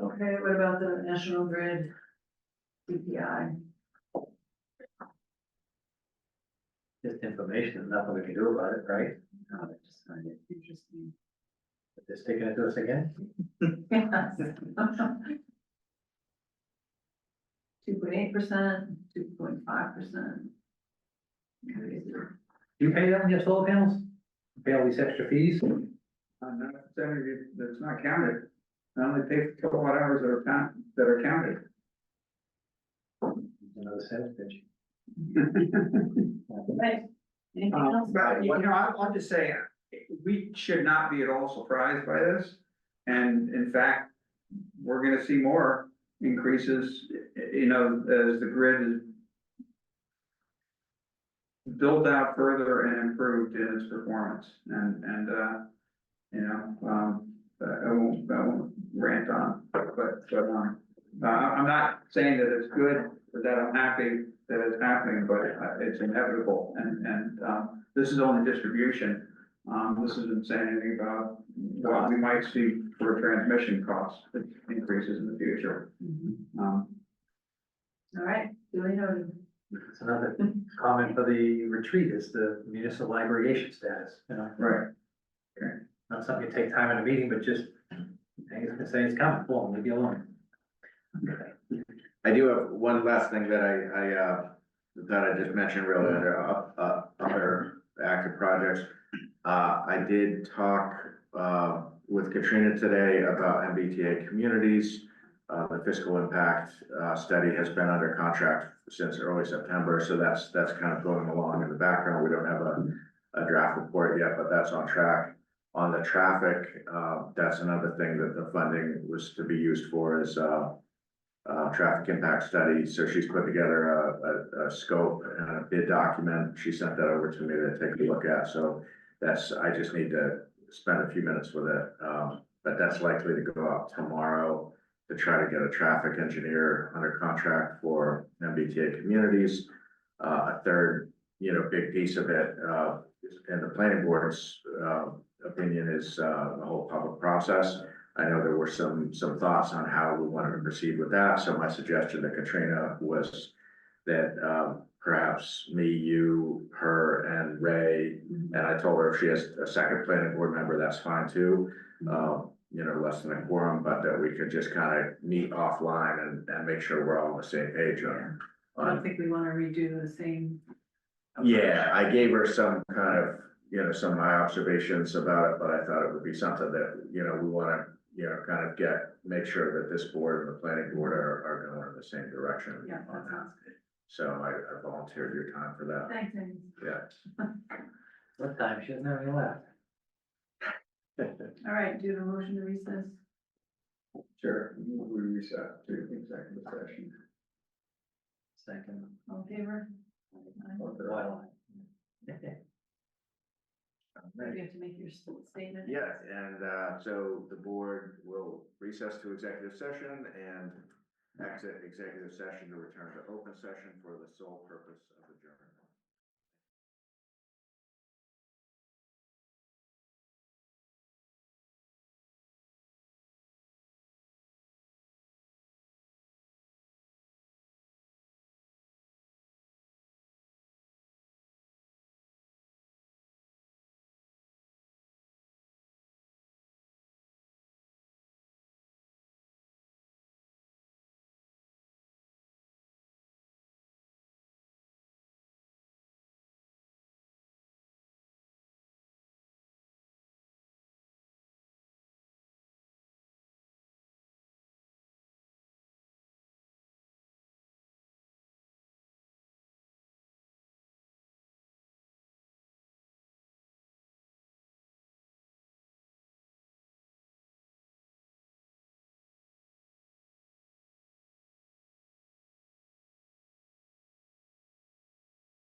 Okay, what about the National Grid CPI? just information, nothing we can do about it, right? I just find it interesting. But they're sticking it to us again. 2.8%, 2.5%. You pay them your solar panels? You Pay all these extra fees? Not necessarily, that's not counted, I only pay for kilowatt hours that are counted. Another sales pitch. Right. Anything else? But, you know, I'll just say, we should not be at all surprised by this. And in fact, we're gonna see more increases, you know, as the grid is built out further and improved in its performance. You know, I won't rant on, I'm not saying that it's good or that I'm happy that it's happening, but it's inevitable. This is only distribution. This isn't saying anything about what we might see for transmission costs increases in the future. All right, duly noted. It's another comment for the retreat is the municipal aggregation status, you know, Right. not something you take time in a meeting, but just, I guess, to say it's coming, well, leave you alone. I do have one last thing that I just mentioned really under, other active projects. I did talk, with Katrina today about MBTA communities. The fiscal impact, study has been under contract since early September, so that's kind of going along in the background. We don't have a draft report yet, but that's on track. On the traffic, that's another thing that the funding was to be used for is, traffic impact study. So she's put together a scope and a bid document. She sent that over to me to take a look at. So I just need to spend a few minutes with it. But that's likely to go out tomorrow to try to get a traffic engineer under contract for MBTA communities. A third, you know, big piece of it, and the planning board's, opinion is, the whole public process. I know there were some thoughts on how we wanted to proceed with that, so my suggestion to Katrina was that, perhaps me, you, her, and Ray, and I told her if she has a second planning board member, that's fine too. You know, less than a quorum, but that we could just kind of meet offline and make sure we're all on the same page on. I don't think we want to redo the same. Yeah, I gave her some kind of, you know, some of my observations about it, but I thought it would be something that, you know, we wanna, you know, kind of make sure that this board and the planning board are going in the same direction. Yeah, on that sounds good. So I volunteered your time for that, Thanks, Amy. yeah. What time? She hasn't already left. All right, do you have a motion to recess? Sure, we reset to executive session. Second. All in favor? Well, You have to make your statement. Yeah, and so the board will recess to executive session and exit executive session to return to open session for the sole purpose of adjournment.